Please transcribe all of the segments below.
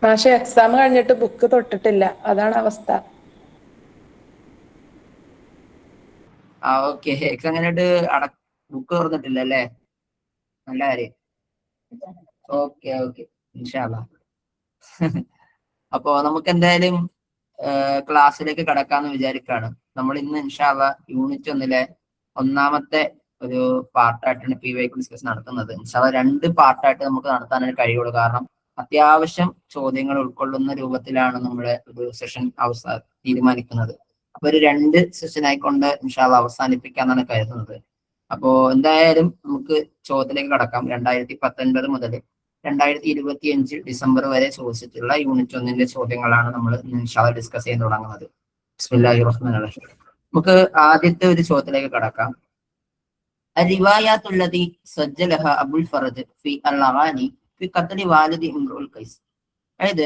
പക്ഷെ എക്സാം കഴിഞ്ഞിട്ട് ബുക്ക് തൊട്ടിട്ടില്ല, അതാണ് അവസ്ഥ. ഓക്കെ, എക്സാം കഴിഞ്ഞിട്ട് ബുക്ക് തുറന്നിട്ടില്ല അല്ലേ? നല്ല കാര്യം. ഓക്കെ ഓക്കെ, ഇൻഷാ അല്ലാഹ്. അപ്പോ നമുക്ക് എന്തായാലും ക്ലാസ്സിലേക്ക് കടക്കാന്ന് വിചാരിക്കുകയാണ്. നമ്മൾ ഇന്ന് ഇൻഷാ അല്ലാഹ് യൂണിറ്റ് 1-ലെ ഒന്നാമത്തെ ഒരു പാർട്ടായിട്ടാണ് PY ഡിസ്കസ് നടത്തുന്നത്. ഇൻഷാ അല്ലാഹ് 2 പാർട്ടായിട്ട് നമുക്ക് നടത്താനായിട്ട് കഴിയുള്ളൂ. കാരണം അത്യാവശ്യം ചോദ്യങ്ങൾ ഉൾക്കൊള്ളുന്ന രൂപത്തിലാണ് നമ്മുടെ ഒരു സെഷൻ തീരുമാനിക്കുന്നത്. അപ്പൊ ഒരു 2 സെഷൻ ആയിക്കൊണ്ട് ഇൻഷാ അല്ലാഹ് അവസാനിപ്പിക്കാന്നാണ് കരുതുന്നത്. അപ്പോ എന്തായാലും നമുക്ക് ചോദ്യത്തിലേക്ക് കടക്കാം. 2019 മുതൽ 2025 ഡിസംബർ വരെ ചോദിച്ചിട്ടുള്ള യൂണിറ്റ് 1-ന്റെ ചോദ്യങ്ങളാണ് നമ്മൾ ഇൻഷാ അല്ലാഹ് ഡിസ്കസ് ചെയ്യാൻ തുടങ്ങുന്നത്. ബിസ്മില്ലാഹിർ റഹ്മാനിർ റഹീം. നമുക്ക് ആദ്യത്തെ ഒരു ചോദ്യത്തിലേക്ക് കടക്കാം. الروايات സജ്ജലഹ അബുൽ ഫറജ് ഫി അൽ-അഗാനി ഫി ഖത്ലി വാലിദി ഇംറുൽ ഖൈസ്. അതായത്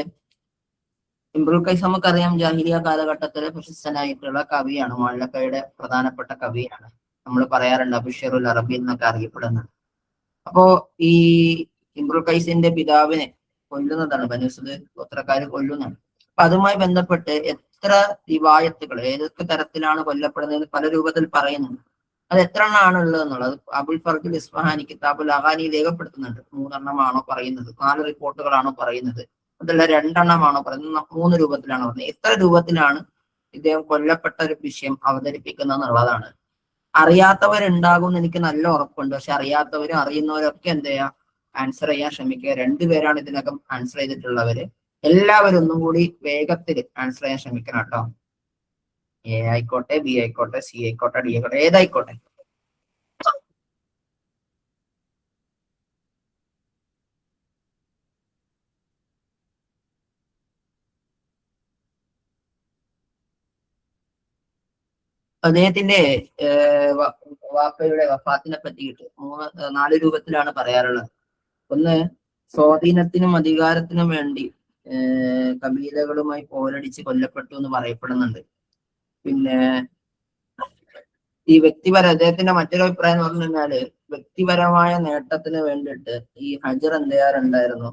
ഇംറുൽ ഖൈസ് നമുക്കറിയാം ജാഹിലിയ കാലഘട്ടത്തിലെ പ്രശസ്തനായിട്ടുള്ള കവിയാണ്, മുഅല്ലഖയുടെ പ്രധാനപ്പെട്ട കവിയാണ്. നമ്മൾ പറയാറുണ്ട് അബുഷറുൽ അറബി എന്നൊക്കെ അറിയപ്പെടുന്നത്. അപ്പോ ഈ ഇംറുൽ ഖൈസിന്റെ പിതാവിനെ കൊല്ലുന്നതാണ്, ബനൂ അസ്ദ് ഗോത്രക്കാര് കൊല്ലുന്നതാണ്. അപ്പൊ അതുമായി ബന്ധപ്പെട്ട് എത്ര റിവായത്തുകൾ, ഏതൊക്കെ തരത്തിലാണ് കൊല്ലപ്പെടുന്നത് പല രൂപത്തിൽ പറയുന്നുണ്ട്. അത് എത്ര എണ്ണമാണ് ഉള്ളത് എന്നുള്ളത് അബുൽ ഫർഖുൽ ഇസ്ഫഹാനി കിതാബുൽ അഗാനി രേഖപ്പെടുത്തുന്നുണ്ട്. 3 എണ്ണമാണോ പറയുന്നത്, 4 റിപ്പോർട്ടുകളാണോ പറയുന്നത്, അതല്ല 2 എണ്ണമാണോ പറയുന്നത്, 3 രൂപത്തിലാണോ പറയുന്നത്, എത്ര രൂപത്തിലാണ് ഇദ്ദേഹം കൊല്ലപ്പെട്ട ഒരു വിഷയം അവതരിപ്പിക്കുന്നത് എന്നുള്ളതാണ്. അറിയാത്തവരുണ്ടാകും എന്ന് എനിക്ക് നല്ല ഉറപ്പുണ്ട്. പക്ഷെ അറിയാത്തവരും അറിയുന്നവരും ഒക്കെ എന്ത് ചെയ്യാം, ആൻസർ ചെയ്യാൻ ശ്രമിക്കുക. 2 പേരാണ് ഇതിനകം ആൻസർ ചെയ്തിട്ടുള്ളവര്. എല്ലാവരും ഒന്നും കൂടി വേഗത്തിൽ ആൻസർ ചെയ്യാൻ ശ്രമിക്കണം കേട്ടോ. എ ആയിക്കോട്ടെ, ബി ആയിക്കോട്ടെ, സി ആയിക്കോട്ടെ, ഡി ആയിക്കോട്ടെ, ഏതായിക്കോട്ടെ. അദ്ദേഹത്തിന്റെ വാപ്പയുടെ വഫാത്തിനെ പറ്റിയിട്ട് 4 രൂപത്തിലാണ് പറയാറുള്ളത്. ഒന്ന്, സ്വാധീനത്തിനും അധികാരത്തിനും വേണ്ടി കബീലകളുമായി പോരടിച്ച് കൊല്ലപ്പെട്ടു എന്ന് പറയപ്പെടുന്നുണ്ട്. പിന്നെ ഈ അദ്ദേഹത്തിന്റെ മറ്റൊരു അഭിപ്രായം എന്ന് പറഞ്ഞു കഴിഞ്ഞാല് വ്യക്തിപരമായ നേട്ടത്തിന് വേണ്ടിയിട്ട് ഈ ഹജർ എന്ത് ചെയ്യാറുണ്ടായിരുന്നു,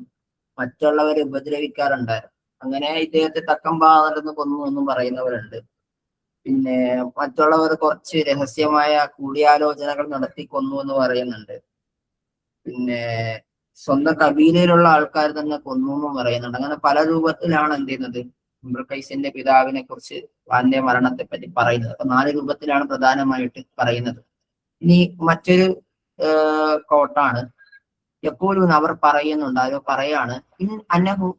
മറ്റുള്ളവരെ ഉപദ്രവിക്കാറുണ്ടായിരുന്നു. അങ്ങനെ ഇദ്ദേഹത്തെ തക്കം പാർന്ന് കൊന്നു എന്നും പറയുന്നവരുണ്ട്. പിന്നെ മറ്റുള്ളവർ കുറച്ച് രഹസ്യമായ കൂടിയാലോചനകൾ നടത്തി കൊന്നു എന്ന് പറയുന്നുണ്ട്. പിന്നെ സ്വന്തം കബീലയിലുള്ള ആൾക്കാർ തന്നെ കൊന്നു എന്നും പറയുന്നുണ്ട്. അങ്ങനെ പല രൂപത്തിലാണ് എന്ത് ചെയ്യുന്നത്, ഇംറുൽ ഖൈസിന്റെ പിതാവിനെ കുറിച്ച് അവന്റെ മരണത്തെ പറ്റി പറയുന്നത്. അപ്പൊ 4 രൂപത്തിലാണ് പ്രധാനമായിട്ട് പറയുന്നത്. ഇനി മറ്റൊരു കോട്ടാണ് യഖൂലൂന, അവർ പറയുന്നുണ്ട്, ആരോ പറയാണ്,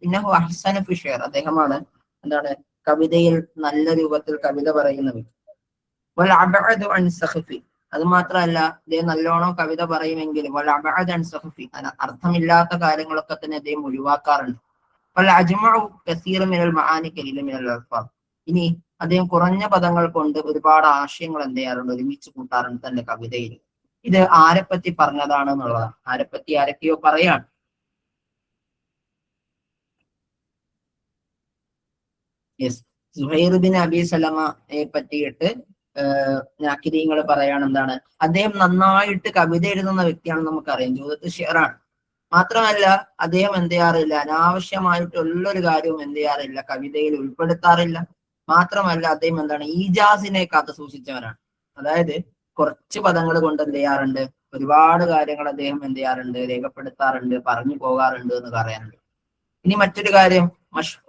ഇന്നഹു അഹ്സന ഫി ഷിഅർ, അദ്ദേഹമാണ് എന്താണ് കവിതയിൽ നല്ല രൂപത്തിൽ കവിത പറയുന്നത്. വൽ അബ്അദു അൻ സഖഫി, അത് മാത്രമല്ല അദ്ദേഹം നല്ലോണം കവിത പറയുമെങ്കിലും വൽ അബ്അദു അൻ സഖഫി, അർത്ഥമില്ലാത്ത കാര്യങ്ങളൊക്കെ തന്നെ അദ്ദേഹം ഒഴിവാക്കാറുണ്ട്. വൽ അജ്മഉ കസീറൻ മിനൽ മആനി ഖലീലൻ മിനൽ അൽഫാദ്, ഇനി അദ്ദേഹം കുറഞ്ഞ പദങ്ങൾ കൊണ്ട് ഒരുപാട് ആശയങ്ങൾ എന്ത് ചെയ്യാറുണ്ട്, ഒരുമിച്ച് കൂട്ടാറുണ്ട് തന്റെ കവിതയിൽ. ഇത് ആരെപ്പറ്റി പറഞ്ഞതാണ് എന്നുള്ളതാണ്. ആരെപ്പറ്റി ആരൊക്കെയോ പറയാണ്. യെസ്, സുഹൈർ ബിൻ അബി സലമയെ പറ്റിയിട്ട് നാക്കിരീങ്ങൾ പറയാണ് എന്താണ്, അദ്ദേഹം നന്നായിട്ട് കവിത എഴുതുന്ന വ്യക്തിയാണെന്ന് നമുക്കറിയാം, ജൂദത്ത് ഷിഅറാണ്. മാത്രമല്ല അദ്ദേഹം എന്ത് ചെയ്യാറില്ല, അനാവശ്യമായിട്ടുള്ളൊരു കാര്യവും എന്ത് ചെയ്യാറില്ല, കവിതയിൽ ഉൾപ്പെടുത്താറില്ല. മാത്രമല്ല അദ്ദേഹം എന്താണ്, ഈജാസിനെ കാത്തു സൂക്ഷിച്ചവനാണ്. അതായത് കുറച്ച് പദങ്ങൾ കൊണ്ട് എന്ത് ചെയ്യാറുണ്ട്, ഒരുപാട് കാര്യങ്ങൾ അദ്ദേഹം എന്ത് ചെയ്യാറുണ്ട്, രേഖപ്പെടുത്താറുണ്ട്, പറഞ്ഞു പോകാറുണ്ട് എന്ന് പറയാറുണ്ട്. ഇനി മറ്റൊരു കാര്യം,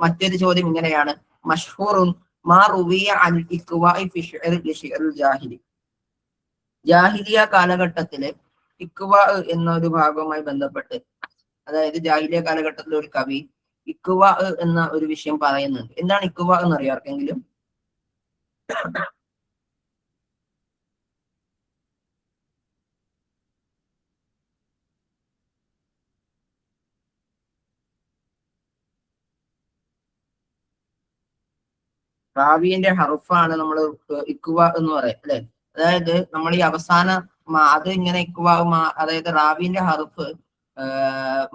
മറ്റൊരു ചോദ്യം ഇങ്ങനെയാണ്, മഷ്ഹൂറുൻ മാ റുവിയ അൻ ഇഖ്വാഇ ഫി ഷിഅറിൽ ജാഹിലി, ജാഹിലിയ കാലഘട്ടത്തിലെ ഇഖ്വാ എന്നൊരു ഭാഗവുമായി ബന്ധപ്പെട്ട്, അതായത് ജാഹിലിയ കാലഘട്ടത്തിലെ ഒരു കവി ഇഖ്വാ എന്ന ഒരു വിഷയം പറയുന്നുണ്ട്. എന്താണ് ഇഖ്വാ എന്ന് അറിയാം ആർക്കെങ്കിലും? റാവിന്റെ ഹർഫാണ് നമ്മൾ ഇഖ്വാ എന്ന് പറയാം അല്ലെ. അതായത് നമ്മൾ ഈ അവസാന അത് ഇങ്ങനെ ഇഖ്വാ, അതായത് റാവിന്റെ ഹർഫ്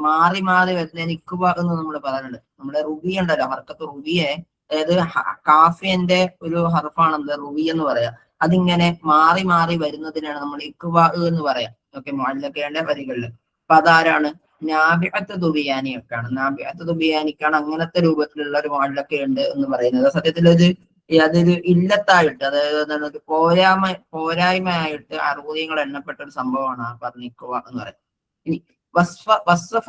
മാറി മാറി വരുന്നതിന് ഇഖ്വാ എന്ന് നമ്മൾ പറയുന്നുണ്ട്. നമ്മുടെ റുബി ഉണ്ടല്ലോ, ഹർക്കത്ത് റുബിയെ, അതായത് കാഫിയന്റെ ഒരു ഹർഫാണ് എന്ത് റുബി എന്ന് പറയാം. അതിങ്ങനെ മാറി മാറി വരുന്നതിനാണ് നമ്മൾ ഇഖ്വാ എന്ന് പറയാം. ഓക്കെ, മുഅല്ലഖയുടെ വരികളിൽ. അപ്പൊ അതാരാണ്? നാബിഅത്ത് ദുബിയാനിയൊക്കെയാണ്. നാബിഅത്ത് ദുബിയാനിക്കാണ് അങ്ങനത്തെ രൂപത്തിലുള്ള ഒരു മോഡലൊക്കെ ഉണ്ട് എന്ന് പറയുന്നത്. സത്യത്തിൽ അതൊരു ഇല്ലത്തായിട്ട്, അതായത് എന്താണ്, ഒരു പോരായ്മയായിട്ട് അറുപതികൾ എണ്ണപ്പെട്ട ഒരു സംഭവമാണ് ആ പറഞ്ഞിക്കുക എന്ന് പറയുന്നത്. ഇനി വസ്ഫ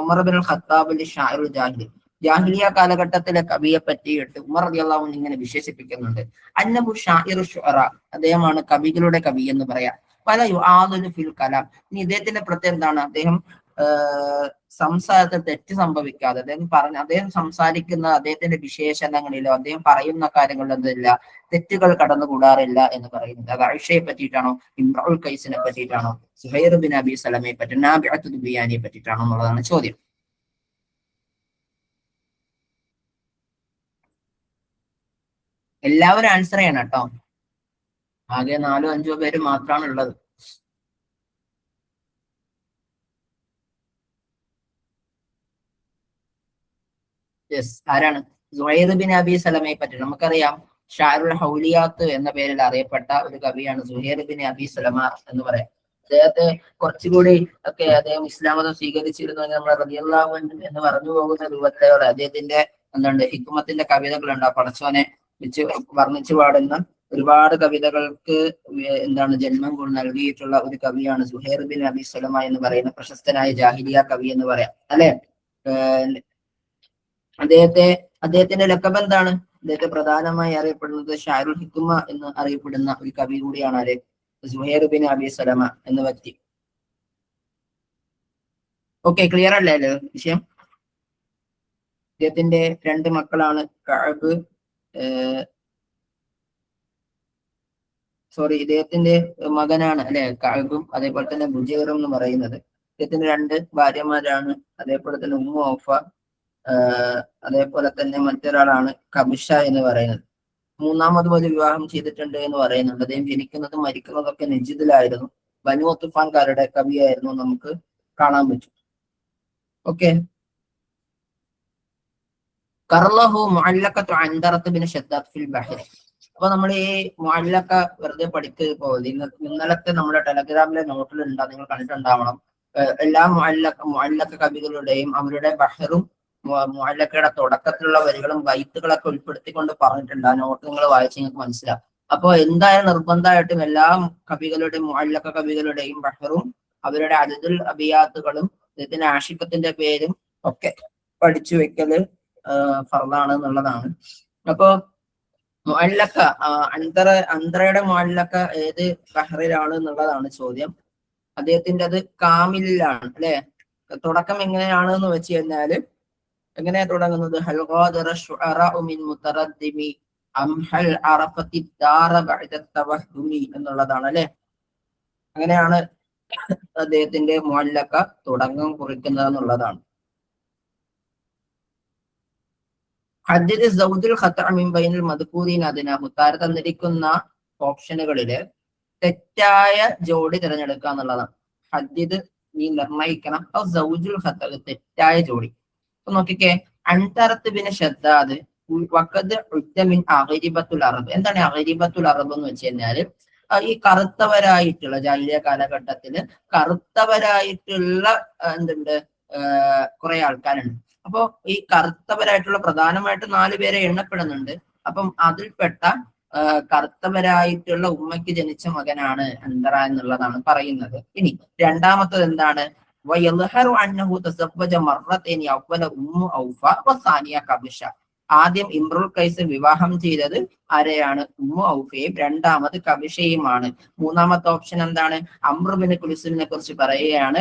ഉമർ ബിൻ ഖത്താബ് ഷാഇറുൽ ജാഹിലി, ജാഹിലിയ കാലഘട്ടത്തിലെ കവിയെ പറ്റിയിട്ട് ഉമർ റളിയല്ലാഹു അൻഹു ഇങ്ങനെ വിശേഷിപ്പിക്കുന്നുണ്ട്. അന്നഹു ഷാഇറു ശുഅറ, അദ്ദേഹമാണ് കവികളുടെ കവി എന്ന് പറയാം. പല യുആദുലു ഫിൽ കലാം, ഇനി ഇദ്ദേഹത്തിന്റെ പ്രത്യേകത എന്താണ്? അദ്ദേഹം സംസാരത്തിൽ തെറ്റ് സംഭവിക്കാതെ അദ്ദേഹം സംസാരിക്കുന്ന അദ്ദേഹത്തിന്റെ വിശേഷണങ്ങളിലോ അദ്ദേഹം പറയുന്ന കാര്യങ്ങളിലോ എന്തില്ല, തെറ്റുകൾ കടന്നുകൂടാറില്ല എന്ന് പറയുന്നത്. അത് ആയിഷയെ പറ്റിയിട്ടാണോ, ഇംറുൽ ഖൈസിനെ പറ്റിയിട്ടാണോ, സുഹൈർ ബിൻ അബി സലമയെ പറ്റി, നാബിഅത്ത് ദുബിയാനിയെ പറ്റിയിട്ടാണോ എന്നുള്ളതാണ് ചോദ്യം. എല്ലാവരും ആൻസർ ചെയ്യണം കേട്ടോ. ആകെ 4-5 പേര് മാത്രമാണ് ഉള്ളത്. യെസ്, ആരാണ്? സുഹൈർ ബിൻ അബി സലമയെ പറ്റി നമുക്കറിയാം. ഷാറുൽ ഹൗലിയാത്ത് എന്ന പേരിൽ അറിയപ്പെട്ട ഒരു കവിയാണ് സുഹൈർ ബിൻ അബി സലമ എന്ന് പറയാം. അദ്ദേഹത്തെ കുറച്ചുകൂടി ഒക്കെ അദ്ദേഹം ഇസ്ലാം മതം സ്വീകരിച്ചിരുന്നു നമ്മൾ റളിയല്ലാഹു അൻഹു എന്ന് പറഞ്ഞു പോകുന്ന രൂപത്തോടെ അദ്ദേഹത്തിന്റെ ഹിക്മത്തിന്റെ കവിതകളുണ്ട്. ആ പടച്ചോനെ വെച്ച് വർണ്ണിച്ചു പാടുന്ന ഒരുപാട് കവിതകൾക്ക് ജന്മം നൽകിയിട്ടുള്ള ഒരു കവിയാണ് സുഹൈർ ബിൻ അബി സലമ എന്ന് പറയുന്ന പ്രശസ്തനായ ജാഹിലിയ കവി എന്ന് പറയാം, അല്ലെ? അദ്ദേഹത്തിന്റെ ലഖബ് എന്താണ്? അദ്ദേഹത്തെ പ്രധാനമായി അറിയപ്പെടുന്നത് ഷാഇറുൽ ഹിക്മ എന്ന് അറിയപ്പെടുന്ന ഒരു കവി കൂടിയാണ് ആര്? സുഹൈർ ബിൻ അബി സലമ എന്ന വ്യക്തി. ഓക്കെ, ക്ലിയർ അല്ലേ വിഷയം? ഇദ്ദേഹത്തിന്റെ 2 മക്കളാണ് കഅബ്, ഇദ്ദേഹത്തിന്റെ മകനാണ് അല്ലെ കഅബും, അതേപോലെ തന്നെ ബുജൈറും എന്ന് പറയുന്നത്. ഇദ്ദേഹത്തിന്റെ 2 ഭാര്യമാരാണ്. അതേപോലെ തന്നെ ഉമ്മു ഔഫ, അതേപോലെ തന്നെ മറ്റൊരാളാണ് കബിഷ എന്ന് പറയുന്നത്. 3ാമത് ഒരു വിവാഹം ചെയ്തിട്ടുണ്ട് എന്ന് പറയുന്നുണ്ട്. അദ്ദേഹം ജനിക്കുന്നതും മരിക്കുന്നതൊക്കെ നജിദിലായിരുന്നു. ബനു തുഫാൻകാരുടെ കവിയായിരുന്നു, നമുക്ക് കാണാൻ പറ്റും. ഓക്കെ, കർലഹു മുഅല്ലഖത്തു അൻദറത്ത് ബിൻ ഷദ്ദാദ് ഫിൽ ബഹ്ർ. അപ്പൊ നമ്മൾ ഈ മുഅല്ലഖ വെറുതെ പഠിക്കുക പോലെ ഇന്നലത്തെ നമ്മുടെ ടെലഗ്രാമിലെ നോട്ടിൽ ഉണ്ടാകും, നിങ്ങൾ കണ്ടിട്ടുണ്ടാവണം. എല്ലാ മുഅല്ലഖ കവികളുടെയും അവരുടെ ബഹറും മുഅല്ലഖയുടെ തുടക്കത്തിലുള്ള വരികളും ബൈത്തുകളൊക്കെ ഉൾപ്പെടുത്തിക്കൊണ്ട് പറഞ്ഞിട്ടുണ്ട്. ആ നോട്ട് നിങ്ങൾ വായിച്ച് നിങ്ങൾക്ക് മനസ്സിലാവും. അപ്പൊ എന്തായാലും നിർബന്ധമായിട്ടും എല്ലാ കവികളുടെയും മുഅല്ലഖ കവികളുടെയും ബഹറും അവരുടെ അദദുൽ അബിയാത്തുകളും ഇതിന്റെ ആഷിഖത്തിന്റെ പേരും ഒക്കെ പഠിച്ചു വെക്കല് ഫർളാണ് എന്നുള്ളതാണ്. അപ്പൊ മുഅല്ലഖ അന്തറയുടെ മുഅല്ലഖ ഏത് ബഹറിലാണ് എന്നുള്ളതാണ് ചോദ്യം. അദ്ദേഹത്തിന്റെ അത് കാമിലാണ് അല്ലെ. തുടക്കം എങ്ങനെയാണ് എന്ന് വെച്ച് കഴിഞ്ഞാല് എങ്ങനെയാ തുടങ്ങുന്നത്? ഹൽ ഖാദറ ശുഅറാഉ മിൻ മുതറദ്ദിമി അം ഹൽ അറഫത്തി ദാറ ബഅദ തവഹുമി എന്നുള്ളതാണ് അല്ലെ. അങ്ങനെയാണ് അദ്ദേഹത്തിന്റെ മുഅല്ലഖ തുടക്കം കുറിക്കുന്നത് എന്നുള്ളതാണ്. ഹദ്ദിദ് സൗദുൽ ഖത്അ മിൻ ബൈനൽ മദ്കൂരീന അദ്നാഹു, തന്നിരിക്കുന്ന ഓപ്ഷനുകളില് തെറ്റായ ജോഡി തിരഞ്ഞെടുക്കുക എന്നുള്ളതാണ്. ഹദ്ദിദ് നീ നിർണയിക്കണം. സൗജുൽ ഖത്അ തെറ്റായ ജോഡി. അപ്പൊ നോക്കിക്കേ, അൻതറത്ത് ബിൻ ഷദ്ദാദ് വഖദ് ഉദ്ദ മിൻ അഗ്രിബത്തുൽ അറബ്. എന്താണ് അഗ്രിബത്തുൽ അറബ് എന്ന് വെച്ച് കഴിഞ്ഞാല് ഈ കറുത്തവരായിട്ടുള്ള ജാഹിലിയ കാലഘട്ടത്തില് കറുത്തവരായിട്ടുള്ള കുറെ ആൾക്കാരുണ്ട്. അപ്പൊ ഈ കറുത്തവരായിട്ടുള്ള പ്രധാനമായിട്ട് 4 പേരെ എണ്ണപ്പെടുന്നുണ്ട്. അപ്പം അതിൽപ്പെട്ട കറുത്തവരായിട്ടുള്ള ഉമ്മയ്ക്ക് ജനിച്ച മകനാണ് അന്തറ എന്നുള്ളതാണ് പറയുന്നത്. ഇനി രണ്ടാമത്തത് എന്താണ്? ആദ്യം ഇംറുൽ ഖൈസ് വിവാഹം ചെയ്തത് ആരെയാണ്? ഉമ്മു ഔഫയും, രണ്ടാമത് കബിഷയുമാണ്. 3ാമത്തെ ഓപ്ഷൻ എന്താണ്? അംർ ബിൻ കുൽസൂമിനെ കുറിച്ച് പറയുകയാണ്.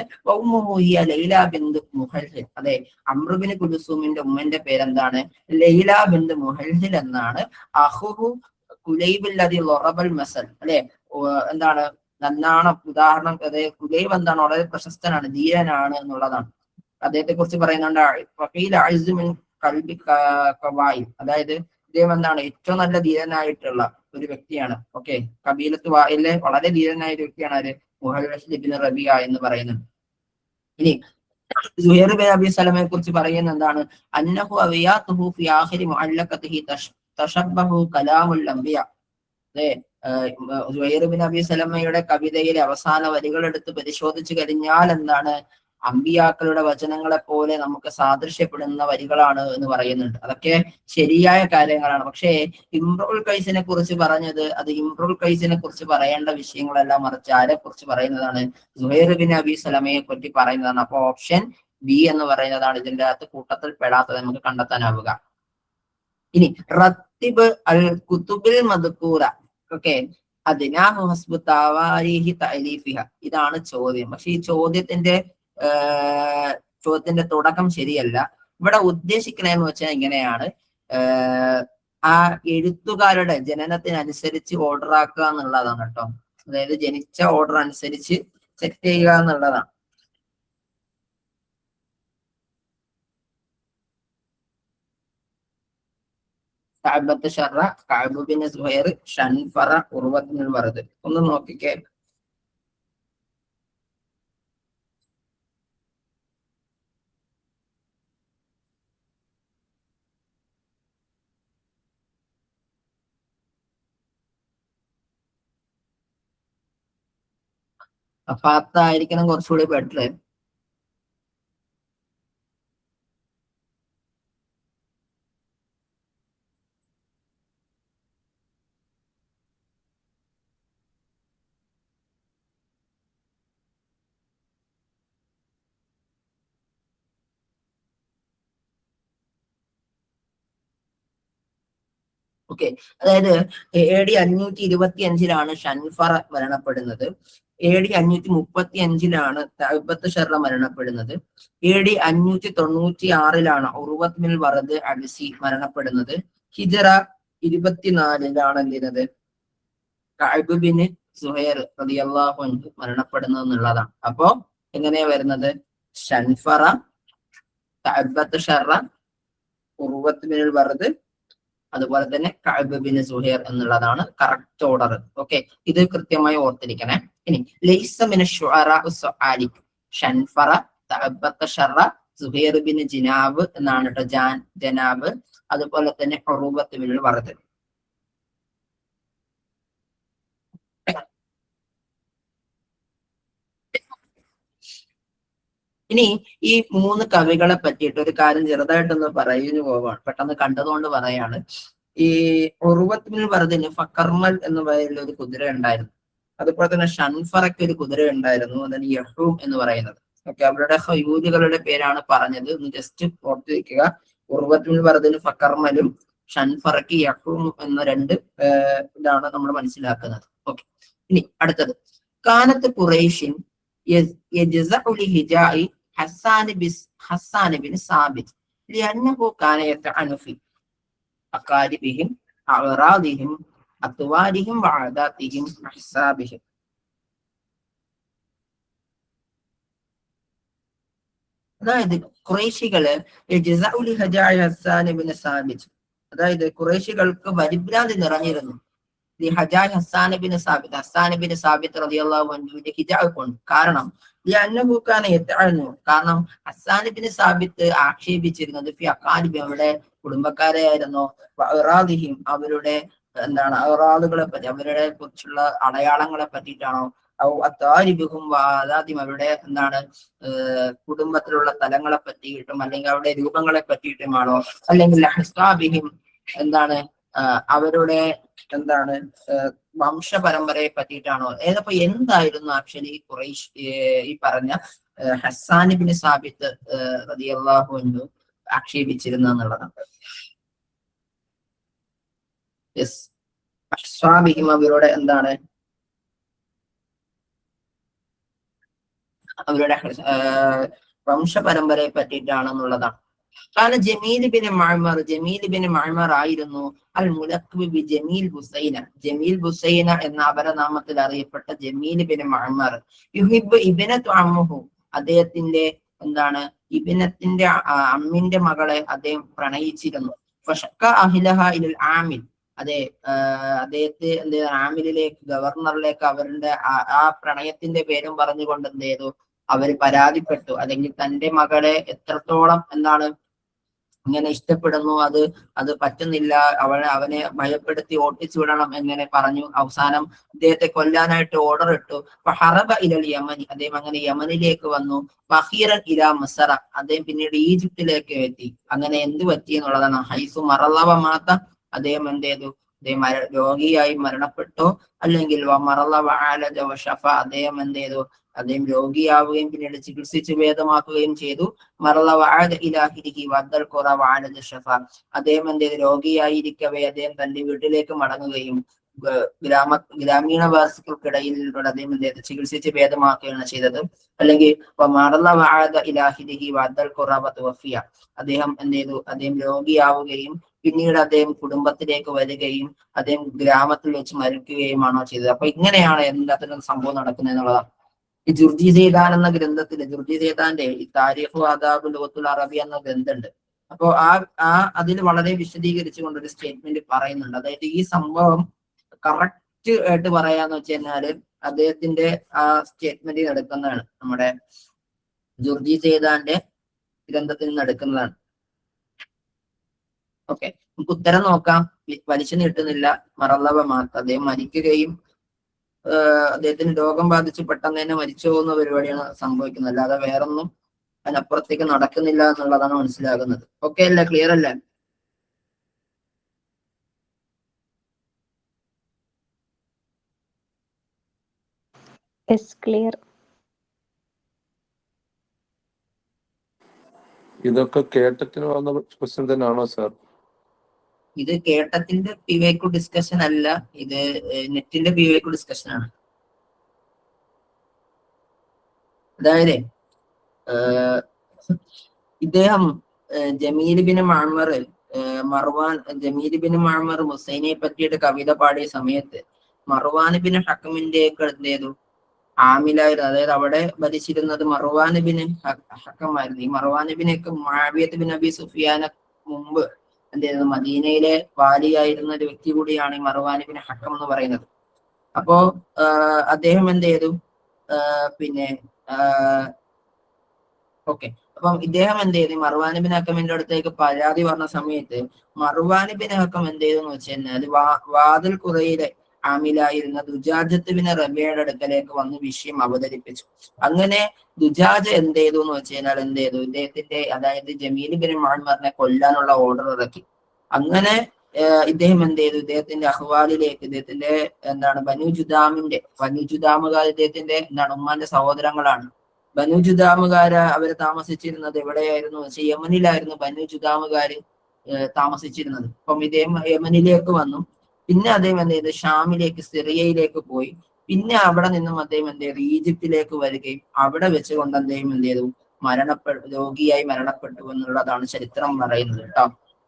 ലൈല ബിന്ത് മുഹൽഹിൽ. അതെ, അംർ ബിൻ കുൽസൂമിന്റെ ഉമ്മന്റെ പേരെന്താണ്? ലൈല ബിന്ത് മുഹൽഹിൽ എന്നാണ്. അഹുഹു കുലൈബില്ലദി ലറബൽ മസൽ. അല്ലെ, എന്താണ് നന്നാണ് ഉദാഹരണം. അതായത് കുലൈബ് എന്താണ്? വളരെ പ്രശസ്തനാണ്, ധീരനാണ് എന്നുള്ളതാണ്. അദ്ദേഹത്തെ കുറിച്ച് പറയുന്നുണ്ട്. അതായത് ഇദ്ദേഹം എന്താണ്? ഏറ്റവും നല്ല ധീരനായിട്ടുള്ള ഒരു വ്യക്തിയാണ്. ഓക്കെ, കബീലത്ത് വായിലെ വളരെ ധീരനായ ഒരു വ്യക്തിയാണ് ആര്? മുഹല്ലദ് ഇബ്നു റബിയ എന്ന് പറയുന്നത്. ഇനി സുഹൈർ ബിൻ അബി സലമയെ കുറിച്ച് പറയുന്നത് എന്താണ്? അന്നഹു അവിയാതുഹു ഫി ആഖിരി മുഅല്ലഖതിഹി തശബ്ബഹു കലാമുൽ അംബിയ. അതെ, സുഹൈർ ബിൻ അബി സലമയുടെ കവിതയിലെ അവസാന വരികൾ എടുത്ത് പരിശോധിച്ചു കഴിഞ്ഞാൽ എന്താണ്? അമ്പിയാക്കളുടെ വചനങ്ങളെ പോലെ നമുക്ക് സാദൃശ്യപ്പെടുന്ന വരികളാണ് എന്ന് പറയുന്നുണ്ട്. അതൊക്കെ ശരിയായ കാര്യങ്ങളാണ്. പക്ഷേ ഇംറുൽ ഖൈസിനെ കുറിച്ച് പറഞ്ഞത് അത് ഇംറുൽ ഖൈസിനെ കുറിച്ച് പറയേണ്ട വിഷയങ്ങളെല്ലാം മറിച്ച് ആരെ കുറിച്ച് പറയുന്നതാണ്? സുഹൈർ ബിൻ അബി സലമയെ പറ്റി പറയുന്നതാണ്. അപ്പൊ ഓപ്ഷൻ ബി എന്ന് പറയുന്നതാണ് ഇതിന്റെ അകത്ത് കൂട്ടത്തിൽ പെടാത്തത് നമുക്ക് കണ്ടെത്താനാവുക. ഇനി റത്തിബ് അൽ കുതുബിൽ മദ്കൂറ, ഓക്കെ, അദ്നാഹു ഹസ്ബു തവാരീഹി തഅലീഫിഹ, ഇതാണ് ചോദ്യം. പക്ഷെ ഈ ചോദ്യത്തിന്റെ തുടക്കം ശരിയല്ല. ഇവിടെ ഉദ്ദേശിക്കണേന്ന് വെച്ചാൽ ഇങ്ങനെയാണ്, ആ എഴുത്തുകാരുടെ ജനനത്തിനനുസരിച്ച് ഓർഡർ ആക്കുക എന്നുള്ളതാണ് കേട്ടോ. അതായത് ജനിച്ച ഓർഡർ അനുസരിച്ച് സെറ്റ് ചെയ്യുക എന്നുള്ളതാണ്. കഅബത്ത് ഷർറ, Ka'b bin Zuhair, Shanfara, Urwa bin Ward. ഒന്ന് നോക്കിക്കേ. അഫാത്തായിരിക്കണം കുറച്ചുകൂടി ബെറ്റർ. ഓക്കെ, അതായത് AD 525 ഷൻഫറ മരണപ്പെടുന്നത്. AD 535 തഅബത്ത് ഷർറ മരണപ്പെടുന്നത്. AD 596 ഉർവത്ത് ബിൻ വറദ് അബ്സി മരണപ്പെടുന്നത്. ഹിജറ 24 എന്തിനത് കഅബ് ബിൻ സുഹൈർ റളിയല്ലാഹു അൻഹു മരണപ്പെടുന്നത് എന്നുള്ളതാണ്. അപ്പോ എങ്ങനെയാ വരുന്നത്? ഷൻഫറ, തഅബത്ത് ഷർറ, ഉർവത്ത് ബിൻ വറദ്, അതുപോലെ തന്നെ കഅബ് ബിൻ സുഹൈർ എന്നുള്ളതാണ് കറക്റ്റ് ഓർഡർ. ഓക്കെ, ഇത് കൃത്യമായി ഓർത്തിരിക്കണേ. ഇനി ലൈസ മിന ശുഅറാ ഉസ്സുആലിക്, ഷൻഫറ, തഅബത്ത് ഷർറ, സുഹൈർ ബിൻ ജിനാബ് എന്നാണ് കേട്ടോ, ജനാബ്, അതുപോലെ തന്നെ ഉർവത്ത് ബിൻ വറദ്. ഇനി ഈ 3 കവികളെ പറ്റിയിട്ട് ഒരു കാര്യം ചെറുതായിട്ടൊന്ന് പറഞ്ഞു പോവാണ്, പെട്ടെന്ന് കണ്ടതുകൊണ്ട് പറയാണ്. ഈ ഉർവത്ത് ബിൻ വറദിന് ഫക്കർമൽ എന്ന് പറയുന്ന ഒരു കുതിര ഉണ്ടായിരുന്നു. അതുപോലെ തന്നെ ഷൻഫറയ്ക്ക് ഒരു കുതിര ഉണ്ടായിരുന്നു, അതാണ് യഹൂം എന്ന് പറയുന്നത്. ഓക്കെ, അവരുടെ ഖയൂലുകളുടെ പേരാണ് പറഞ്ഞത്, ഒന്ന് ജസ്റ്റ് ഓർത്ത് വയ്ക്കുക. ഉർവത്ത് ബിൻ വറദിന് ഫക്കർമലും ഷൻഫറയ്ക്ക് യഹൂം എന്ന 2 ഇതാണ് നമ്മൾ മനസ്സിലാക്കുന്നത്. ഓക്കെ, ഇനി അടുത്തത് കാനത്ത് ഖുറൈഷിൻ യജ്സഉ ലിഹിജാഇ ഹസ്സാൻ ബിൻ സാബിത് ലിഅന്നഹു കാന യതഅനു ഫി അഖാരിബിഹിം അഅറാദിഹിം അത്വാരിഹിം വഅദാതിഹിം അഹ്സാബിഹിം. അതായത് ഖുറൈശികള് യജ്സഉ ലിഹിജാഇ ഹസ്സാൻ ബിൻ സാബിത്, അതായത് ഖുറൈശികൾക്ക് പരിഭ്രാന്തി നിറഞ്ഞിരുന്നു ഹസ്സാൻ ബിൻ സാബിത്ത് റളിയല്ലാഹു അൻഹുവിന്റെ ഹിജാഅ് കൊണ്ട്. കാരണം കാരണം ഹസ്സാൻ ബിൻ സാബിത്ത് ആക്ഷേപിച്ചിരുന്നത് ഫി അഖാരിബി, അവരുടെ കുടുംബക്കാരെയായിരുന്നു, അവരുടെ എന്താണ് അറാദുകളെ പറ്റി, അവരുടെ കുറിച്ചുള്ള അടയാളങ്ങളെ പറ്റിയിട്ടാണോ, അവരുടെ എന്താണ് കുടുംബത്തിലുള്ള തലങ്ങളെ പറ്റിയിട്ടും അല്ലെങ്കിൽ അവരുടെ രൂപങ്ങളെ പറ്റിയിട്ടുമാണോ, അല്ലെങ്കിൽ ഹസ്സാബിഹിം എന്താണ് അവരുടെ എന്താണ് വംശപരമ്പരയെ പറ്റിയിട്ടാണോ, ഏതപ്പോ എന്തായിരുന്നു ആക്ച്വലി ഖുറൈശ് ഈ പറഞ്ഞ ഹസ്സാൻ ബിൻ സാബിത്ത് റളിയല്ലാഹു അൻഹു ആക്ഷേപിച്ചിരുന്നു എന്നുള്ളതാണ്. യെസ്, അഹ്സാബിഹിം അവരുടെ എന്താണ് അവരുടെ വംശപരമ്പരയെ പറ്റിയിട്ടാണെന്നുള്ളതാണ്. കാരണം ജമീൽ ബിൻ മഅ്മർ ആയിരുന്നു അൽ മുലഖബ് ബി ജമീൽ ഹുസൈന, ജമീൽ ഹുസൈന എന്ന അപരനാമത്തിൽ അറിയപ്പെട്ട ജമീൽ ബിൻ മഅ്മർ. യുഹിബ്ബു ഇബ്നതു അമ്മുഹു, അദ്ദേഹത്തിന്റെ എന്താണ് ഇബ്നത്തിന്റെ അമ്മിന്റെ മകളെ അദ്ദേഹം പ്രണയിച്ചിരുന്നു. ഫശക്ക അഹ്ലഹ ഇലൽ ആമിൽ, അതെ അദ്ദേഹത്തെ എന്ത് ആമിലിലേക്ക്, ഗവർണറിലേക്ക് അവരുടെ ആ പ്രണയത്തിന്റെ പേരും പറഞ്ഞുകൊണ്ട് എന്ത് ചെയ്തു, അവര് പരാതിപ്പെട്ടു. അല്ലെങ്കിൽ തന്റെ മകളെ എത്രത്തോളം എന്താണ് ഇങ്ങനെ ഇഷ്ടപ്പെടുന്നു, അത് പറ്റുന്നില്ല, അവനെ ഭയപ്പെടുത്തി ഓട്ടിച്ചു വിടണം എങ്ങനെ പറഞ്ഞു. അവസാനം അദ്ദേഹത്തെ കൊല്ലാനായിട്ട് ഓർഡർ ഇട്ടു. ഹറബ ഇലൽ യമനി, അദ്ദേഹം അങ്ങനെ യമനിലേക്ക് വന്നു. ബഹീറൻ ഇലാ മസറ, അദ്ദേഹം പിന്നീട് ഈജിപ്തിലേക്ക് എത്തി. അങ്ങനെ എന്ത് പറ്റി എന്നുള്ളതാണ്. ഹൈസു മറളവ മാത്ത, അദ്ദേഹം എന്ത് ചെയ്തു, അദ്ദേഹം രോഗിയായി മരണപ്പെട്ടു. അല്ലെങ്കിൽ മറളവ ആലജ വശഫ, അദ്ദേഹം എന്ത് ചെയ്തു, അദ്ദേഹം രോഗിയാവുകയും പിന്നീട് ചികിത്സിച്ച് ഭേദമാക്കുകയും ചെയ്തു. അദ്ദേഹം എന്ത് ചെയ്തു, രോഗിയായിരിക്കവേ അദ്ദേഹം തന്റെ വീട്ടിലേക്ക് മടങ്ങുകയും ഗ്രാമീണവാസികൾക്കിടയിലൂടെ അദ്ദേഹം എന്ത് ചെയ്തു, ചികിത്സിച്ച് ഭേദമാക്കുകയാണ് ചെയ്തത്. അല്ലെങ്കിൽ അദ്ദേഹം എന്ത് ചെയ്തു, അദ്ദേഹം രോഗിയാവുകയും പിന്നീട് അദ്ദേഹം കുടുംബത്തിലേക്ക് വരികയും അദ്ദേഹം ഗ്രാമത്തിൽ വെച്ച് മരിക്കുകയുമാണോ ചെയ്തത്. അപ്പൊ ഇങ്ങനെയാണ് എല്ലാത്തിനും സംഭവം നടക്കുന്നത് എന്നുള്ളതാണ്. ഈ ജുർജി സൈദാൻ എന്ന ഗ്രന്ഥത്തില്, ജുർജി സൈദാന്റെ ഈ താരിഖു ആദാബ് ലുഗത്തുൽ അറബി എന്ന ഗ്രന്ഥമുണ്ട്. അപ്പോ അതിൽ വളരെ വിശദീകരിച്ചുകൊണ്ട് ഒരു സ്റ്റേറ്റ്മെന്റ് പറയുന്നുണ്ട്. അതായത് ഈ സംഭവം കറക്റ്റ് ആയിട്ട് പറയാന്ന് വെച്ച് കഴിഞ്ഞാല് അദ്ദേഹത്തിന്റെ ആ സ്റ്റേറ്റ്മെന്റിൽ എടുക്കുന്നതാണ്, നമ്മുടെ ജുർജി സൈദാന്റെ ഗ്രന്ഥത്തിൽ നിന്ന് എടുക്കുന്നതാണ്. ഓക്കെ, നമുക്ക് ഉത്തരം നോക്കാം. വലിച്ചു നീട്ടുന്നില്ല. മറല്ലവ മാത്ത, അദ്ദേഹം മരിക്കുകയും അദ്ദേഹത്തിന് രോഗം ബാധിച്ച് പെട്ടെന്ന് തന്നെ മരിച്ചു പോകുന്ന പരിപാടിയാണ് സംഭവിക്കുന്നത്, അല്ലാതെ വേറൊന്നും അതിനപ്പുറത്തേക്ക് നടക്കുന്നില്ല എന്നുള്ളതാണ് മനസ്സിലാകുന്നത്. ഓക്കെ അല്ലേ? ക്ലിയർ അല്ലേ? ക്ലിയർ. ഇതൊക്കെ കേട്ടത്തിന് വന്ന ക്വസ്റ്റ്യൻ തന്നെയാണോ സാർ? ഇത് കേട്ടത്തിന്റെ പിവേക്കു ഡിസ്കഷൻ അല്ല, ഇത് നെറ്റിന്റെ പിവേക്കു ഡിസ്കഷൻ ആണ്. അതായത് ഇദ്ദേഹം ജമീൽ ബിൻ മഅ്മർ ഹുസൈനെ പറ്റിയിട്ട് കവിത പാടിയ സമയത്ത് മർവാൻ ബിൻ ഹക്കമിന്റെ ഒക്കെ എന്ത് ചെയ്തു, ആമിലായിരുന്നു. അതായത് അവിടെ ഭരിച്ചിരുന്നത് മർവാൻ ബിൻ ഹക്കമായിരുന്നു. ഈ മർവാൻ ബിനൊക്കെ മുആവിയത്ത് ബിൻ അബി സുഫിയാന് മുമ്പ് എന്ത് ചെയ്തത്, മദീനയിലെ വാലിയായിരുന്ന ഒരു വ്യക്തി കൂടിയാണ് ഈ മർവാൻ ബിൻ ഹക്കം എന്ന് പറയുന്നത്. അപ്പോ അദ്ദേഹം എന്ത് ചെയ്തു, പിന്നെ ഓക്കെ, അപ്പം ഇദ്ദേഹം എന്ത് ചെയ്തു, മർവാൻ ബിൻ ഹക്കമിന്റെ അടുത്തേക്ക് പരാതി പറഞ്ഞ സമയത്ത് മർവാൻ ബിൻ ഹക്കം എന്ത് ചെയ്തു എന്ന് വെച്ച് കഴിഞ്ഞാൽ വാതിൽ ഖുറയിലെ ആമിലായിരുന്ന ദുജാജത്ത് ബിൻ റബിയയുടെ അടുക്കലേക്ക് വന്ന് വിഷയം അവതരിപ്പിച്ചു. അങ്ങനെ ദുജാജ എന്ത് ചെയ്തു എന്ന് വെച്ച് കഴിഞ്ഞാൽ എന്ത് ചെയ്തു, ഇദ്ദേഹത്തിന്റെ അതായത് ജമീൽ ബിൻ മഅ്മറിനെ കൊല്ലാനുള്ള ഓർഡർ ഇറക്കി. അങ്ങനെ ഇദ്ദേഹം എന്ത് ചെയ്തു, ഇദ്ദേഹത്തിന്റെ അഹ്വാലിലേക്ക്, ഇദ്ദേഹത്തിന്റെ എന്താണ് ബനു ജുദാമുകാർ ഇദ്ദേഹത്തിന്റെ എന്താണ് ഉമ്മാന്റെ സഹോദരങ്ങളാണ്. ബനു ജുദാമുകാര് അവര് താമസിച്ചിരുന്നത് എവിടെയായിരുന്നു വെച്ചാൽ യമനിലായിരുന്നു ബനു ജുദാമുകാര് താമസിച്ചിരുന്നത്. അപ്പം ഇദ്ദേഹം യമനിലേക്ക് വന്നു. പിന്നെ അദ്ദേഹം എന്ത് ചെയ്തു, ഷാമിലേക്ക്, സിറിയയിലേക്ക് പോയി. പിന്നെ അവിടെ നിന്നും അദ്ദേഹം എന്ത് ചെയ്തു, ഈജിപ്തിലേക്ക് വരികയും അവിടെ വെച്ചുകൊണ്ട് അദ്ദേഹം എന്ത് ചെയ്തു, രോഗിയായി മരണപ്പെട്ടു എന്നുള്ളതാണ് ചരിത്രം പറയുന്നത് കേട്ടോ.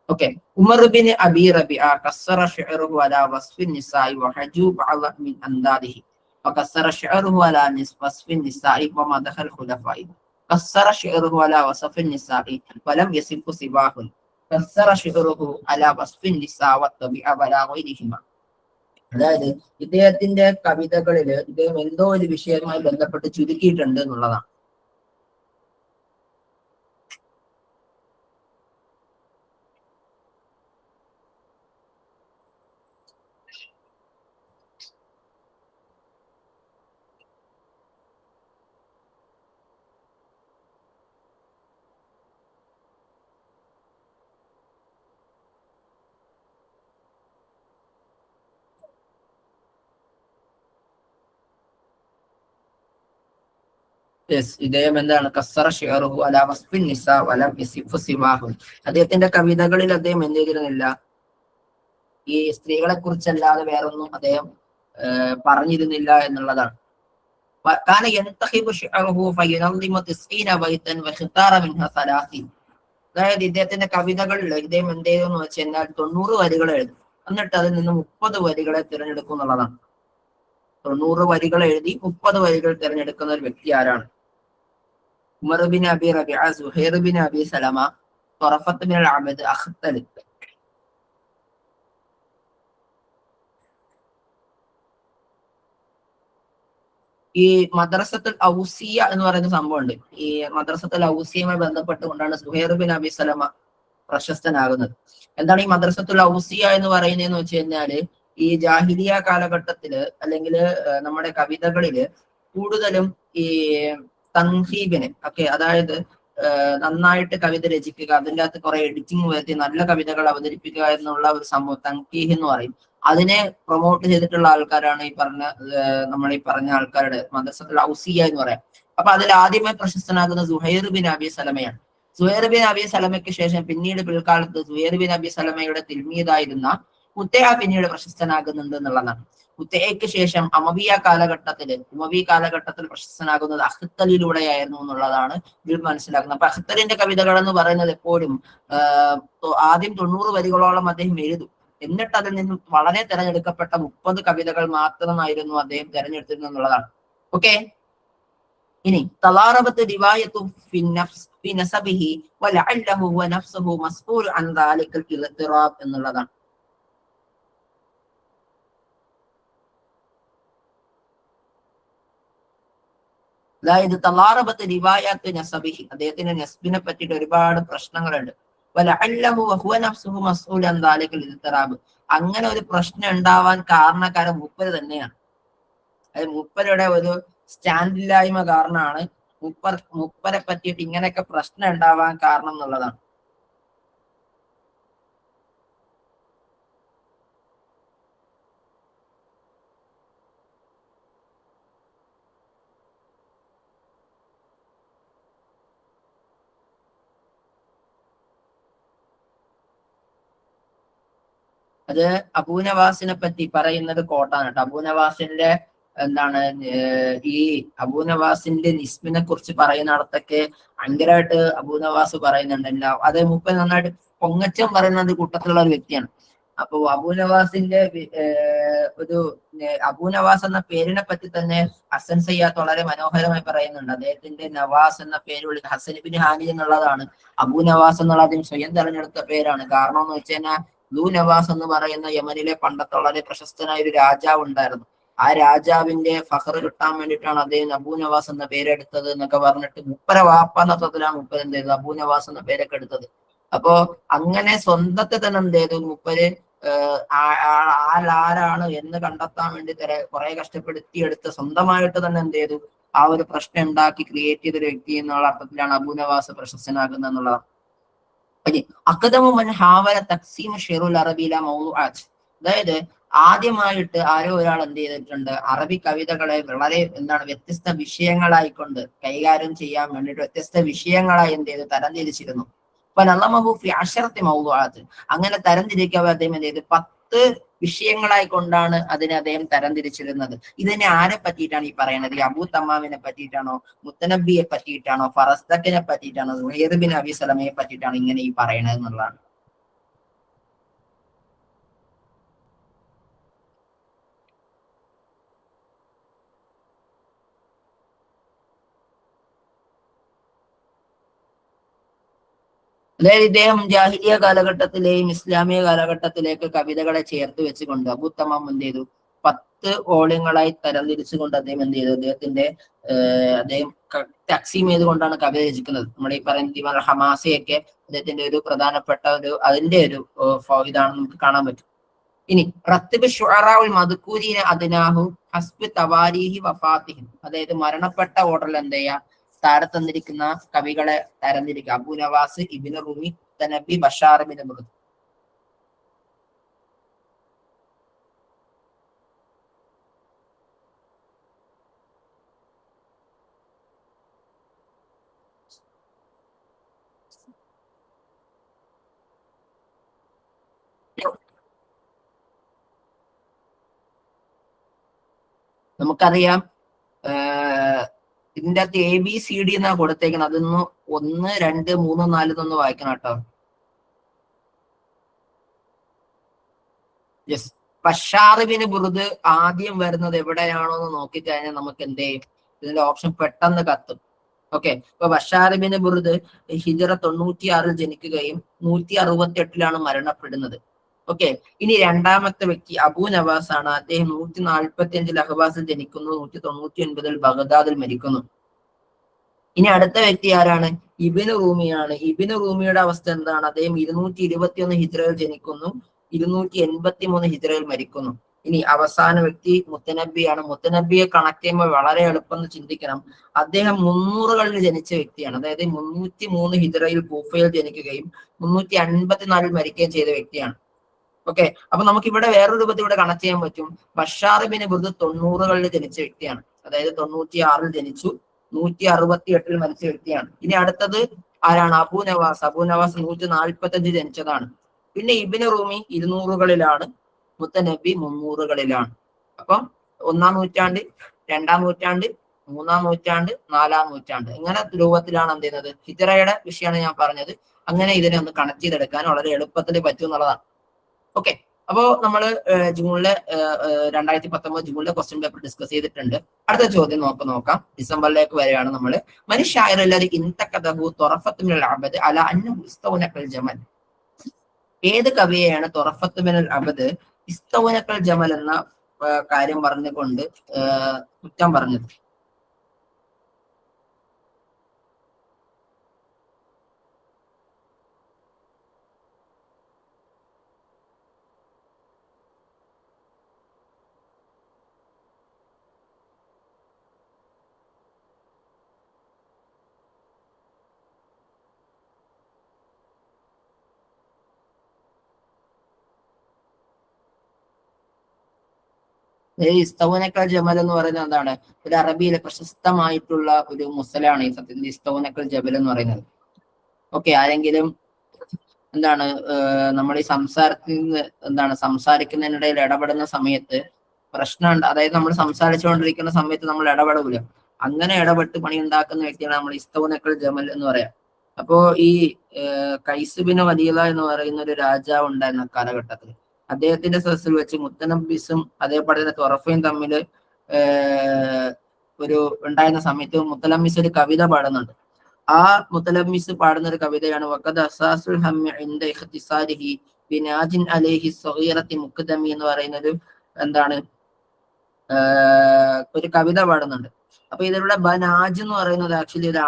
ഓക്കെ, ഉമർ ബിൻ അബി റബിഅ കസ്സറ ശഅറുഹു അലാ വസ്ഫിൻ നിസാഇ വഹജു ബഅദ മിൻ അൻദാദിഹി വകസ്സറ ശഅറുഹു അലാ വസ്ഫിൻ നിസാഇ വമദഹൽ ഖുലഫാഇ കസ്സറ ശഅറുഹു അലാ വസ്ഫിൻ നിസാഇ വലം യസിഫു സിബാഹുൻ കസ്സറ ശഅറുഹു അലാ വസ്ഫിൻ നിസാ വതബിഅ വലാ ഗൈരിഹിമ. അതായത് ഇദ്ദേഹത്തിന്റെ കവിതകളിൽ ഇദ്ദേഹം എന്തോ ഒരു വിഷയവുമായി ബന്ധപ്പെട്ട് ചുരുക്കിയിട്ടുണ്ട് എന്നുള്ളതാണ്. ഇദ്ദേഹം എന്താണ്, കസ്സറ ശിഅറുഹു അലാ വസ്ഫിൻ നിസാ വലം യസിഫു സിവാഹു. അദ്ദേഹത്തിന്റെ കവിതകളിൽ അദ്ദേഹം എന്ത് ചെയ്തിരുന്നില്ല, ഈ സ്ത്രീകളെ കുറിച്ചല്ലാതെ വേറൊന്നും അദ്ദേഹം പറഞ്ഞിരുന്നില്ല എന്നുള്ളതാണ്. അതായത് ഇദ്ദേഹത്തിന്റെ കവിതകളിൽ ഇദ്ദേഹം എന്ത് ചെയ്തെന്ന് വെച്ച് കഴിഞ്ഞാൽ 90 വരികൾ എഴുതും, എന്നിട്ട് അതിൽ നിന്ന് 30 വരികളെ തിരഞ്ഞെടുക്കും എന്നുള്ളതാണ്. 90 വരികൾ എഴുതി 30 വരികൾ തിരഞ്ഞെടുക്കുന്ന ഒരു വ്യക്തി ആരാണ്? Umar bin Abi Rabia, Zuhair bin Abi Salma, Tarafa bin al-Abd, Akhtal. ഈ മദ്രസത്തുൽ ഔസിയ എന്ന് പറയുന്ന സംഭവമുണ്ട്. ഈ മദ്രസത്തുൽ ഔസിയയുമായി ബന്ധപ്പെട്ടുകൊണ്ടാണ് സുഹൈർ ബിൻ അബി സലമ പ്രശസ്തനാകുന്നത്. എന്താണ് ഈ മദ്രസത്തുൽ ഔസിയ എന്ന് പറയുന്നതെന്ന് വെച്ച് കഴിഞ്ഞാല് ഈ ജാഹിലിയ കാലഘട്ടത്തില് അല്ലെങ്കിൽ നമ്മുടെ കവിതകളില് കൂടുതലും ഈ തൻഹീബിന് ഒക്കെ, അതായത് നന്നായിട്ട് കവിത രചിക്കുക, അതിൻ്റെ അകത്ത് കുറെ എഡിറ്റിംഗ് വരുത്തി നല്ല കവിതകൾ അവതരിപ്പിക്കുക എന്നുള്ള ഒരു സംഭവം തൻഖീഹ് എന്ന് പറയും. അതിനെ പ്രൊമോട്ട് ചെയ്തിട്ടുള്ള ആൾക്കാരാണ് ഈ പറഞ്ഞ നമ്മൾ ഈ പറഞ്ഞ ആൾക്കാരുടെ മദ്രസത്തുൽ ഔസിയ എന്ന് പറയാം. അപ്പൊ അതിൽ ആദ്യമേ പ്രശസ്തനാകുന്ന സുഹൈർ ബിൻ അബി സലമയാണ്. സുഹൈർ ബിൻ അബി സലമയ്ക്ക് ശേഷം പിന്നീട് പിൽക്കാലത്ത് സുഹൈർ ബിൻ അബി സലമയുടെ തിൽമീദായിരുന്ന മുത്തയ പിന്നീട് പ്രശസ്തനാകുന്നുണ്ട് എന്നുള്ളതാണ്. മുത്തയയ്ക്ക് ശേഷം ഉമവി കാലഘട്ടത്തിൽ പ്രശസ്തനാകുന്നത് അഖ്തലിലൂടെയായിരുന്നു എന്നുള്ളതാണ് ഇതിൽ മനസ്സിലാക്കുന്നത്. അപ്പൊ അഖ്തലിന്റെ കവിതകൾ എന്ന് പറയുന്നത് എപ്പോഴും ആദ്യം 90 വരികളോളം അദ്ദേഹം എഴുതും. എന്നിട്ട് അതിൽ നിന്നും വളരെ തെരഞ്ഞെടുക്കപ്പെട്ട 30 കവിതകൾ മാത്രമായിരുന്നു അദ്ദേഹം തെരഞ്ഞെടുത്തിരുന്നത് എന്നുള്ളതാണ്. ഓക്കെ, ഇനി തളാറബത്ത് റിവായത്തു ഫി നസബിഹി വലഅല്ലഹു വനഫ്സുഹു മസ്ഊൽ അൻ ദാലികൽ ഇൽതിറാബ് എന്നുള്ളതാണ്. അതായത് തളാറബത്ത് റിവായത്ത് നസബിഹി, അദ്ദേഹത്തിന്റെ നസ്ബിനെ പറ്റിയിട്ട് ഒരുപാട് പ്രശ്നങ്ങളുണ്ട്. വലഅല്ലഹു വഹുവ നഫ്സുഹു മസ്ഊൽ അൻ ദാലികൽ ഇൽതിറാബ്, അങ്ങനെ ഒരു പ്രശ്നം ഉണ്ടാവാൻ കാരണക്കാരൻ മൂപ്പര് തന്നെയാണ്. അതായത് മൂപ്പരുടെ ഒരു സ്റ്റാൻഡില്ലായ്മ കാരണമാണ് മൂപ്പരെ പറ്റിയിട്ട് ഇങ്ങനെയൊക്കെ പ്രശ്നം ഉണ്ടാവാൻ കാരണം എന്നുള്ളതാണ്. അത് അബൂനവാസിനെ പറ്റി പറയുന്നത് കോട്ടാണ് കേട്ടോ. അബൂനവാസിന്റെ എന്താണ് ഈ അബൂനവാസിന്റെ നിസ്ബിനെ കുറിച്ച് പറയുന്നിടത്തൊക്കെ ഭയങ്കരമായിട്ട് അബൂനവാസ് പറയുന്നുണ്ട്. അത് മുപ്പത് നന്നായിട്ട് പൊങ്ങച്ചം പറയുന്നത് കൂട്ടത്തിലുള്ള ഒരു വ്യക്തിയാണ്. അപ്പൊ അബൂനവാസിന്റെ ഒരു അബൂനവാസ് എന്ന പേരിനെ പറ്റി തന്നെ ഹസൻ സയ്യാദ് വളരെ മനോഹരമായി പറയുന്നുണ്ട്. അദ്ദേഹത്തിന്റെ നവാസ് എന്ന പേര് വിളിക്കുന്നത് ഹസൻ ബിൻ ഹാനി എന്നുള്ളതാണ്. അബൂനവാസ് എന്നുള്ള അദ്ദേഹം സ്വയം തെരഞ്ഞെടുത്ത പേരാണ്. കാരണം എന്ന് വെച്ച് കഴിഞ്ഞാൽ ലൂ നവാസ് എന്ന് പറയുന്ന യമനിലെ പണ്ടത്തെ വളരെ പ്രശസ്തനായ ഒരു രാജാവ് ഉണ്ടായിരുന്നു. ആ രാജാവിന്റെ ഫഖർ കിട്ടാൻ വേണ്ടിയിട്ടാണ് അദ്ദേഹം അബൂ നവാസ് എന്ന പേരെടുത്തത് എന്നൊക്കെ പറഞ്ഞിട്ട് മുപ്പര വാപ്പാന്നത്തിലാണ് മുപ്പര് എന്ത് ചെയ്തത് അബൂ നവാസ് എന്ന പേരൊക്കെ എടുത്തത്. അപ്പോ അങ്ങനെ സ്വന്തത്തെ തന്നെ എന്ത് ചെയ്തു മുപ്പര് ആരാണ് എന്ന് കണ്ടെത്താൻ വേണ്ടി കുറെ കഷ്ടപ്പെടുത്തിയെടുത്ത് സ്വന്തമായിട്ട് തന്നെ എന്ത് ചെയ്തു ആ ഒരു പ്രശ്നം ഉണ്ടാക്കി ക്രിയേറ്റ് ചെയ്തൊരു വ്യക്തി എന്നുള്ള അർത്ഥത്തിലാണ് അബൂ നവാസ് പ്രശസ്തനാകുന്നത് എന്നുള്ളതാണ്. അതായത് ആദ്യമായിട്ട് ആരോ ഒരാൾ എന്ത് ചെയ്തിട്ടുണ്ട് അറബി കവിതകളെ വളരെ വ്യത്യസ്ത വിഷയങ്ങളായിക്കൊണ്ട് കൈകാര്യം ചെയ്യാൻ വേണ്ടിയിട്ട് വ്യത്യസ്ത വിഷയങ്ങളായി എന്ത് ചെയ്ത് തരംതിരിച്ചിരുന്നു. അപ്പൊ നല്ലമഹു ഫി അശറത്തി മൗദുആത്ത്, അങ്ങനെ തരംതിരിക്കാതെ അദ്ദേഹം എന്ത് ചെയ്ത് 10 വിഷയങ്ങളായി കൊണ്ടാണ് അതിനെ അദ്ദേഹം തരംതിരിച്ചിരുന്നത്. ഇതിനെ ആരെ പറ്റിയിട്ടാണ് ഈ പറയുന്നത്? ഈ അബൂ തമാമിനെ പറ്റിയിട്ടാണോ, മുത്തനബിയെ പറ്റിയിട്ടാണോ, ഫറസ്തക്കിനെ പറ്റിയിട്ടാണോ, സുഹൈർ ബിൻ അബി സലമയെ പറ്റിയിട്ടാണോ ഇങ്ങനെ ഈ പറയണത് എന്നുള്ളതാണ്. അതായത് ഇദ്ദേഹം ജാഹിലിയ കാലഘട്ടത്തിലെയും ഇസ്ലാമിക കാലഘട്ടത്തിലേക്ക് കവിതകളെ ചേർത്ത് വെച്ചുകൊണ്ട് അബൂ തമാം എന്ത് ചെയ്തു 10 ഓളിയങ്ങളായി തരംതിരിച്ചുകൊണ്ട് അദ്ദേഹം എന്ത് ചെയ്തു അദ്ദേഹം തക്സീം ചെയ്തുകൊണ്ടാണ് കവിത രചിക്കുന്നത്. നമ്മുടെ ഈ പറയുന്ന ദിവാൻ ഹമാസയൊക്കെ അദ്ദേഹത്തിന്റെ ഒരു പ്രധാനപ്പെട്ട അതിന്റെ ഒരു ഇതാണെന്ന് നമുക്ക് കാണാൻ പറ്റും. ഇനി റത്തിബ് ശുഅറാഉൽ മദ്കൂരീന അദ്നാഹു ഹസ്ബ് തവാരീഹി വഫാത്തിഹിം, അതായത് മരണപ്പെട്ട ഓർഡറിൽ എന്ത് ചെയ്യാ തന്നിരിക്കുന്ന കവികളെ തരംതിരിക്കുക. അബൂ നവാസ്, ഇബ്നു റുമി, തനബി, ബഷാർ ബിൻ മുർദ്. നമുക്കറിയാം ഇതിന്റെ അകത്ത് ABCD എന്നാ കൊടുത്തേക്കുന്നത്. അതൊന്ന് 1, 2, 3, 4 എന്നൊന്ന് വായിക്കണം കേട്ടോ. യെസ്, ബഷാർ ബിൻ ബുർദ് ആദ്യം വരുന്നത് എവിടെയാണോ എന്ന് നോക്കിക്കഴിഞ്ഞാൽ നമുക്ക് എന്ത് ചെയ്യും ഇതിന്റെ ഓപ്ഷൻ പെട്ടെന്ന് കത്തും. ഓക്കെ, ഇപ്പൊ ബഷാർ ബിൻ ബുർദ് ഹിജറ 96 ജനിക്കുകയും 168 മരണപ്പെടുന്നത്. ഓക്കെ, ഇനി രണ്ടാമത്തെ വ്യക്തി അബൂ നവാസ് ആണ്. അദ്ദേഹം 145 അഹ്വാസിൽ ജനിക്കുന്നു, 199 ബഗ്ദാദിൽ മരിക്കുന്നു. ഇനി അടുത്ത വ്യക്തി ആരാണ്? ഇബ്നു റൂമിയാണ്. ഇബ്നു റൂമിയുടെ അവസ്ഥ എന്താണ്? അദ്ദേഹം 221 ഹിജ്റയിൽ ജനിക്കുന്നു, 283 ഹിജ്റയിൽ മരിക്കുന്നു. ഇനി അവസാന വ്യക്തി മുത്തനബിയാണ്. മുത്തനബിയെ കണക്ട് ചെയ്യുമ്പോൾ വളരെ എളുപ്പം എന്ന് ചിന്തിക്കണം. അദ്ദേഹം 300കളിൽ ജനിച്ച വ്യക്തിയാണ്. അതായത് 303 ഹിജ്റയിൽ കൂഫയിൽ ജനിക്കുകയും 354 മരിക്കുകയും ചെയ്ത വ്യക്തിയാണ്. ഓക്കെ, അപ്പൊ നമുക്ക് ഇവിടെ വേറൊരു രൂപത്തിൽ ഇവിടെ കണക്ട് ചെയ്യാൻ പറ്റും. ബഷാർ ബിൻ ബുർദ് 90കളിൽ ജനിച്ച വ്യക്തിയാണ്. അതായത് 96ൽ ജനിച്ചു, 168ൽ മരിച്ച വ്യക്തിയാണ്. ഇനി അടുത്തത് ആരാണ്? അബൂ നവാസ്. അബൂ നവാസ് 145 ജനിച്ചതാണ്. പിന്നെ ഇബ്നു റൂമി 200കളിലാണ്, മുത്തനബി 300കളിലാണ്. അപ്പം 1-ാം നൂറ്റാണ്ട്, 2-ാം നൂറ്റാണ്ട്, 3-ാം നൂറ്റാണ്ട്, 4-ാം നൂറ്റാണ്ട്, ഇങ്ങനെ രൂപത്തിലാണ് എന്ത് ചെയ്യുന്നത്. ഹിജ്റയുടെ വിഷയമാണ് ഞാൻ പറഞ്ഞത്. അങ്ങനെ ഇതിനെ ഒന്ന് കണക്ട് ചെയ്തെടുക്കാൻ വളരെ എളുപ്പത്തിൽ പറ്റും എന്നുള്ളതാണ്. ഓക്കെ, അപ്പോ നമ്മള് ജൂണിലെ 2019 ജൂണിലെ ക്വസ്റ്റ്യൻ പേപ്പർ ഡിസ്കസ് ചെയ്തിട്ടുണ്ട്. അടുത്ത ചോദ്യം നോക്കാം. ഡിസംബറിലേക്ക് വരെയാണ് നമ്മള്. ഏത് കവിയെയാണ് തൊറഫത്ത് മിനൽ അബദ് ഇസ്തൗനക്കൽ ജമൽ എന്ന കാര്യം പറഞ്ഞുകൊണ്ട് കുറ്റം പറഞ്ഞത്? ഇസ്തൗനക്കൽ ജമൽ എന്ന് പറയുന്നത് എന്താണ്? ഒരു അറബിയിലെ പ്രശസ്തമായിട്ടുള്ള ഒരു മുസലാണ് ഈ സത്യത്തിൽ ഇസ്തൗനക്കൽ ജബൽ എന്ന് പറയുന്നത്. ഓക്കെ, ആരെങ്കിലും എന്താണ് നമ്മൾ ഈ സംസാരിക്കുന്നതിനിടയിൽ ഇടപെടുന്ന സമയത്ത് പ്രശ്നമുണ്ട്. അതായത് നമ്മൾ സംസാരിച്ചുകൊണ്ടിരിക്കുന്ന സമയത്ത് നമ്മൾ ഇടപെടില്ല. അങ്ങനെ ഇടപെട്ട് പണി ഉണ്ടാക്കുന്ന വ്യക്തിയാണ് നമ്മൾ ഇസ്തൗനക്കൽ ജമൽ എന്ന് പറയാം. അപ്പോ ഈ കൈസ് ബിൻ വലീല എന്ന് പറയുന്ന ഒരു രാജാവ് ഉണ്ടായിരുന്ന കാലഘട്ടത്തിൽ അദ്ദേഹത്തിന്റെ സദസ്സിൽ വെച്ച് മുത്തനബിസും അതേപോലെ തന്നെ തൊറഫയും തമ്മിൽ ഒരു ഉണ്ടായിരുന്ന സമയത്ത് മുത്തലമ്മിസ് ഒരു കവിത പാടുന്നുണ്ട്. ആ മുത്തലമ്മിസ് പാടുന്ന ഒരു കവിതയാണ് വഖദ് അസാസുൽ ഹമ്മി ഇൻദ ഇഖ്തിസാരിഹി ബിനാജിൻ അലൈഹി സഗീറത്തി മുഖദമി എന്ന് പറയുന്നൊരു എന്താണ് ഒരു കവിത പാടുന്നുണ്ട്. അപ്പൊ ഇതിലൂടെ ബനാജ് എന്ന് പറയുന്നത് ആക്ച്വലി ഒരു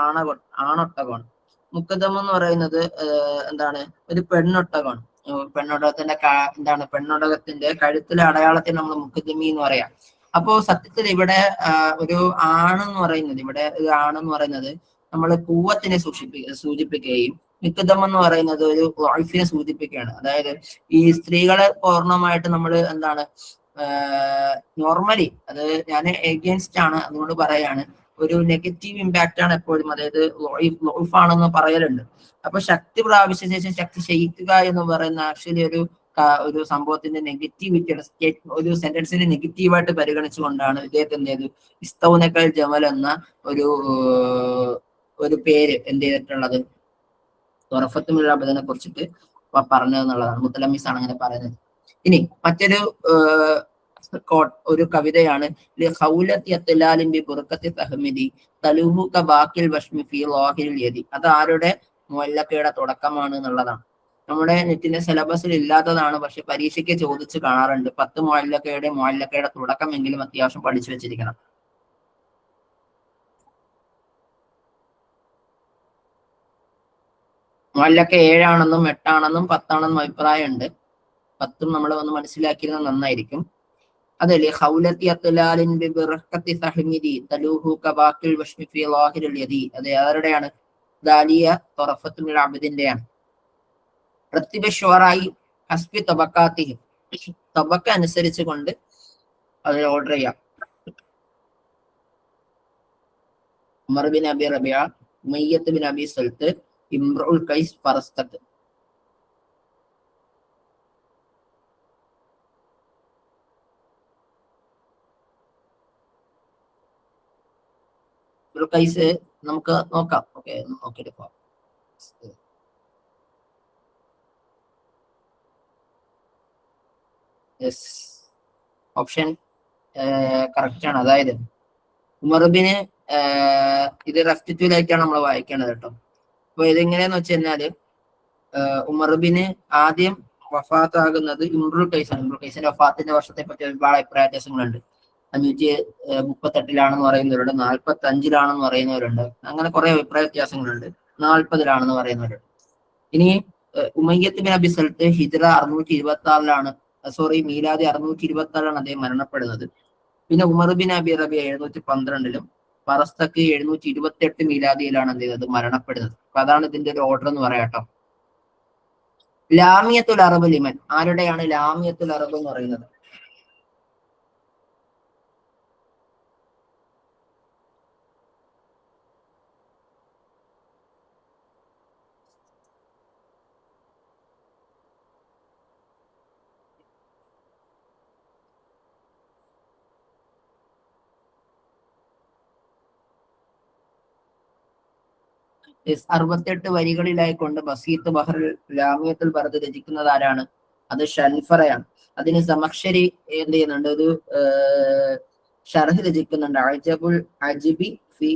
ആണൊട്ടകമാണ്. മുഖദം എന്ന് പറയുന്നത് എന്താണ്? ഒരു പെണ്ണൊട്ടകമാണ്. പെണ്ണൊട്ടകത്തിന്റെ പെണ്ണൊട്ടകത്തിന്റെ കഴുത്തിലെ അടയാളത്തിന് നമ്മൾ മുഖദമി എന്ന് പറയാം. അപ്പോ സത്യത്തിൽ ഇവിടെ ഒരു ആണെന്ന് പറയുന്നത് നമ്മൾ കൂവത്തിനെ സൂചിപ്പിക്കുകയും മിക്കദം എന്ന് പറയുന്നത് ഒരു വൈഫിനെ സൂചിപ്പിക്കുകയാണ്. അതായത് ഈ സ്ത്രീകളെ പൂർണ്ണമായിട്ട് നമ്മൾ നോർമലി അത് ഞാൻ എഗെയിൻസ്റ്റ് ആണ്, അതുകൊണ്ട് പറയാണ് ഒരു നെഗറ്റീവ് ഇമ്പാക്റ്റ് ആണ് എപ്പോഴും. അതായത് ആണെന്ന് പറയലുണ്ട്. അപ്പൊ ശക്തി പ്രാപിച്ച ശേഷം ശക്തി ക്ഷയിക്കുക എന്ന് പറയുന്ന ആക്ച്വലി ഒരു സംഭവത്തിന്റെ നെഗറ്റിവിറ്റിയുടെ ഒരു സെന്റൻസിനെ നെഗറ്റീവായിട്ട് പരിഗണിച്ചുകൊണ്ടാണ് ഇദ്ദേഹത്തെ എന്ത് ചെയ്തു ഇസ്തൗനക്കൽ ജമൽ എന്ന ഒരു പേര് എന്ത് ചെയ്തിട്ടുള്ളത് തൊറഫത്ത് മിനൽ അബദിനെ കുറിച്ചിട്ട് പറഞ്ഞതെന്നുള്ളതാണ്. മുത്തലമ്മിസ് ആണ് അങ്ങനെ പറയുന്നത്. ഇനി മറ്റൊരു ഒരു കവിതയാണ് അത് ആരുടെ മുഅല്ലഖയുടെ തുടക്കമാണ് എന്നുള്ളതാണ്. നമ്മുടെ നെറ്റിന്റെ സിലബസിൽ ഇല്ലാത്തതാണ്, പക്ഷെ പരീക്ഷയ്ക്ക് ചോദിച്ച് കാണാറുണ്ട്. 10 മുഅല്ലഖയുടെ തുടക്കമെങ്കിലും അത്യാവശ്യം പഠിച്ചു വെച്ചിരിക്കണം. മുഅല്ലഖ 7 ആണെന്നും 8 ആണെന്നും 10 ആണെന്നും അഭിപ്രായമുണ്ട്. 10 നമ്മൾ ഒന്ന് മനസ്സിലാക്കിയിരുന്നത് നന്നായിരിക്കും. അതല്ലേ അത് ആരുടെയാണ്? ദാലിയ തൊറഫത്ത് മിനൽ അബ്ദിന്റെയാണ്. തബക്ക അനുസരിച്ച് കൊണ്ട് അതിൽ ഓർഡർ ചെയ്യാം. Umar bin Abi Rabia, Umayya bin Abi Salt, Imrul Qais, ഫറസ്തത്ത്. ഖൈസ് നമുക്ക് നോക്കാം. ഓക്കെ, നോക്കിയിട്ട് പോവാം. യെസ്, ഓപ്ഷൻ കറക്റ്റ് ആണ്. അതായത് ഉമർബിന് ഇത് റെസ്റ്റിറ്റ്യൂലായിട്ടാണ് നമ്മൾ വായിക്കേണ്ടത് കേട്ടോ. അപ്പൊ ഇതെങ്ങനെയാന്ന് വെച്ച് കഴിഞ്ഞാല് ഉമർബിന് ആദ്യം വഫാത്താകുന്നത് ഇംറുൽ ഖൈസാണ്. ഇംറുൽ ഖൈസിന്റെ വഫാത്തിന്റെ വർഷത്തെ പറ്റി ഒരുപാട് അഭിപ്രായ വ്യത്യാസങ്ങളുണ്ട്. 538 പറയുന്നവരുണ്ട്, 45 പറയുന്നവരുണ്ട്. അങ്ങനെ കുറെ അഭിപ്രായ വ്യത്യാസങ്ങളുണ്ട്. 40-ലാണെന്ന് പറയുന്നത്. ഇനി ഉമയ്യത്ത് ബിൻ അബി സൽത്ത് ഹിജ്റ 626-ലാണ്, മീലാദി 626-ലാണ് അദ്ദേഹം മരണപ്പെടുന്നത്. പിന്നെ ഉമർ ബിൻ അബി റബിയ 712-ലും ഫറസ്തക്ക് 728 മീലാദിയിലാണ് എന്ത് ചെയ്തത് മരണപ്പെടുന്നത്. അപ്പൊ അതാണ് ഇതിന്റെ ഒരു ഓർഡർ എന്ന് പറയാട്ടോ. ലാമിയത്തുൽ അറബ് ലിമൻ, ആരുടെയാണ് ലാമിയത്തുൽ അറബ് എന്ന് പറയുന്നത്? Yes, 68 വരികളിലായി കൊണ്ട് ബസീത്ത് ബഹർ ലാമിയത്തുൽ ബർദ് രചിക്കുന്നത് ആരാണ്? അത് ഷൻഫറയാണ്. അതിന് സമക്ഷരി എന്ത് ചെയ്യുന്നുണ്ട്? ഒരു ഷർഹ് രചിക്കുന്നുണ്ട്. അജബുൽ അജിബി ഫി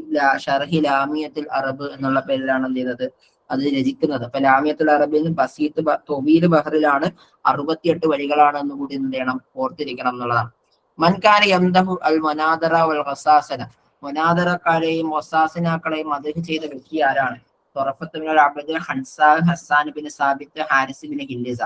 ഷർഹി ലാമിയത്തുൽ അറബ് എന്നുള്ള പേരിലാണ് എന്ത് ചെയ്തത് അത് രചിക്കുന്നത്. അപ്പൊ ലാമിയത്തുൽ അറബിൽ ബസീത്ത് തൊബീൽ ബഹറിലാണ് 68 വരികളാണ് എന്ന് കൂടി എന്ത് ചെയ്യണം? ഓർത്തിരിക്കണം എന്നുള്ളതാണ്. മൻകാന യംദഹു അൽ മനാദറ വൽ ഖസാസന, മനാദറക്കാരെയും വസാസിനാക്കളെയും മദ്ഹ് ചെയ്ത വ്യക്തി ആരാണ്? Tarafa bin Abdul Hassan bin Thabit, Harith bin Hilliza.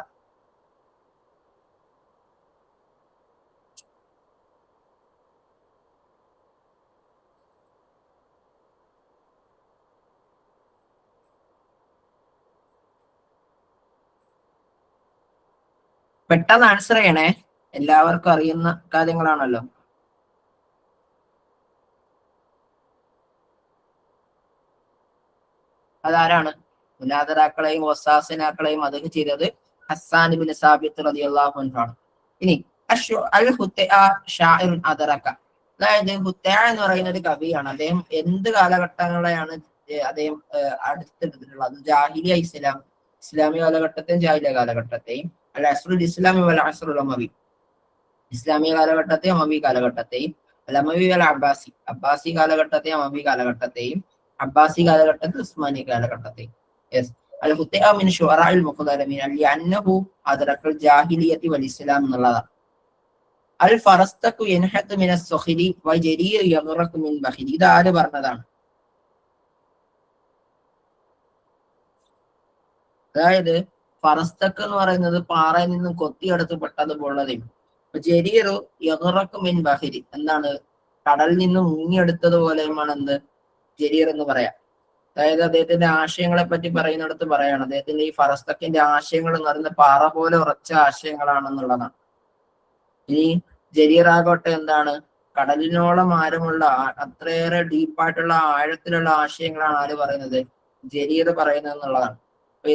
പെട്ടെന്ന് ആൻസർ ചെയ്യണേ, എല്ലാവർക്കും അറിയുന്ന കാര്യങ്ങളാണല്ലോ. അതാരാണ്? മുനാദറാക്കളെയും വസാസിനാക്കളെയും മദ്ഹ് ചെയ്തത് ഹസ്സാൻ ബിൻ സാബിത്ത് റളിയല്ലാഹു അൻഹു ആണ്. ഇനി അൽ ഹുത്തൈഅ ഷാഇറുൻ അദറക, അതായത് ഹുത്തൈഅ എന്ന് പറയുന്ന ഒരു കവിയാണ്. അദ്ദേഹം എന്ത് കാലഘട്ടങ്ങളെയാണ് അദ്ദേഹം അടുത്തിട്ടുള്ളത്? ജാഹിലിയ ഇസ്ലാമിക കാലഘട്ടത്തെയും ജാഹിലിയ കാലഘട്ടത്തെയും, അൽ അസ്റുൽ ഇസ്ലാമി വൽ അസ്റുൽ ഉമവി, ഇസ്ലാമിക കാലഘട്ടത്തെയും അമവി കാലഘട്ടത്തെയും, അൽ അമവി വൽ അബ്ബാസി കാലഘട്ടത്തെയും അമവി കാലഘട്ടത്തെയും, അബ്ബാസി കാലഘട്ടത്തിൽ ഉസ്മാനി കാലഘട്ടത്തെയും. യെസ്, അൽ ഹുത്തൈഅ മിൻ ശുഅറാഇൽ മുഖ്ദറമീൻ ലിഅന്നഹു അദ്റക്കൽ ജാഹിലിയത്തി വൽ ഇസ്ലാം എന്നുള്ളതാണ്. അൽ ഫറസ്തഖു യൻഹത്ത് മിന അസ്സുഖരി വ ജരീർ യഗ്റഖു മിൻ ബഖിരി, ഇത് ആര് പറഞ്ഞതാണ്? അതായത് ഫറസ്തഖ് എന്ന് പറയുന്നത് പാറയിൽ നിന്നും കൊത്തിയെടുത്ത് പെട്ടതുപോലതെയും, ജരീർ യഗ്റഖു മിൻ ബഖിരി എന്താണ്? കടലിൽ നിന്നും മുങ്ങിയെടുത്തതുപോലെയുമാണ് എന്ത് ജരീർ എന്ന് പറയാം. അതായത് അദ്ദേഹത്തിന്റെ ആശയങ്ങളെ പറ്റി പറയുന്നിടത്ത് പറയാണ്, അദ്ദേഹത്തിന്റെ ഈ ഫറസ്തഖിന്റെ ആശയങ്ങൾ എന്ന് പറയുന്നത് പാറ പോലെ ഉറച്ച ആശയങ്ങളാണെന്നുള്ളതാണ്. ഇനി ജരീർ ആകട്ടെ എന്താണ്? കടലിനോളം ആരമുള്ള അത്രയേറെ ഡീപ്പായിട്ടുള്ള ആഴത്തിലുള്ള ആശയങ്ങളാണ് ആര് പറയുന്നത്? ജരീർ പറയുന്നത് എന്നുള്ളതാണ്. അപ്പൊ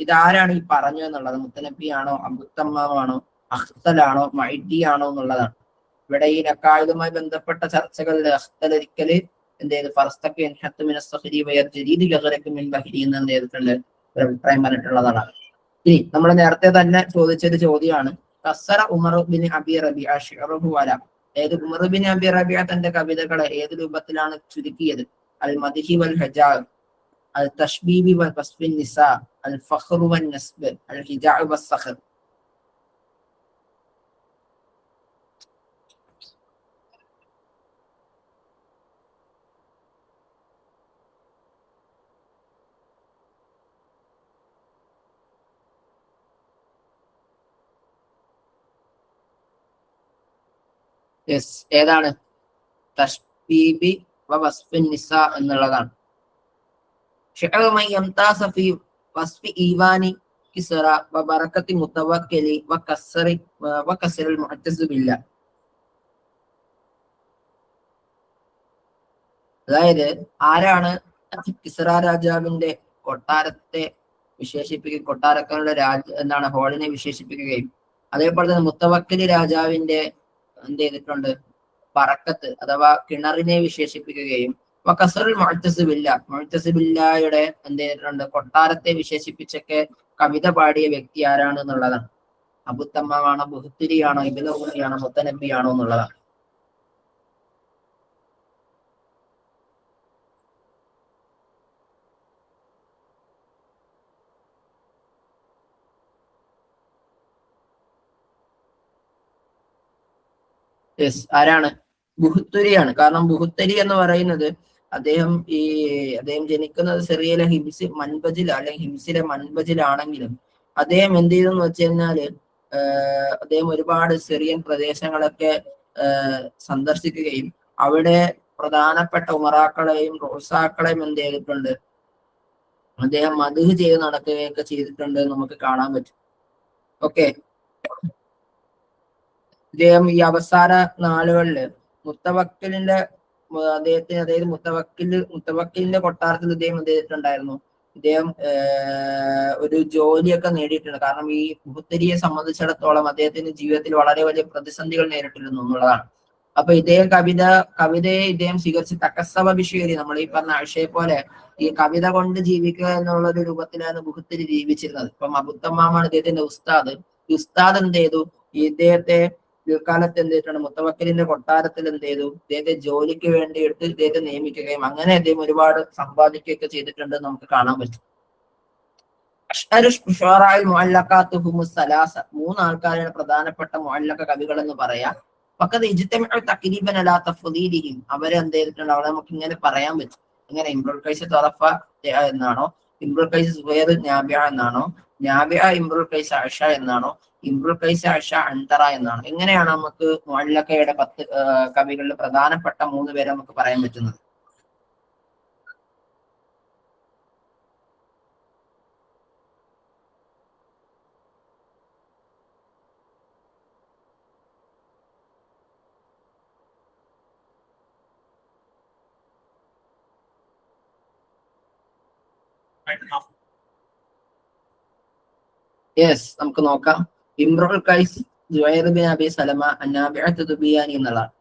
ഇതാരാണ് ഈ പറഞ്ഞു എന്നുള്ളത്? മുത്തനബി ആണോ, അബുത്തമ്മാമാണോ, അഖ്തലാണോ, മൈഡി ആണോ എന്നുള്ളതാണ്. ഇവിടെ ഈ നക്കായുമായി ബന്ധപ്പെട്ട ചർച്ചകളിൽ അഖ്തൽ ഒരിക്കല് എന്ത് ചെയ്ത് ഫറസ്തഖ് യൻഹത്ത് മിന അസ്സുഖരി വ ജരീദ് യഗ്റഖു മിൻ ബഖരി എന്ന് എന്ത് ചെയ്തിട്ടുണ്ട്? ഒരു അഭിപ്രായം പറഞ്ഞിട്ടുള്ളതാണ്. ഇനി നമ്മൾ നേരത്തെ തന്നെ ചോദിച്ചൊരു ചോദ്യമാണ്, കസ്സറ ഉമർ ബിൻ അബി റബിഅ ശിഅറഹു അല, ഏത് ഉമർ ബിൻ അബി റബിഅ തന്റെ കവിതകളെ ഏത് രൂപത്തിലാണ് ചുരുക്കിയത്? അൽ മദ്ഹി വൽ ഹജാ, അൽ തശ്ബീബി വൽ വസ്ഫിൻ നിസാ, അൽ ഫഖ്ർ വൻ നസ്ബ്, അൽ ഹിജാ വസ് സഖർ. യെസ്, ഏതാണ്? തശ്ബീബി വ വസ്ഫിൻ നിസാ എന്നുള്ളതാണ്. ശിഅറു മൻ യംതാസ ഫീ വസ്ഫി ഈവാനി കിസ്റ വ ബറകത്തി മുതവക്കലി വ കസ്റിൽ മുഅ്തസ് ബില്ലാ. അതായത് ആരാണ് കിസ്റ രാജാവിന്റെ കൊട്ടാരത്തെ കൊട്ടാരക്കാരുടെ എന്താണ് ഹോളിനെ വിശേഷിപ്പിക്കുകയും അതേപോലെ തന്നെ മുത്തവക്കലി രാജാവിന്റെ എന്ത് ചെയ്തിട്ടുണ്ട്? ബറക്കത്ത് അഥവാ കിണറിനെ വിശേഷിപ്പിക്കുകയും കസറുൽ മുഅ്തസിബില്ലയുടെ എന്ത് ചെയ്തിട്ടുണ്ട്? കൊട്ടാരത്തെ വിശേഷിപ്പിച്ചൊക്കെ കവിത പാടിയ വ്യക്തി ആരാണ് എന്നുള്ളതാണ്. അബുത്തമ്മാമാണോ, ബുഹ്തിരിയാണോ, ഇബ്നു ഉമറിയാണോ, മുത്തനബിയാണോ എന്നുള്ളതാണ്. യെസ്, ആരാണ്? ബുഹ്തുരിയാണ്. കാരണം ബുഹ്തരി എന്ന് പറയുന്നത് അദ്ദേഹം ജനിക്കുന്നത് സിറിയയിലെ മൻബജിൽ അല്ലെങ്കിൽ ഹിംസിലെ മൻബജിലാണെങ്കിലും അദ്ദേഹം എന്ത് ചെയ്തെന്ന് വെച്ച് കഴിഞ്ഞാല് അദ്ദേഹം ഒരുപാട് സിറിയൻ പ്രദേശങ്ങളൊക്കെ സന്ദർശിക്കുകയും അവിടെ പ്രധാനപ്പെട്ട ഉമറാക്കളെയും റോസാക്കളെയും എന്ത് ചെയ്തിട്ടുണ്ട്, അദ്ദേഹം മദ്ഹ് ചെയ്ത് നടക്കുകയൊക്കെ ചെയ്തിട്ടുണ്ട് നമുക്ക് കാണാൻ പറ്റും. ഓക്കെ, ഇദ്ദേഹം ഈ അവസാന നാളുകളില് മുത്തവക്കിലിന്റെ അദ്ദേഹത്തിന്, അതായത് മുത്തവക്കിലിന്റെ കൊട്ടാരത്തിൽ ഇദ്ദേഹം എന്ത് ചെയ്തിട്ടുണ്ടായിരുന്നു, ഇദ്ദേഹം ഒരു ജോലിയൊക്കെ നേടിയിട്ടുണ്ട്. കാരണം ഈ മുഹത്തരിയെ സംബന്ധിച്ചിടത്തോളം അദ്ദേഹത്തിന്റെ ജീവിതത്തിൽ വളരെ വലിയ പ്രതിസന്ധികൾ നേരിട്ടിരുന്നു എന്നുള്ളതാണ്. അപ്പൊ ഇദ്ദേഹം കവിതയെ ഇദ്ദേഹം സ്വീകരിച്ച് തക്കസവ വിഷയരി, നമ്മൾ ഈ പറഞ്ഞ ആഴ്ചയെ പോലെ ഈ കവിത കൊണ്ട് ജീവിക്കുക എന്നുള്ള ഒരു രൂപത്തിലാണ് മുഹത്തരി ജീവിച്ചിരുന്നത്. ഇപ്പം അബുത്തമ്മാമാണ് ഇദ്ദേഹത്തിന്റെ ഉസ്താദ്. ഈ ഉസ്താദ് എന്ത് ചെയ്തു, ഇദ്ദേഹത്തെ പിൽക്കാലത്ത് എന്ത് ചെയ്തിട്ടുണ്ട്, മുത്തവക്കലിന്റെ കൊട്ടാരത്തിൽ എന്ത് ചെയ്തു, ഇദ്ദേഹത്തെ ജോലിക്ക് വേണ്ടി എടുത്ത് ഇദ്ദേഹത്തെ നിയമിക്കുകയും അങ്ങനെ അദ്ദേഹം ഒരുപാട് സമ്പാദിക്കുകയൊക്കെ ചെയ്തിട്ടുണ്ട് നമുക്ക് കാണാൻ പറ്റും. മൂന്ന് ആൾക്കാരാണ് പ്രധാനപ്പെട്ട മുഅല്ലഖ കവികൾ എന്ന് പറയാം. തഖരീബൻ അലാ തഫ്ദീലിഹിം, അവരെ എന്ത് ചെയ്തിട്ടുണ്ട്, അവിടെ നമുക്ക് ഇങ്ങനെ പറയാൻ പറ്റും. ഇങ്ങനെ ഇംറുൽ ഖൈസ് തൊറഫ എന്നാണോ, ഇംറുൽ ഖൈസ് സുഹൈർ നാബിഅ എന്നാണോ, നാബിഅ ഇംറുൽ ഖൈസ് അഷ എന്നാണോ, ഇംറുൽ ഖൈസ് അഷ അൻതറ എന്നാണ്. എങ്ങനെയാണ് നമുക്ക് മുഅല്ലഖയുടെ 10 കവികളിൽ പ്രധാനപ്പെട്ട 3 പേരെ നമുക്ക് പറയാൻ പറ്റുന്നത്? യെസ്, നമുക്ക് നോക്കാം. ഇംറുൽ ഖൈസ്, ജുവൈർ ബിൻ അബി സലമ, അന്നാബിഅത്ത് ദുബിയാനി എന്നുള്ളതാണ്.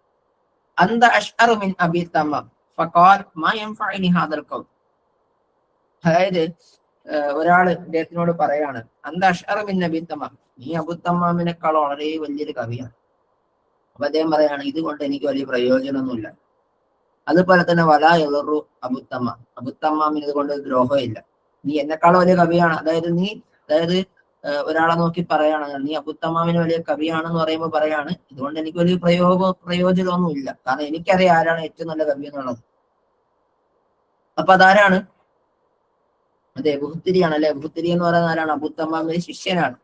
അന്ത അഷ്അറു മിൻ അബി തമാം ഫഖാൽ മാ യൻഫഅനി ഹാദൽ ഖൗൽ. അതായത് ഒരാള് ഇദ്ദേഹത്തിനോട് പറയാണ്, അന്ത അഷ്അറു മിൻ അബി തമാം, നീ അബു തമാമിനേക്കാൾ വളരെ വലിയൊരു കവിയാണ്. അപ്പൊ അദ്ദേഹം പറയാണ്, ഇതുകൊണ്ട് എനിക്ക് വലിയ പ്രയോജനമൊന്നുമില്ല. അതുപോലെ തന്നെ വലാ യദുറു അബുത്തമ്മാമിന് ഇതുകൊണ്ട് ദ്രോഹമില്ല. നീ എന്നെക്കാളും വലിയ കവിയാണ്. അതായത് ഒരാളെ നോക്കി പറയാണ്, നീ അബുത്തമ്മാമിന് വലിയ കവിയാണെന്ന് പറയുമ്പോൾ പറയാണ്, ഇതുകൊണ്ട് എനിക്ക് വലിയ പ്രയോജനമൊന്നും ഇല്ല. കാരണം എനിക്കറിയാം ആരാണ് ഏറ്റവും നല്ല കവി എന്നുള്ളത്. അപ്പൊ അതാരാണ്? അതെ, ബുഹ്തിരിയാണ് അല്ലെ. ബുഹ്തിരി എന്ന് പറയുന്ന ആരാണ്? അബുത്തമ്മാമിന്റെ ശിഷ്യനാണ്.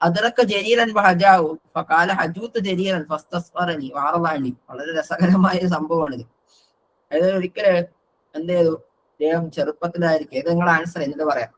അതിറക്ക ജരീരൻ ഹജാവു ഫഖാല ഹജൂത്ത് ജരീരൻ ഫസ്തസ്ഫറനി വഅറളനി. വളരെ രസകരമായ സംഭവമാണിത്. അതായത് ഒരിക്കല് എന്ത് ചെയ്തു, അദ്ദേഹം ചെറുപ്പത്തിലായിരിക്കും, ഇത് നിങ്ങളുടെ ആൻസർ എന്നിട്ട് പറയാം.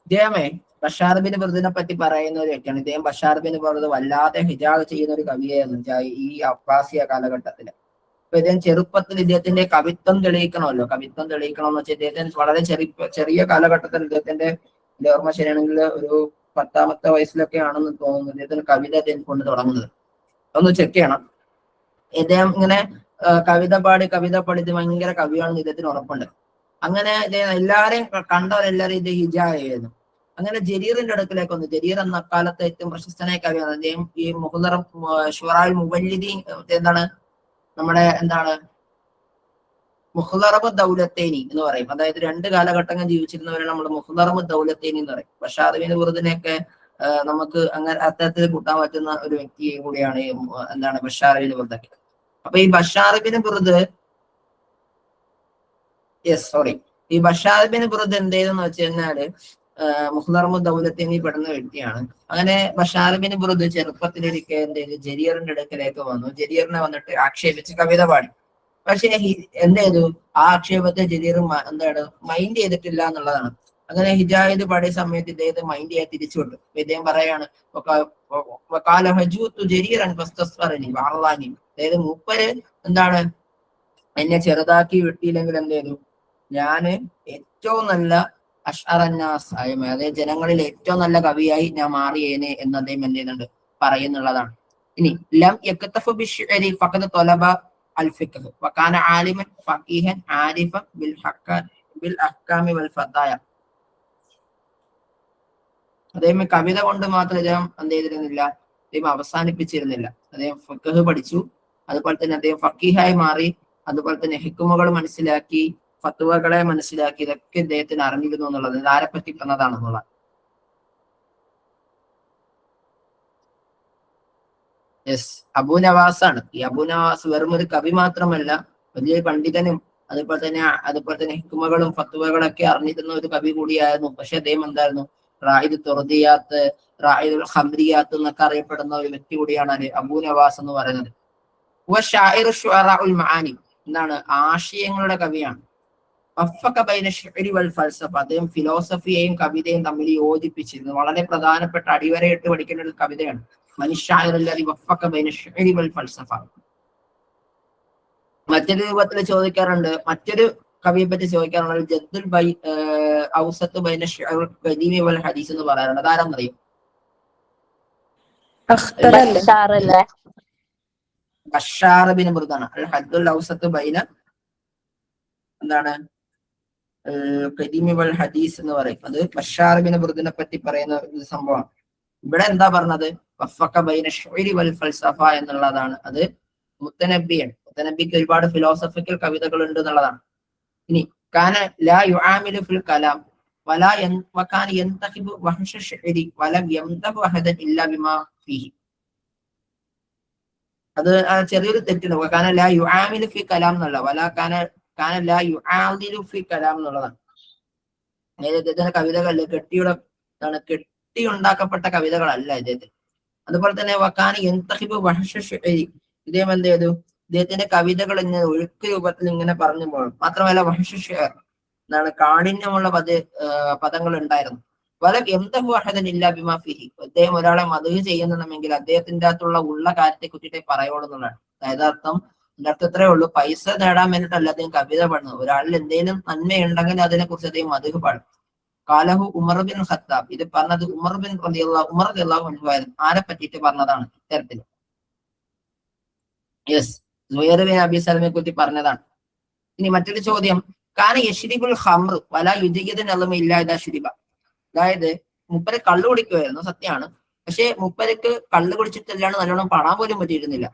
ഇദ്ദേഹമേ ബഷാർ ബിൻ ബർദിനെ പറ്റി പറയുന്ന ഒരു വ്യക്തിയാണ്. ഇദ്ദേഹം ബഷാർ ബിൻ ബർദ് വല്ലാതെ ഹിജാബ് ചെയ്യുന്ന ഒരു കവിയായിരുന്നു ഈ അബ്ബാസിയ കാലഘട്ടത്തില്. അപ്പൊ ഇദ്ദേഹം ചെറുപ്പത്തിൽ ഇദ്ദേഹത്തിന്റെ കവിത്വം തെളിയിക്കണമല്ലോ. കവിത്വം തെളിയിക്കണം എന്ന് വെച്ചാൽ ഇദ്ദേഹത്തിന് വളരെ ചെറിയ കാലഘട്ടത്തിൽ, ഇദ്ദേഹത്തിന്റെ ഓർമ്മ ശരിയാണെങ്കിൽ ഒരു 10ാമത്തെ വയസ്സിലൊക്കെ ആണെന്ന് തോന്നുന്നു ഇദ്ദേഹത്തിന് അദ്ദേഹം കൊണ്ട് തുടങ്ങുന്നത്. ഒന്ന് ചെക്ക് ചെയ്യണം. ഇദ്ദേഹം ഇങ്ങനെ കവിത പാടി ഭയങ്കര കവിയാണെന്ന് ഇദ്ദേഹത്തിന് ഉറപ്പുണ്ട്. അങ്ങനെ ഇദ്ദേഹം എല്ലാരെയും കണ്ടവരെല്ലാരും ഇത് ഹിജാബായിരുന്നു. അങ്ങനെ ജരീറിന്റെ അടുക്കിലേക്ക് വന്നു. ജരീർ എന്ന കാലത്തെ ഏറ്റവും പ്രശസ്തനായ കവിയാണ്. അദ്ദേഹം ഈ ഷുറാൽ മുവല്ലിദീൻ, എന്താണ് നമ്മുടെ മുഹ്ലറബ് ദൗലത്തേനി എന്ന് പറയും. അതായത് 2 കാലഘട്ടങ്ങൾ ജീവിച്ചിരുന്നവരെ നമ്മൾ മുഹ്ലറബ് ദൗലത്തേനി എന്ന് പറയും. ബഷാർ ബിൻ ബർദിനെയൊക്കെ നമുക്ക് അങ്ങനെ അത്തരത്തിൽ കൂട്ടാൻ പറ്റുന്ന ഒരു വ്യക്തി കൂടിയാണ് ബഷാർ ബിൻ ബർദ്. അപ്പൊ ഈ ബഷാർ ബിൻ ബർദ് ഈ ബഷാർ ബിൻ ബർദ് എന്ത് ചെയ്തെന്ന് വെച്ച് കഴിഞ്ഞാല് മുഹ്ലറബ് ദൗലത്തേനി പെടുന്ന വ്യക്തിയാണ്. അങ്ങനെ ബഷാർ ബിൻ ബർദ് ചെറുപ്പത്തിലിരിക്കെ എന്ത് ചെയ്തു, ജരീറിന്റെ അടുക്കലേക്ക് വന്നു. ജരീറിനെ വന്നിട്ട് ആക്ഷേപിച്ച് കവിത പാടി. പക്ഷെ എന്ത് ചെയ്തു, ആ ആക്ഷേപത്തെ ജരീർ മൈൻഡ് ചെയ്തിട്ടില്ല എന്നുള്ളതാണ്. അങ്ങനെ ഹിജായത് പാടിയ സമയത്ത് ഇദ്ദേഹത്തെ മൈൻഡ് ചെയ്യാൻ തിരിച്ചുവിട്ടു. ഇദ്ദേഹം പറയാണ്, അതായത് മൂപ്പര് എന്നെ ചെറുതാക്കി വിട്ടില്ലെങ്കിൽ എന്ത് ചെയ്തു, ഞാന് ഏറ്റവും നല്ല അഷ്അറന്നാസ് ആയ, അതായത് ജനങ്ങളിൽ ഏറ്റവും നല്ല കവിയായി ഞാൻ മാറിയേനെ എന്ന് അദ്ദേഹം എന്ത് ചെയ്യുന്നുണ്ട്, പറയുന്നുള്ളതാണ്. ഇനി ലം യക്തഫു ബിശ്ശിഅരി ഫഖദ് ത്വലബ الفقه وكان عالما فقيها عارفا بالأحكام والفتايا. അദ്ദേഹം കവിത കൊണ്ട് മാത്രം അദ്ദേഹം എന്ത് ചെയ്തിരുന്നില്ല, അദ്ദേഹം അവസാനിപ്പിച്ചിരുന്നില്ല. അദ്ദേഹം ഫിഖ് പഠിച്ചു, അതുപോലെ തന്നെ അദ്ദേഹം ഫക്കീഹായി മാറി, അതുപോലെ തന്നെ ഹിക്മകൾ മനസ്സിലാക്കി, ഫത്വകളെ മനസ്സിലാക്കി. ഇതൊക്കെ ഇദ്ദേഹത്തിന് അറിഞ്ഞിരുന്നു എന്നുള്ളത് ആരെ പറ്റി പറഞ്ഞതാണെന്നുള്ളത്. യെസ്, അബൂ നവാസ് ആണ്. ഈ അബൂ നവാസ് വെറും ഒരു കവി മാത്രമല്ല, വലിയ പണ്ഡിതനും അതുപോലെ തന്നെ ഹിക്മകളും ഫത്വകളൊക്കെ അറിഞ്ഞിരുന്ന ഒരു കവി കൂടിയായിരുന്നു. പക്ഷെ അദ്ദേഹം എന്തായിരുന്നു, റായിദ് തുർദിയാത്ത്, റായിദുൽ ഖംറിയാത്ത് എന്നൊക്കെ അറിയപ്പെടുന്ന ഒരു വ്യക്തി കൂടിയാണ് അബൂ നവാസ് എന്ന് പറയുന്നത്. മആനി എന്താണ്, ആശയങ്ങളുടെ കവിയാണ്. അദ്ദേഹം ഫിലോസഫിയെയും കവിതയും തമ്മിൽ യോജിപ്പിച്ചിരുന്നു. വളരെ പ്രധാനപ്പെട്ട അടിവരയിട്ട് പഠിക്കേണ്ട ഒരു കവിതയാണ്. മറ്റൊരു രൂപത്തിൽ ചോദിക്കാറുണ്ട്, മറ്റൊരു കവിയെ പറ്റി ചോദിക്കാറുണ്ട്, ജദ്ദുൽ ഔസത്ത് ബൈന ഖദീമി വൽ ഹദീസ് എന്ന് പറയാറുണ്ട്. അതാരെന്നറിയും? Bashar bin Burdana. അൽ ഹദ്ദുൽ ഔസത്ത് ബൈന എന്താണ് ഖദീമി വൽ ഹദീസ് എന്ന് പറയും. അത് ബഷാർ ബിൻ ബുർദിനെ പറ്റി പറയുന്ന ഒരു സംഭവമാണ്. ഇവിടെ എന്താ പറഞ്ഞത്, വഫഖ ബൈന ശുഅരി വൽ ഫൽസഫ എന്നുള്ളതാണ്. അത് മുത്തനബിയാണ്. മുത്തനബിക്ക് ഒരുപാട് ഫിലോസഫിക്കൽ കവിതകൾ ഉണ്ട് എന്നുള്ളതാണ്. ഇനി കാന ലാ യുആമിലു ഫിൽ കലാം വലാ വകാന യന്തഖിബു വഹ്ശ ശുഅരി വലം യംദഹു അഹദൻ ഇല്ലാ ബിമാ ഫീഹി. അത് ചെറിയൊരു തെറ്റുണ്ട്. കാന ലാ യുആമിലു ഫി കലാം എന്നല്ല, വലാ കാന ലാ യുആദിലു ഫി കലാം എന്നുള്ളതാണ്. ഇദ്ദേഹത്തിന്റെ കവിതകളിൽ കെട്ടി ഉണ്ടാക്കപ്പെട്ട കവിതകളല്ല ഇദ്ദേഹത്തിന്. അതുപോലെ തന്നെ വക്കാന യന്തഖിബു വഹ്ശ ശുഅരി, ഇദ്ദേഹം എന്ത് ചെയ്തു, ഇദ്ദേഹത്തിന്റെ കവിതകൾ ഇങ്ങനെ ഒഴുക്ക് രൂപത്തിൽ ഇങ്ങനെ പറഞ്ഞു പോകും. മാത്രമല്ല വഹ്ശ ശുഅർ എന്താണ്, കാഠിന്യമുള്ള പദങ്ങൾ ഉണ്ടായിരുന്നു. വലം യംദഹു അഹദൻ ഇല്ലാ ബിമാ ഫീഹി, അദ്ദേഹം ഒരാളെ മദ്ഹ് ചെയ്യുന്നുണ്ടെങ്കിൽ അദ്ദേഹത്തിന്റെ അകത്തുള്ള കാര്യത്തെ കുറിച്ചിട്ടേ പറയുള്ളൂ എന്നുള്ളതാണ്. അതായത് എന്റെ അർത്ഥം ഇത്രയേ ഉള്ളൂ, പൈസ നേടാൻ വേണ്ടിയിട്ടല്ല അദ്ദേഹം കവിത പാടുന്നത്. ഒരാളിൽ എന്തെങ്കിലും നന്മയുണ്ടെങ്കിൽ അതിനെ കുറിച്ച് അദ്ദേഹം മദ്ഹ് പാടും. കാലഹു ഉമർ ബിൻ ഖത്താബ്, ഇത് പറഞ്ഞത് ഉമർ റളിയല്ലാഹു അൻഹു ആയിരുന്നു. ആരെ പറ്റിയിട്ട് പറഞ്ഞതാണ് ഇത്തരത്തിൽ? യെസ്, സുഹൈർ ബിൻ അബി സലമയെ കുറിച്ച് പറഞ്ഞതാണ്. ഇനി മറ്റൊരു ചോദ്യം, കാന യശ്രിബുൽ ഖംർ വലാ യുജയ്യിദു നളമ ഇല്ലാ ഇദാ ശുരിബ. അതായത് മുപ്പര് കള്ളു കുടിക്കുമായിരുന്നു, സത്യമാണ്. പക്ഷെ മുപ്പർക്ക് കള്ളു കുടിച്ചിട്ടല്ലാണ്ട് നല്ലോണം പാടാൻ പോലും പറ്റിയിരുന്നില്ല.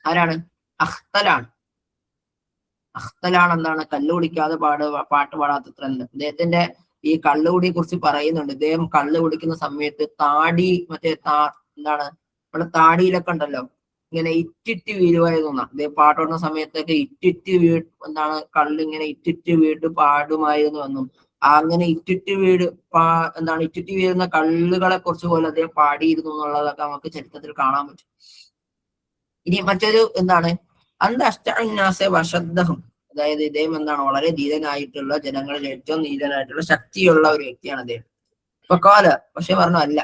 ആരാണ്? അഖ്തലാണ്. എന്താണ്, കള്ളു കുടിക്കാതെ പാട്ട് പാടാത്തത്ര. അദ്ദേഹത്തിന്റെ ഈ കള്ളുകുടിയെ കുറിച്ച് പറയുന്നുണ്ട്. ഇദ്ദേഹം കള്ളു കുടിക്കുന്ന സമയത്ത് താടി എന്താണ് നമ്മുടെ താടിയിലൊക്കെ ഉണ്ടല്ലോ, ഇങ്ങനെ ഇറ്റിറ്റ് വീഴുമായിരുന്നു. അദ്ദേഹം പാട്ടുന്ന സമയത്തൊക്കെ എന്താണ് കള്ളിങ്ങനെ ഇറ്റിറ്റ് വീട്ട് പാടുമായിരുന്നു എന്നും, അങ്ങനെ ഇറ്റിറ്റ് വീഴുന്ന കള്ളുകളെ കുറിച്ച് പോലെ അദ്ദേഹം പാടിയിരുന്നു എന്നുള്ളതൊക്കെ നമുക്ക് ചരിത്രത്തിൽ കാണാൻ പറ്റും. ഇനി മറ്റൊരു എന്താണ്, വശദ്ധഹും, അതായത് ഇദ്ദേഹം എന്താണ് വളരെ ധീരനായിട്ടുള്ള, ജനങ്ങളിൽ ഏറ്റവും ധീരനായിട്ടുള്ള ശക്തിയുള്ള ഒരു വ്യക്തിയാണ് അദ്ദേഹം. പക്ഷെ പറഞ്ഞു അല്ല,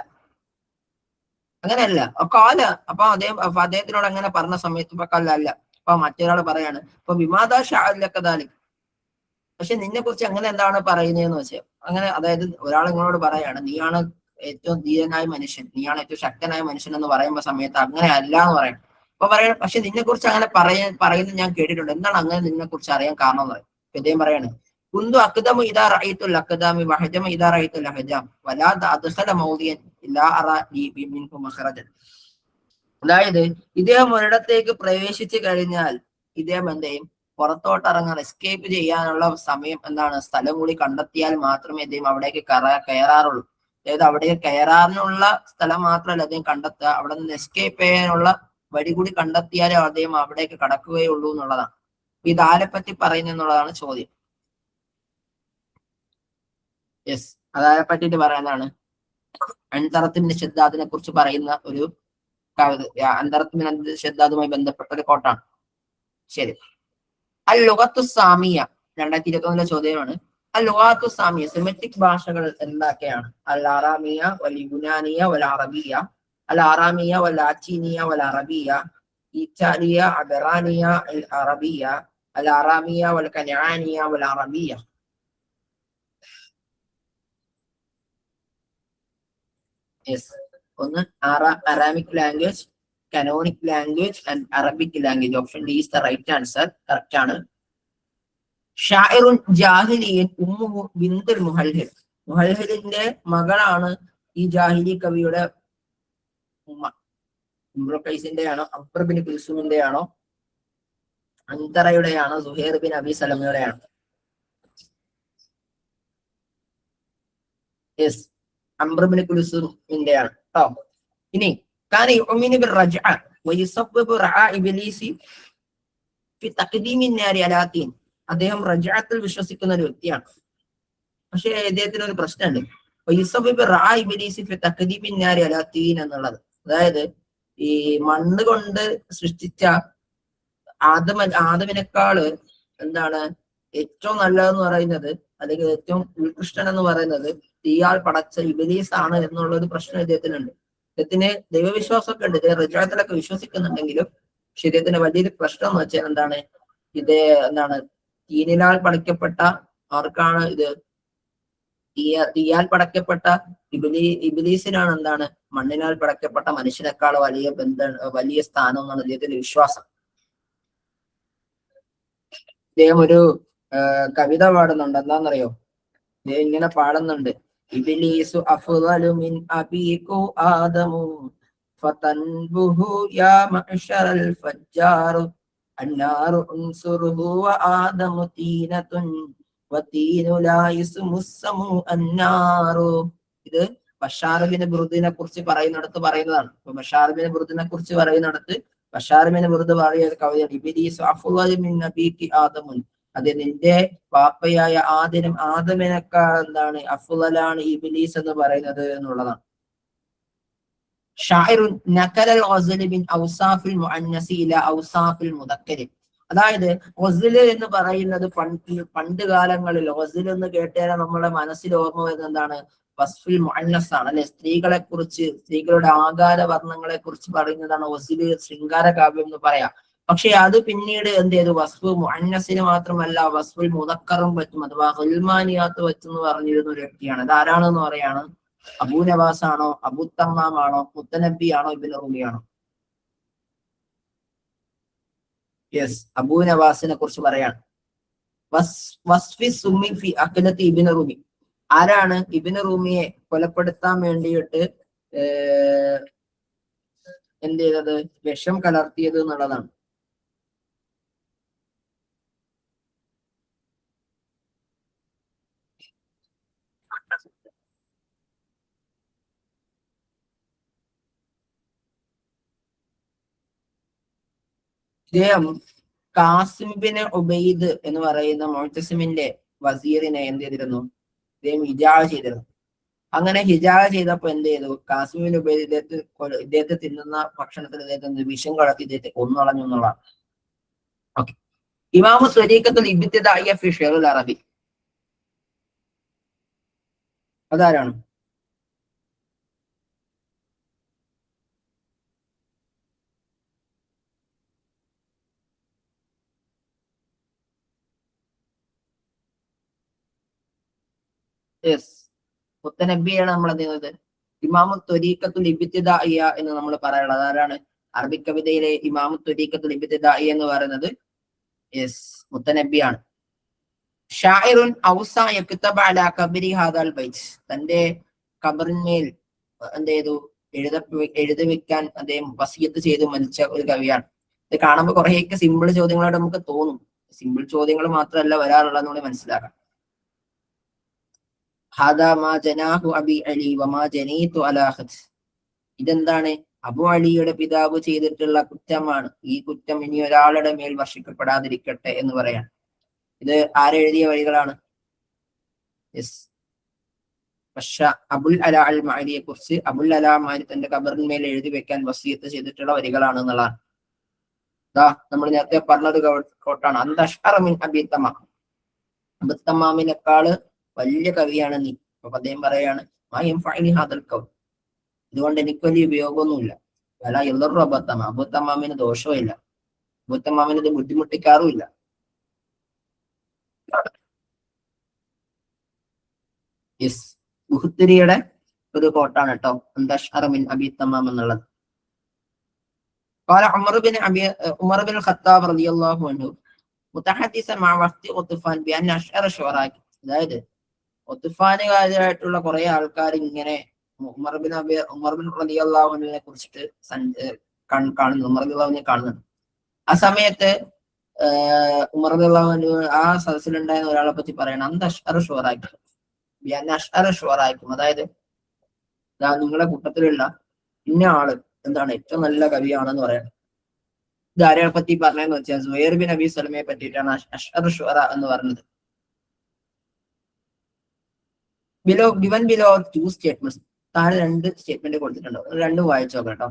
അങ്ങനെയല്ല. അപ്പൊ അദ്ദേഹത്തിനോട് അങ്ങനെ പറഞ്ഞ സമയത്ത് അല്ല. അപ്പൊ മറ്റൊരാൾ പറയാണ്, ഇപ്പൊ വിമാദാ ഷാലക്കദാലി, പക്ഷെ നിന്നെ കുറിച്ച് അങ്ങനെ എന്താണ് പറയുന്നതെന്ന് വെച്ചാൽ, അങ്ങനെ അതായത് ഒരാൾ നിങ്ങളോട് പറയാണ്, നീയാണ് ഏറ്റവും ധീരനായ മനുഷ്യൻ, നീയാണ് ഏറ്റവും ശക്തനായ മനുഷ്യൻ എന്ന് പറയുമ്പോ സമയത്ത് അങ്ങനെ അല്ല എന്ന് പറയണം. അപ്പൊ പറയണം, പക്ഷെ നിന്നെ കുറിച്ച് അങ്ങനെ പറയുന്നത് ഞാൻ കേട്ടിട്ടുണ്ട്, എന്താണ് അങ്ങനെ നിന്നെ കുറിച്ച് അറിയാൻ കാരണം എന്ന് പറയും. ഇദ്ദേഹം പറയാണ്, കുന്തു അക്ദമു ഇദാ റഅയ്തുൽ അക്ദാമി വഹജമ ഇദാ റഅയ്തുൽ അഹജാം വലാ അദ്ഖല മൗദിയൻ ഇല്ലാ അറാ മിൻഹു മഖറജൻ. അതായത് ഇദ്ദേഹം ഒരിടത്തേക്ക് പ്രവേശിച്ചു കഴിഞ്ഞാൽ ഇദ്ദേഹം എന്തെയും പുറത്തോട്ട് ഇറങ്ങാൻ, എസ്കേപ്പ് ചെയ്യാനുള്ള സമയം എന്താണ്, സ്ഥലം കൂടി കണ്ടെത്തിയാൽ മാത്രമേ അദ്ദേഹം അവിടേക്ക് കയറാറുള്ളൂ. അതായത് അവിടേക്ക് കയറാനുള്ള സ്ഥലം മാത്രമല്ല അദ്ദേഹം കണ്ടെത്തുക, അവിടെ നിന്ന് എസ്കേപ്പ് ചെയ്യാനുള്ള വഴി കൂടി കണ്ടെത്തിയാലേ അദ്ദേഹം അവിടേക്ക് കടക്കുകയുള്ളൂ എന്നുള്ളതാണ്. ഇത് ആരെപ്പറ്റി പറയുന്നു എന്നുള്ളതാണ് ചോദ്യം. യെസ്, അതാരെ പറ്റിയിട്ട് പറയുന്നതാണ്, അൻതറത്തിന്റെ ശദ്ദാദിനെ കുറിച്ച് പറയുന്ന ഒരു അൻതറത്തിന്റെ ശദ്ദാദുമായി ബന്ധപ്പെട്ട ഒരു കോട്ടാണ്. ശരി, അൽ ലുഗത്തു സാമിയ 2021 ചോദ്യമാണ്. അൽ ലുഗാത്തു സാമിയ, സെമിറ്റിക് ഭാഷകൾ എന്തൊക്കെയാണ്? അൽ ആറാമിയ വൽ യുനാനിയ വൽ അറബിയ, അൽ ആറാമിയ വൽ ലാറ്റീനിയ വൽ അറബിയ, ഇറ്റാലിയ അബറാനിയ അൽ അറബിയ, അൽ ആറാമിയ വൽ കനാനിയ വൽ അറബിയ. യെസ്. ഒന്ന് Aramaic language, canonic language and Arabic language. Option D is the right answer. Correct ആണ്. ഷാഇറുൻ ജാഹിലിയൻ ഉമ്മുഹു ബിന്തുൽ മുഹൽഹിൽ. മുഹൽഹിലിന്റെ മകളാണ് ഈ ജാഹിലി കവിയുടെ ഉമ്മ. ഇംറു ഖൈസിന്റെ ആണോ, അംർ ബിൻ കുൽസൂമിന്റെ ആണോ, അന്തറയുടെ ആണോ, സുഹൈർ ബിൻ അബി സലമയുടെ ആണോ? യെസ്, അംർ ബിൻ കുൽസൂമിന്റെ ആണ് കേട്ടോ. ഇനി കാന യുഅ്മിനു ബിർ റജ്അ വയുസബ്ബിബു റഅ ഇബ്ലീസി ഫി തഖ്ദീമിൻ നാരി അലാതീൻ. അദ്ദേഹം റജ്അത്തിൽ വിശ്വസിക്കുന്ന ഒരു വ്യക്തിയാണ്. പക്ഷേ അദ്ദേഹത്തിന് ഒരു പ്രശ്നമുണ്ട്. വയുസബ്ബിബു റഅ ഇബ്ലീസി ഫി തഖ്ദീമിൻ നാരി അലാതീൻ എന്നുള്ളത്. അതായത് ഈ മണ്ണ് കൊണ്ട് സൃഷ്ടിച്ച ആദമിനേക്കാള് എന്താണ് ഏറ്റവും നല്ലതെന്ന് പറയുന്നത്, അല്ലെങ്കിൽ ഏറ്റവും ഉത്കൃഷ്ടൻ എന്ന് പറയുന്നത് തീയാൽ പടച്ച ഇബ്ലീസ് ആണ് എന്നുള്ള ഒരു പ്രശ്നം ഇദ്ദേഹത്തിനുണ്ട്. ഇദ്ദേഹത്തിന് ദൈവവിശ്വാസമൊക്കെ ഉണ്ട്, ഇദ്ദേഹം റജാത്തിലൊക്കെ വിശ്വസിക്കുന്നുണ്ടെങ്കിലും പക്ഷെ ഇദ്ദേഹത്തിന് വലിയൊരു പ്രശ്നം എന്ന് വെച്ചാൽ എന്താണ്, എന്താണ് തീനിനാൽ പടയ്ക്കപ്പെട്ട ആർക്കാണ് ഇത്, തീയാൽ പടയ്ക്കപ്പെട്ട ഇബ്ലീസിനാണ് എന്താണ് മണ്ണിനാൽ പടയ്ക്കപ്പെട്ട മനുഷ്യനേക്കാൾ വലിയ സ്ഥാനം എന്നാണ് ഇദ്ദേഹത്തിന്റെ വിശ്വാസം. ഇദ്ദേഹം ഒരു കവിത പാടുന്നുണ്ട്. എന്താണെന്നറിയോ? ഇദ്ദേഹം ഇങ്ങനെ പാടുന്നുണ്ട്: ഇബ്ലീസു അഫ്ളലു മിൻ അബീകു ആദമു ഫതൻബുഹു യാ മഅ്ശറൽ ഫജ്ജാറു അന്നാറു ഉൻസുറുഹു വആദമു തീനതുൻ വതീനു ലാ യസ്മുസ്സമു അന്നാറു. ഇത് ബഷാർ ബിൻ ബുർദിനെ കുറിച്ച് പറയുന്നതാണ്. അപ്പൊ ബഷാർ ബിൻ ബുർദിനെ കുറിച്ച് പറയുന്നിടത്ത് ബഷാർ ബിൻ ബുർദ് പറയുന്ന കവിതയാണ് ഇബ്ലീസു അഫ്ളലു മിൻ അബീകി ആദമുൻ. അത് നിന്റെ പാപ്പയായ ആദമിനേക്കാൾ എന്താണ് അഫ്ളലാണ് ഇബ്ലീസ് എന്ന് പറയുന്നത് എന്നുള്ളതാണ്. ഷാഇറുൻ നഖലൽ ഗസ്ലി ബിൻ ഔസാഫിൽ മുഅന്നസി ഇലാ ഔസാഫിൽ മുദക്കരി. അതായത് ഗസ്ല് എന്ന് പറയുന്നത് പണ്ട് കാലങ്ങളിൽ ഗസ്ല് എന്ന് കേട്ടാൽ നമ്മുടെ മനസ്സിൽ ഓർമ്മ വരുന്നത് എന്താണ്? വസ്ഫുൽ മുഅന്നസ് ആണ് അല്ലെ? സ്ത്രീകളെ കുറിച്ച്, സ്ത്രീകളുടെ ആകാര വർണ്ണങ്ങളെ കുറിച്ച് പറയുന്നതാണ് ഗസ്ല്, ശൃംഗാര കാവ്യം എന്ന് പറയാം. പക്ഷെ അത് പിന്നീട് എന്ത് ചെയ്തു? വസ്ഫു മുഅന്നസിന് മാത്രമല്ല വസ്ഫുൽ മുദക്കറും പറ്റും, അഥവാ ഗുൽമാനിയാത്ത് പറ്റുമെന്ന് പറഞ്ഞിരുന്ന ഒരു വ്യക്തിയാണ്. ഇത് ആരാണെന്ന് പറയാണ്? അബൂ നവാസ് ആണോ, അബൂ തമ്മാം ആണോ, മുത്തനബി ആണോ, ഇബ്നു റൂമി ആണോ? യെസ്, അബൂ നവാസിനെ കുറിച്ച് പറയാണ്. വസ്ഫി സുമി ഫി അഖ്ലത്തി ഇബ്നു റൂമി. ആരാണ് ഇബ്നു റൂമിയെ കൊലപ്പെടുത്താൻ വേണ്ടിയിട്ട് എന്ത് ചെയ്തത്? വിഷം കലർത്തിയത് എന്നുള്ളതാണ്. ഇദ്ദേഹം കാസിം ബിൻ ഉബൈദ് എന്ന് പറയുന്ന മുഅ്തസിമിന്റെ വസീറിനെ എന്ത് ചെയ്തിരുന്നു? ഇദ്ദേഹം ഹിജാസ് ചെയ്തിരുന്നു. അങ്ങനെ ഹിജാസ് ചെയ്തപ്പോ എന്ത് ചെയ്തു? കാസിം ബിൻ ഉബൈദ് ഇദ്ദേഹത്തെ തിന്നുന്ന ഭക്ഷണത്തിൽ ഇദ്ദേഹത്തെ വിഷം കടത്തി ഇദ്ദേഹത്തെ കൊന്നുകളഞ്ഞു എന്നുള്ളതാണ്. ഓക്കെ. ഇമാമു ത്വരീഖത്തുൽ ഇബ്തിദാഇയ്യ ഫി ഷിഅറുൽ അറബി. അതാരാണ്? യെസ്, മുത്തനബിയാണ് നമ്മൾ എന്ത് ചെയ്യുന്നത്? ഇമാമു ത്വരീഖത്തുൽ ഇബ്തിദാഇയ്യ എന്ന് നമ്മൾ പറയാനുള്ളത് ആരാണ്? അറബിക് കവിതയിലെ ഇമാമു ത്വരീഖത്തുൽ ഇബ്തിദാഇയ്യ എന്ന് പറയുന്നത് യെസ് മുത്തനബിയാണ്. ഷാഇറുൻ ഔസ യക്തബ അലാ ഖബരി ഹാദൽ ബൈത്ത്. തന്റെ ഖബറിന്മേൽ എന്ത് ചെയ്തു? എഴുതി വെക്കാൻ അദ്ദേഹം വസിയത്ത് ചെയ്തു മരിച്ച ഒരു കവിയാണ്. ഇത് കാണുമ്പോൾ കുറേയൊക്കെ സിമ്പിൾ ചോദ്യങ്ങളായിട്ട് നമുക്ക് തോന്നും. സിമ്പിൾ ചോദ്യങ്ങൾ മാത്രമല്ല വരാറുള്ളതെന്ന് കൂടി മനസ്സിലാക്കാം. ഇതെന്താണ്? അബു അലിയുടെ പിതാവ് ചെയ്തിട്ടുള്ള കുറ്റമാണ്. ഈ കുറ്റം ഇനി ഒരാളുടെ മേൽ വർഷിക്കപ്പെടാതിരിക്കട്ടെ എന്ന് പറയാം. ഇത് ആരെഴുതിയ വരികളാണ്? യെസ്, അബുൽ അല അൽ മഅരിയെ കുറിച്ച് അബുൽ അല മാരി തന്റെ ഖബറിന്മേൽ എഴുതി വെക്കാൻ വസിയത്ത് ചെയ്തിട്ടുള്ള വരികളാണ് എന്നുള്ളതാണ്. നമ്മൾ നേരത്തെ പറഞ്ഞത് കോട്ടാണ്. അന്തഷ്അറമിൻ അബി തമാം. അബു തമാമിനേക്കാള് വലിയ കവിയാണ് നീ. അപ്പൊ അദ്ദേഹം പറയാണ് ഇതുകൊണ്ട് എനിക്ക് വലിയ ഉപയോഗമൊന്നുമില്ല. വല യദുറു അബൂ തമാം. അബൂ തമാമിന് ദോഷവുമില്ല, അബൂ തമാമിന് ഇത് ബുദ്ധിമുട്ടിക്കാറുമില്ല. യെസ്, ബുഖ്തിരിയുടെ ഒരു കോട്ടാണ് കേട്ടോ, മിൻ അബി തമാം എന്നുള്ളത്. قال عمر بن الخطاب رضي الله عنه متحدثا مع وفد غطفان بأن أشعر الشعراء. അതായത് ഗത്ഫാനുകാരായിട്ടുള്ള കുറെ ആൾക്കാർ ഇങ്ങനെ ഉമർ ബിൻ റളിയല്ലാഹു അൻഹുവിനെ കുറിച്ചിട്ട് കാണുന്നു, ഉമർ റളിയല്ലാഹു അൻഹുവിനെ കാണുന്നുണ്ട്. ആ സമയത്ത് ഉമർ റളിയല്ലാഹു അൻഹു ആ സദസ്സിലുണ്ടായിരുന്ന ഒരാളെ പറ്റി പറയണം, അഷ്അറ, അതായത് നിങ്ങളുടെ കൂട്ടത്തിലുള്ള ഇന്ന ആള് എന്താണ് ഏറ്റവും നല്ല കവിയാണെന്ന് പറയണം. ഇത് ആരെയെ പറ്റി പറഞ്ഞതെന്ന് വെച്ചാൽ സുഹൈർ ബിൻ അബി സലമയെ പറ്റിയിട്ടാണ് അഷ്അറ ഷുഅറ എന്ന് പറഞ്ഞത്. Given below two statements, താഴെ രണ്ട് സ്റ്റേറ്റ്മെന്റ് കൊടുത്തിട്ടുണ്ടോ, രണ്ടും വായിച്ചു നോക്കാം കേട്ടോ.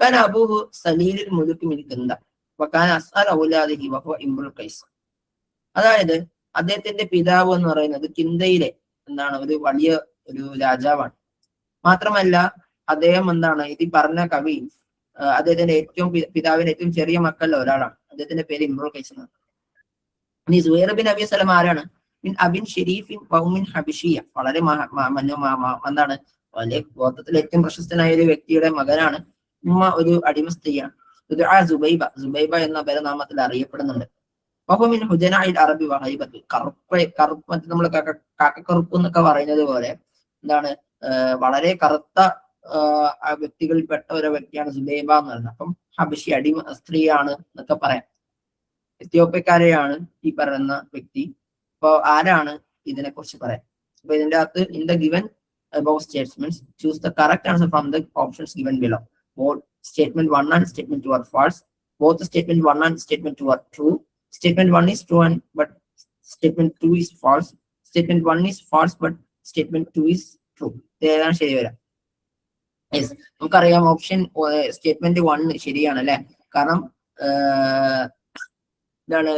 കാന അബൂഹു സലീലുൽ മുൽകി മിൻ കിന്ദ വകാന അസ്അർ ഔലാദിഹി വഹുവ ഇംറുൽ ഖൈസ്. അതായത് അദ്ദേഹത്തിന്റെ പിതാവ് എന്ന് പറയുന്നത് കിന്ദയിലെ ഒരു വലിയ ഒരു രാജാവാണ്. മാത്രമല്ല അദ്ദേഹം ഇത് പറഞ്ഞ കവി അദ്ദേഹത്തിന്റെ പിതാവിന്റെ ഏറ്റവും ചെറിയ മക്കളിൽ ഒരാളാണ്. അദ്ദേഹത്തിന്റെ പേര് ഇംറുൽ ഖൈസ് എന്നാണ്. ഇനി സുഹൈർ ബിൻ അബി സലമ ആരാണ്? അബിൻ ഷെരീഫിൻ വൗമിൻ ഹബിഷിയ, വളരെ വലിയ ഗോത്രത്തിൽ ഏറ്റവും പ്രശസ്തനായ ഒരു വ്യക്തിയുടെ മകനാണ്. ഉമ്മ ഒരു അടിമ സ്ത്രീയാണ്. സുബൈബ എന്ന പേരനാമത്തിൽ അറിയപ്പെടുന്നുണ്ട്. വഹുമിൻ ഹുജനാഇൽ അറബി വഹൈബത്ത്, കറുപ്പ് നമ്മൾ കാക്കക്കറുപ്പ് എന്നൊക്കെ പറയുന്നത് പോലെ വളരെ കറുത്ത വ്യക്തികളിൽപ്പെട്ട ഒരു വ്യക്തിയാണ് സുബൈബ എന്ന് പറയുന്നത്. അപ്പം ഹബിഷി അടിമ സ്ത്രീയാണ് എന്നൊക്കെ പറയാം. എത്യോപ്യക്കാരെയാണ് ഈ പറയുന്ന വ്യക്തി. അപ്പൊ ആരാണ് ഇതിനെ കുറിച്ച് പറയാം? അപ്പൊ ഇതിന്റെ അകത്ത് in the given above statements choose the correct answer from the options given below. Both statement 1 and statement 2 are false. Both statement 1 and statement 2 are true. Statement 1 is true but statement 2 is false. Statement 1 is false but statement 2 is true. ഇതാണ് ശരി വരാം. Yes, നമുക്കറിയാം option statement 1 ശരിയാണ് അല്ലെ. കാരണം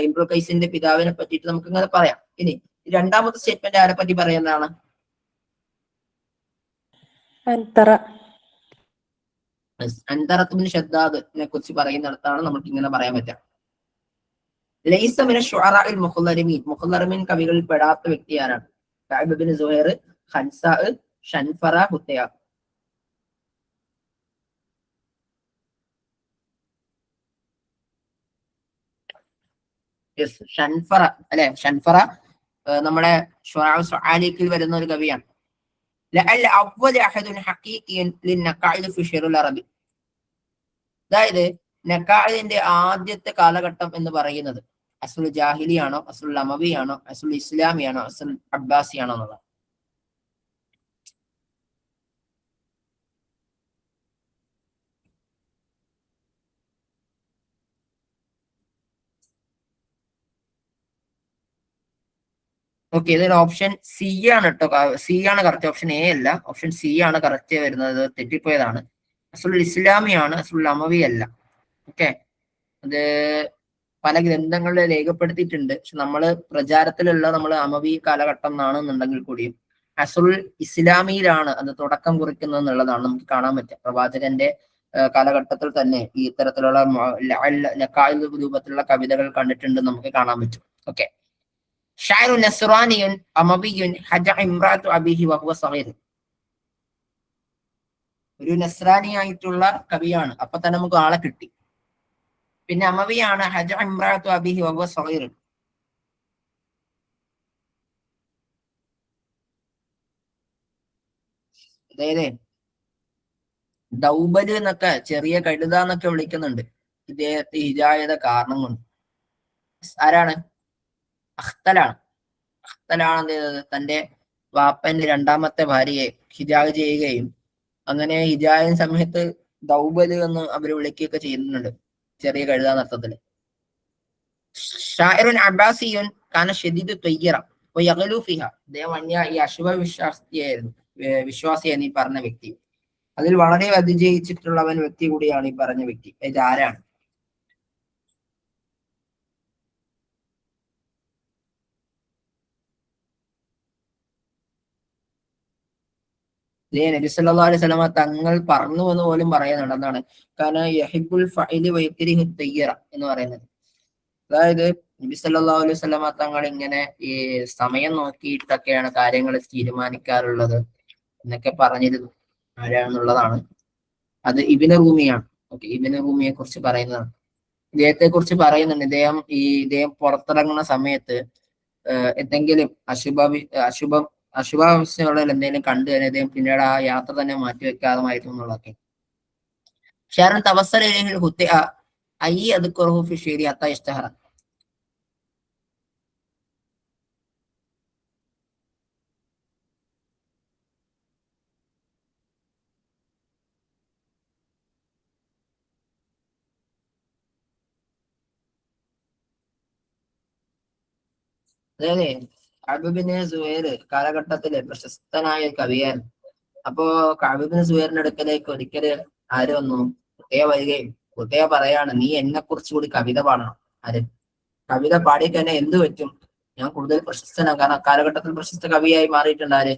ഇംറുൽ ഖൈസിന്റെ പിതാവിനെ പറ്റിയിട്ട് നമുക്ക് ഇങ്ങനെ പറയാം. ഇനി രണ്ടാമത്തെ സ്റ്റേറ്റ്മെന്റ് ആരെ പറ്റി പറയുന്നതാണ്? അൻതറത്തുബിൻ ഷദ്ദാദിനെ കുറിച്ച് പറയുന്നിടത്താണ് നമുക്ക് ഇങ്ങനെ പറയാൻ പറ്റുക. ലൈസ മിന ശുഅറാഇൽ മുഖല്ലരിമീൻ, മുഖല്ലരിമീൻ കവികളിൽ പെടാത്ത വ്യക്തി ആരാണ്? കഅബ് ബിൻ സുഹൈർ, ഖൻസാ, ഷൻഫറ, ഹുത്തയ. ഷൻഫറ അല്ലെ, ഷൻഫറ നമ്മുടെ ഷുആലിക്കിൽ വരുന്ന ഒരു കവിയാണ്. അതായത് നഖാഇന്റെ ആദ്യത്തെ കാലഘട്ടം എന്ന് പറയുന്നത് അസ്ലുൽ ജാഹിലിയാണോ, അസ്ലുൽ അമവിയാണോ, അസ്ലുൽ ഇസ്ലാമിയാണോ, അസ്ലുൽ അബ്ബാസിയാണോ എന്നുള്ളത്. ഓക്കെ, ഇതൊരു ഓപ്ഷൻ സി ആണ് കേട്ടോ. സി ആണ് കറക്റ്റ്, ഓപ്ഷൻ എ അല്ല, ഓപ്ഷൻ സി ആണ് കറക്റ്റ് വരുന്നത്. തെറ്റിപ്പോയതാണ്. അസ്ലുൽ ഇസ്ലാമിയാണ്, അസ്ലുൽ അമവി അല്ല. ഓക്കെ, അത് പല ഗ്രന്ഥങ്ങളിൽ രേഖപ്പെടുത്തിയിട്ടുണ്ട്. പക്ഷെ പ്രചാരത്തിലുള്ള അമവി കാലഘട്ടം എന്നാണെന്നുണ്ടെങ്കിൽ കൂടിയും അസ്ലുൽ ഇസ്ലാമിയിലാണ് അത് തുടക്കം കുറിക്കുന്നത് എന്നുള്ളതാണ് നമുക്ക് കാണാൻ പറ്റുക. പ്രവാചകന്റെ കാലഘട്ടത്തിൽ തന്നെ ഈ ഇത്തരത്തിലുള്ള രൂപത്തിലുള്ള കവിതകൾ കണ്ടിട്ടുണ്ട്, നമുക്ക് കാണാൻ പറ്റും. ഓക്കെ, ഷാഇറു നസ്റാനിയുൻ അമവിയുൻ ഹജ ഇംറാത്തു അബീഹി വഹുവ സഗീർ. ഒരു നസ്രാനി ആയിട്ടുള്ള കവിയാണ്, അപ്പൊ തന്നെ നമുക്ക് ആളെ കിട്ടി. പിന്നെ അമവിയാണ്, ഹജ ഇംറാത്തു അബീഹി വഹുവ സഗീർ. അതായത് ദൗബല് എന്നൊക്കെ, ചെറിയ കഴുത എന്നൊക്കെ വിളിക്കുന്നുണ്ട് ഇദ്ദേഹത്തെ ഹിജായത കാരണം കൊണ്ട്. ആരാണ്? അഖ്തലാണ്. അഖ്തലാണ് എന്ത് ചെയ്തത്? തന്റെ വാപ്പന്റെ രണ്ടാമത്തെ ഭാര്യയെ ഹിജാബ് ചെയ്യുകയും അങ്ങനെ ഹിജായ സമയത്ത് ദൗബല് എന്ന് അവര് വിളിക്കുകയൊക്കെ ചെയ്യുന്നുണ്ട്, ചെറിയ കഴുത നൃത്തത്തില്. ഷാഇറുൻ അബ്ബാസിയുൻ കാന ഷദീദു ത്വയ്യിറ വയഗ്ലു ഫിഹ. അദ്ദേഹം ഈ അശുഭ വിശ്വാസിയാണ് ഈ പറഞ്ഞ വ്യക്തി. അതിൽ വളരെ അതിജയിച്ചിട്ടുള്ളവൻ വ്യക്തി കൂടിയാണ് ഈ പറഞ്ഞ വ്യക്തി. ഇത് ആരാണ്? നബി സല്ലല്ലാഹു അലൈഹി വസല്ലമ തങ്ങൾ പറഞ്ഞു എന്ന് പോലും പറയുന്നുണ്ട്. എന്താണ്? കാരണം യഹിബുൽ ഫഇലി വയക്രിഹു തയ്യിറ എന്ന് പറയുന്നത്. അതായത് നബി സല്ലല്ലാഹു അലൈഹി വസല്ലമ തങ്ങൾ ഇങ്ങനെ ഈ സമയം നോക്കിയിട്ടൊക്കെയാണ് കാര്യങ്ങൾ തീരുമാനിക്കാറുള്ളത് എന്നൊക്കെ പറഞ്ഞിരുന്നു. ആരാണെന്നുള്ളതാണ്. അത് ഇബ്നു റൂമിയാണ്. ഓക്കെ, ഇബ്നു റൂമിയെ കുറിച്ച് പറയുന്നതാണ്. ഇദ്ദേഹത്തെ കുറിച്ച് പറയുന്നുണ്ട്, ഇദ്ദേഹം പുറത്തിറങ്ങുന്ന സമയത്ത് എന്തെങ്കിലും അശുഭാവസ്ഥകളിൽ എന്തെങ്കിലും കണ്ടു തന്നെ ഇദ്ദേഹം പിന്നീട് ആ യാത്ര തന്നെ മാറ്റിവെക്കാറുമായിരുന്നു എന്നുള്ളതൊക്കെ. ഷാരൻ തവസ്സലയിൽ ഹുത്തിഅ ഐ അദ്കുറുഹു ഫി ശരി ഹത്താ ഇസ്തഹറ. അതായത് കഅബ് ബിൻ സുഹൈർ കാലഘട്ടത്തിലെ പ്രശസ്തനായ കവിയായിരുന്നു. അപ്പോ കഅബ് ബിൻ സുഹൈറിന്റെ അടുക്കലേക്ക് ഒരിക്കല് ആര് വന്നു? കുട്ടിയെ വരികയും കുട്ടിയെ പറയാണ്, നീ എന്നെ കുറിച്ച് കൂടി കവിത പാടണം. ആര്? കവിത പാടി തന്നെ എന്ത് പറ്റും, ഞാൻ കൂടുതൽ പ്രശസ്തനാണ്. കാരണം കാലഘട്ടത്തിൽ പ്രശസ്ത കവിയായി മാറിയിട്ടുണ്ട് ആര്?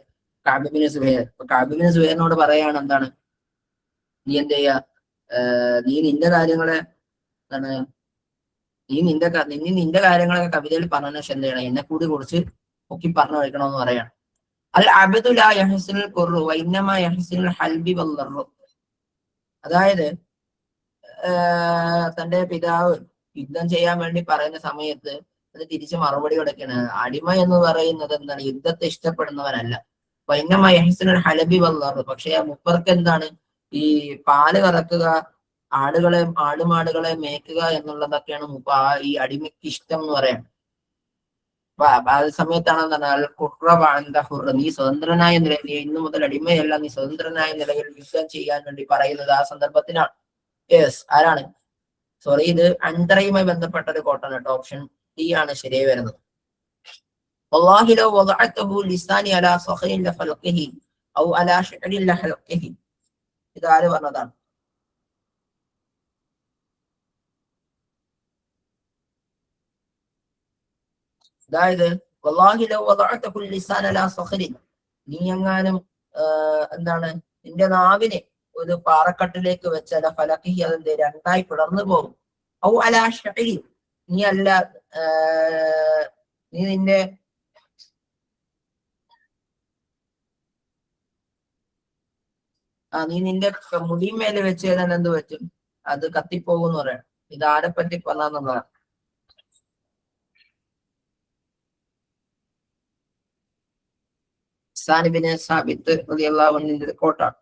കഅബ് ബിൻ സുഹൈർ. അപ്പൊ കഅബ് ബിൻ സുഹൈറിനോട് പറയാണ് എന്താണ്, നീ എന്ത് ചെയ്യാ, നീ നിന്റെ കാര്യങ്ങളെ എന്താണ്, നീ നിന്റെ കാര്യങ്ങളൊക്കെ കവിതയിൽ പറഞ്ഞ ശേഷം എന്ത് ചെയ്യണം, എന്നെ കൂടി കുറിച്ച് ഒക്കെ പറഞ്ഞു വയ്ക്കണമെന്ന് പറയാണ്. അൽ അബ്ദു ലാ യഹ്സിനുൽ ഖുർറു വ ഇന്നമാ യഹ്സിനുൽ ഹൽബി വല്ലറു. അതായത് തന്റെ പിതാവ് യുദ്ധം ചെയ്യാൻ വേണ്ടി പറയുന്ന സമയത്ത് അത് തിരിച്ച് മറുപടി കൊടുക്കുകയാണ്, അടിമ എന്ന് പറയുന്നത് എന്താണ്, യുദ്ധത്തെ ഇഷ്ടപ്പെടുന്നവനല്ല. വൈന്നമാ യഹ്സിനുൽ ഹലബി വല്ലറു. പക്ഷെ ആ മുപ്പർക്ക് എന്താണ്, ഈ പാല് കറക്കുക, ആടുമാടുകളെ മേക്കുക എന്നുള്ളതൊക്കെയാണ് ഈ അടിമയ്ക്ക് ഇഷ്ടം എന്ന് പറയാം. ആ സമയത്താണ് എന്താണ്, നീ സ്വതന്ത്രനായ നിലയിൽ, നീ ഇന്നു മുതൽ അടിമയല്ല, നീ സ്വതന്ത്രനായ നിലയിൽ യുദ്ധം ചെയ്യാൻ വേണ്ടി പറയുന്നത് ആ സന്ദർഭത്തിനാണ്. യെസ്, ആരാണ്? സോറി, ഇത് അൻതറയുമായി ബന്ധപ്പെട്ട ഒരു കോട്ടാണ് കേട്ടോ. ഓപ്ഷൻ ഡി ആണ് ശരിയായി വരുന്നത്. ഇത് ആര് പറഞ്ഞതാണ്? അതായത് നീ എങ്ങാനും എന്താണ്, നിന്റെ നാവിനെ ഒരു പാറക്കട്ടിലേക്ക് വെച്ചാൽ ഫലക്കി അതിന്റെ രണ്ടായി പിളർന്നു പോകും. ഔ അലാ ഷഅരി, നീ അല്ല നീ നിന്റെ മുടിമേല് വെച്ച് കഴിഞ്ഞാൽ എന്ത് പറ്റും, അത് കത്തിപ്പോകും എന്ന് പറയാം. ഇത് ആരെ പറ്റി പറഞ്ഞാന്നുള്ളതാണ്. സാനിബിന് സാബിത്ത് റളിയല്ലാഹു അൻഹുവിന്റെ കോട്ടാണ്.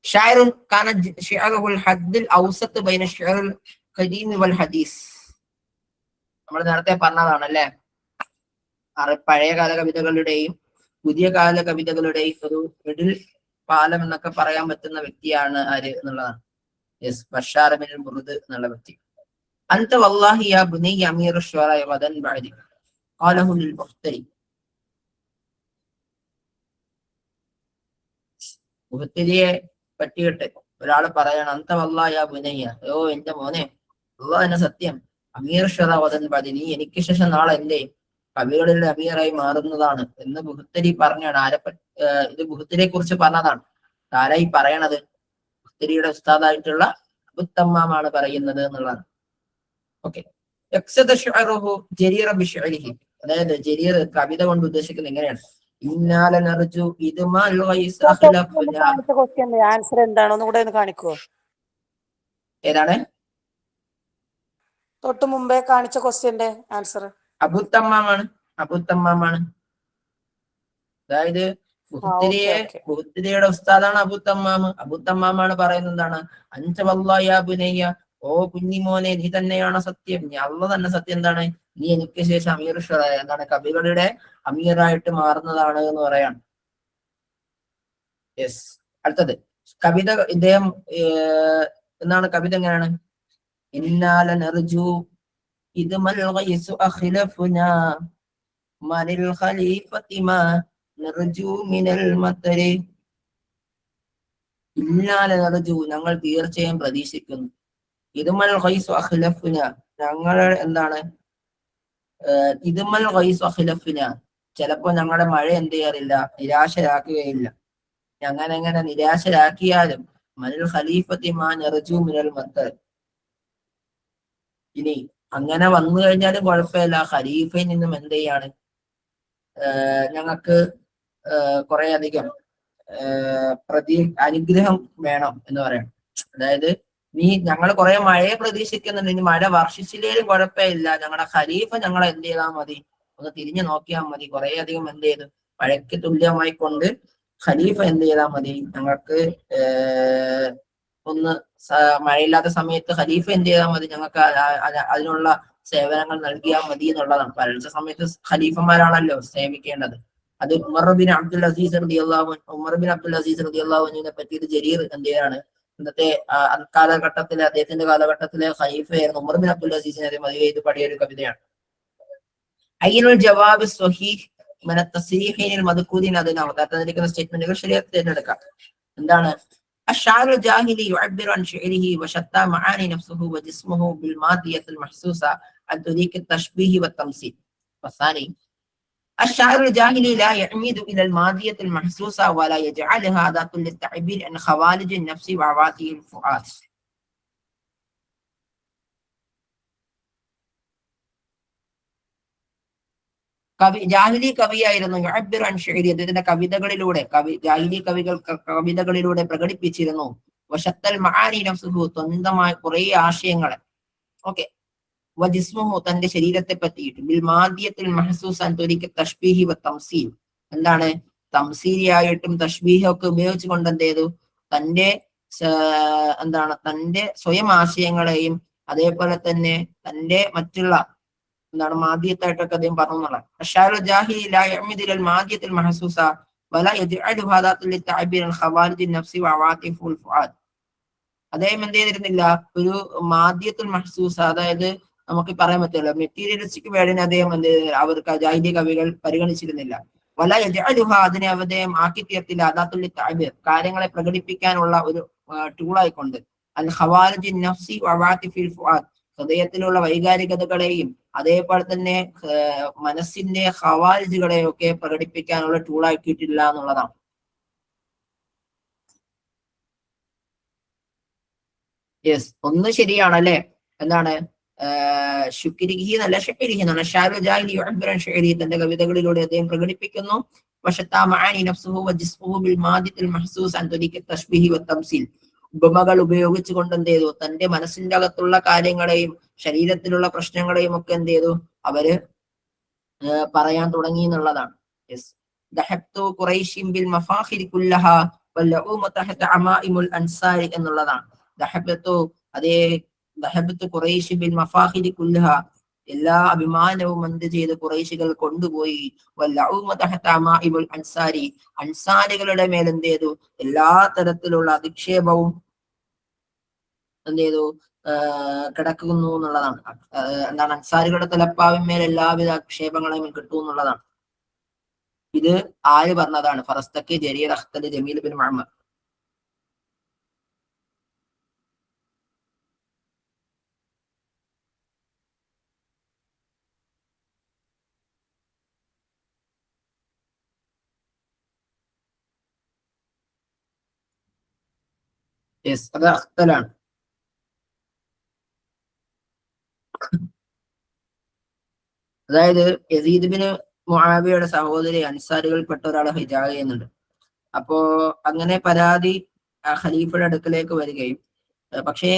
ഷായറുൻ കാന ശിഅറുൽ ഹദ്ദിൽ ഔസത്ത് ബൈന ശിഅറുൽ ഖദീം വൽ ഹദീസ്. നമ്മൾ നേരത്തെ പറഞ്ഞതാണല്ലേ, പഴയ കാല കവിതകളുടെയും പുതിയ കാല കവിതകളുടെയും ഒരു മിഡിൽ പാലം എന്നൊക്കെ പറയാൻ പറ്റുന്ന വ്യക്തിയാണ് ആര് എന്നുള്ളതാണ്. യെസ്, ബഷാർ ബിൻ ബുർദ് എന്നുള്ള വ്യക്തി. അൻത വല്ലാഹി യാ ബുനയ്യ അമീറു ശുഅറ ഗദൻ ബഅദി ഖാലഹു ലിൽ ബുഖ്തരി. ബുഖ്തരിയെ പറ്റിയിട്ട് ഒരാൾ പറയണം, അന്ത വല്ലാഹി യാ ബുനയ്യ, ഓ എന്റെ മോനെ, അല്ലാഹു തന്നെ സത്യം, അമീർ ശുഅറ ഗദൻ ബഅദി, നീ എനിക്ക് ശേഷം നാളെ എന്റെ കവികളിലെ അമീറായി മാറുന്നതാണ് എന്ന് ബുഖ്തരി പറഞ്ഞാണ്. ഇത് ബുഖ്തരിയെ കുറിച്ച് പറഞ്ഞതാണ്. ആരായി പറയണത്? ബുഖ്തരിയുടെ ഉസ്താദായിട്ടുള്ള അബുത്തമ്മാമാണ് പറയുന്നത് എന്നുള്ളതാണ്. ഓക്കെ, അതായത് ജരീർ കവിത കൊണ്ട് ഉദ്ദേശിക്കുന്നത് എങ്ങനെയാണ്? ആൻസർ എന്താണോ കൂടെ ഒന്ന് കാണിക്കുവോ? ഏതാണ് തൊട്ട് മുമ്പേ കാണിച്ച ക്വസ്റ്റ്യന്റെ ആൻസർ? അബുത്തമ്മാമാണ്. അതായത് ബുഖ്തരിയുടെ ഉസ്താദാണ് അബുത്തമ്മാമാണ് പറയുന്നത് എന്താണ്, അൻത വല്ലാഹി യാ ബുനയ്യ, ഓ കുഞ്ഞിമോനെ, നീ തന്നെയാണ് സത്യം, നീ അല്ലാഹു തന്നെ സത്യം, എന്താണ്, നീ എനിക്ക് ശേഷം അമീർ ശുഅറ, എന്താണ്, കവികളുടെ അമീറായിട്ട് മാറുന്നതാണ് എന്ന് പറയാണ്. യെസ്, അടുത്തത് കവിത. ഇദ്ദേഹം എന്താണ് കവിത എങ്ങനെയാണ്? ഇന്നാല നർജു ഇദ്മൽ ഗൈസു അഖ്ലഫുനാ മനിൽ ഖലീഫതി മാ നർജു മിനൽ മതരി. ഇന്നാല നർജു, ഞങ്ങൾ തീർച്ചയായും പ്രതീക്ഷിക്കുന്നു, ഇദ്മൽ ഗൈസു അഖ്ലഫുനാ, ഞങ്ങൾ എന്താണ്, ഇദ്മൽ ഗൈസു അഖ്ലഫുനാ, ചിലപ്പോ ഞങ്ങളുടെ മഴ എന്ത് ചെയ്യാറില്ല, നിരാശരാക്കുകയില്ല. ഞങ്ങനെ നിരാശരാക്കിയാലും മനിൽ ഖലീഫത്തി മാ നർജു മിനൽ മതർ, ഇനി അങ്ങനെ വന്നു കഴിഞ്ഞാലും കുഴപ്പമില്ല, ഖലീഫയിൽ നിന്നും എന്ത് ചെയ്യാണ്, ഞങ്ങൾക്ക് കുറെ അധികം അനുഗ്രഹം വേണം എന്ന് പറയണം. അതായത് ഞങ്ങൾ കുറെ മഴയെ പ്രതീക്ഷിക്കുന്നുണ്ട്, ഇനി മഴ വർഷിച്ചില്ലേലും കുഴപ്പമില്ല, ഞങ്ങളുടെ ഖലീഫ ഞങ്ങളെ എന്ത് ചെയ്താൽ മതി, ഒന്ന് തിരിഞ്ഞു നോക്കിയാൽ മതി. കുറെ അധികം എന്ത് ചെയ്തു, മഴയ്ക്ക് തുല്യമായി കൊണ്ട് ഖലീഫ എന്ത് ചെയ്താൽ മതി, ഞങ്ങൾക്ക് ഒന്ന് മഴയില്ലാത്ത സമയത്ത് ഖലീഫ എന്ത് ചെയ്താൽ മതി, ഞങ്ങൾക്ക് അതിനുള്ള സേവനങ്ങൾ നൽകിയാൽ മതി എന്നുള്ളതാണ്. വരൾച്ച സമയത്ത് ഖലീഫമാരാണല്ലോ സേവിക്കേണ്ടത്. അത് ഉമർ ബിൻ അബ്ദുൽ അസീസ് റളിയല്ലാഹുവിനെ പറ്റിയിട്ട് ജരീർ എന്ത് ചെയ്യാണ്, ഇന്നത്തെ കാലഘട്ടത്തിലെ അദ്ദേഹത്തിന്റെ കാലഘട്ടത്തിലെ ഖലീഫയായിരുന്നു ഉമർ ബിൻ അബ്ദുൽ അസീസിനെ അതേ മതിവ് ചെയ്ത് പാടിയ ഒരു കവിതയാണ്. അയ്യനുൽ ജവാബ് സ്വഹീഹ് മിന തസ്രീഹിനിൽ മദ്കൂരിൻ, അതിനാണ് തന്നിരിക്കുന്ന സ്റ്റേറ്റ്മെന്റുകൾ ശരിയാക്കി തിരഞ്ഞെടുക്കാം. എന്താണ്? الشاعر الجاهلي يعبر عن شعره وشتى معاني نفسه وجسمه بالمادية المحسوسة عن طريق التشبيه والتمثيل. والثاني الشاعر الجاهلي لا يعمد إلى المادية المحسوسة ولا يجعلها ذات للتعبير عن خوارج النفس وعواطف الفؤاد. ജാഹിലി കവിയായിരുന്നു. യുഅബ്ബിറു അൻ ശിഅരി, അദ്ദേഹത്തിന്റെ ജാഹിലി കവിതകളിലൂടെ പ്രകടിപ്പിച്ചിരുന്നു. വശത്തൽ മആനി നഫ്സുഹു, സ്വന്തമായ കുറെ ആശയങ്ങളെ. ഓക്കെ. വജിസ്മുഹു, തന്റെ ശരീരത്തെ പറ്റിയിട്ട്. ബിൽ മാദിയത്തിൽ മഹ്സൂസ് അൻ തുരീഖി തശ്ബീഹി വതംസീൽ, എന്താണ് തംസീലിയായിട്ടും തശ്ബീഹൊക്കെ ഉപയോഗിച്ചുകൊണ്ട് എന്ത് ചെയ്തു, തന്റെ തന്റെ സ്വയം ആശയങ്ങളെയും അതേപോലെ തന്നെ തന്റെ മറ്റുള്ള മാദ്യത്തായിട്ടൊക്കെ അദ്ദേഹം പറഞ്ഞു എന്നുള്ളത്. അശ്ശാഇറു ജാഹിലി ലാ യഅ്മിദു ഇലൽ മാദ്യത്തിൽ മഹ്സൂസ വലാ യജ്അലുഹാ ദാത്തൻ ലിത്തഅബീർ അൻ ഖവാരിജിൻ നഫ്സി വഅവാതിഫുൽ ഫുആദ്. അദ്ദേഹം എന്ത് ചെയ്തിരുന്നില്ല, ഒരു മാദ്യത്തുൽ മഹ്സൂസ, അതായത് നമുക്ക് പറയാൻ പറ്റില്ല മെറ്റീരിയലിസ്റ്റിക് വേർഡിനെ അദ്ദേഹം അവർക്ക് ജാഹിലി കവികൾ പരിഗണിച്ചിരുന്നില്ല. വലാ യജ്അലുഹാ, അതിനെ അദ്ദേഹം ആക്കി തീർത്തില്ല, ദാത്തുൽ ലിത്തഅബീർ, കാര്യങ്ങളെ പ്രകടിപ്പിക്കാനുള്ള ഒരു ടൂളായിക്കൊണ്ട്. അൽ ഖവാരിജിൻ നഫ്സി വഅവാതിഫുൽ ഫുആദ്, ഹൃദയത്തിലുള്ള വൈകാരികതകളെയും അതേപോലെ തന്നെ മനസ്സിന്റെ ഖവാരിജുകളെയൊക്കെ പ്രകടിപ്പിക്കാനുള്ള ടൂളാക്കിയിട്ടില്ല എന്നുള്ളതാണ്. യെസ്, ഒന്ന് ശരിയാണല്ലേ. എന്താണ് ശുക്രിഹി എന്നല്ല ഷഅരിഹി എന്നാണ്. ഷാഇറു ജാഹിലി യുഅബ്ബിറു അൻ ശഅരി, തന്റെ കവിതകളിലൂടെ അദ്ദേഹം പ്രകടിപ്പിക്കുന്നു. വശത്താ മആനി നഫ്സുഹു വജിസ്മുഹു ബിൽ മാദിത്തിൽ മഹ്സൂസ് അൻ തുരീഖി തശ്ബീഹി വതംസീൽ, ഉപമകൾ ഉപയോഗിച്ചുകൊണ്ട് എന്ത് ചെയ്തു, തന്റെ മനസ്സിന്റെ അകത്തുള്ള കാര്യങ്ങളെയും ശരീരത്തിലുള്ള പ്രശ്നങ്ങളെയും ഒക്കെ എന്ത് ചെയ്തു, അവര് പറയാൻ തുടങ്ങി എന്നുള്ളതാണ്. യെസ്. ദഹബ്തു ഖുറൈശിൻ ബിൽ മഫാഖിരി കുല്ലഹാ വൽഉമ തഹത അമാഇമുൽ അൻസാരി എന്നുള്ളതാണ്. ദഹബ്തു ഖുറൈശി ബിൽ മഫാഖിരി കുല്ലഹാ, എല്ലാ അഭിമാനവും എന്ത് ചെയ്ത് ഖുറൈശികൾ കൊണ്ടുപോയി. വൽഉമ തഹത അമാഇമുൽ അൻസാരി, അൻസാരികളുടെ മേൽ എന്ത് ചെയ്തു, എല്ലാ തരത്തിലുള്ള അധിക്ഷേപവും എന്ത് ചെയ്തു, കിടക്കുന്നു എന്നുള്ളതാണ്. അൻസാരികളുടെ തലപ്പാവിന്മേൽ എല്ലാവിധ ആക്ഷേപങ്ങളെയും കിട്ടും എന്നുള്ളതാണ്. ഇത് ആര് പറഞ്ഞതാണ്? ഫറസ്തക്ക്, ജരീർ, അഖ്തൽ, ജമീൽ ബിൻ മുഹമ്മദ്. യെസ്, അത് അഖ്തലാണ്. അതായത് യസീദ് ബിൻ മുആവിയയുടെ സഹോദരി അൻസാരികൾപ്പെട്ട ഒരാളെ ഹിജാബ് ചെയ്യുന്നുണ്ട്. അപ്പോ അങ്ങനെ പരാതി ഖലീഫയുടെ അടുക്കലേക്ക് വരികയും, പക്ഷേ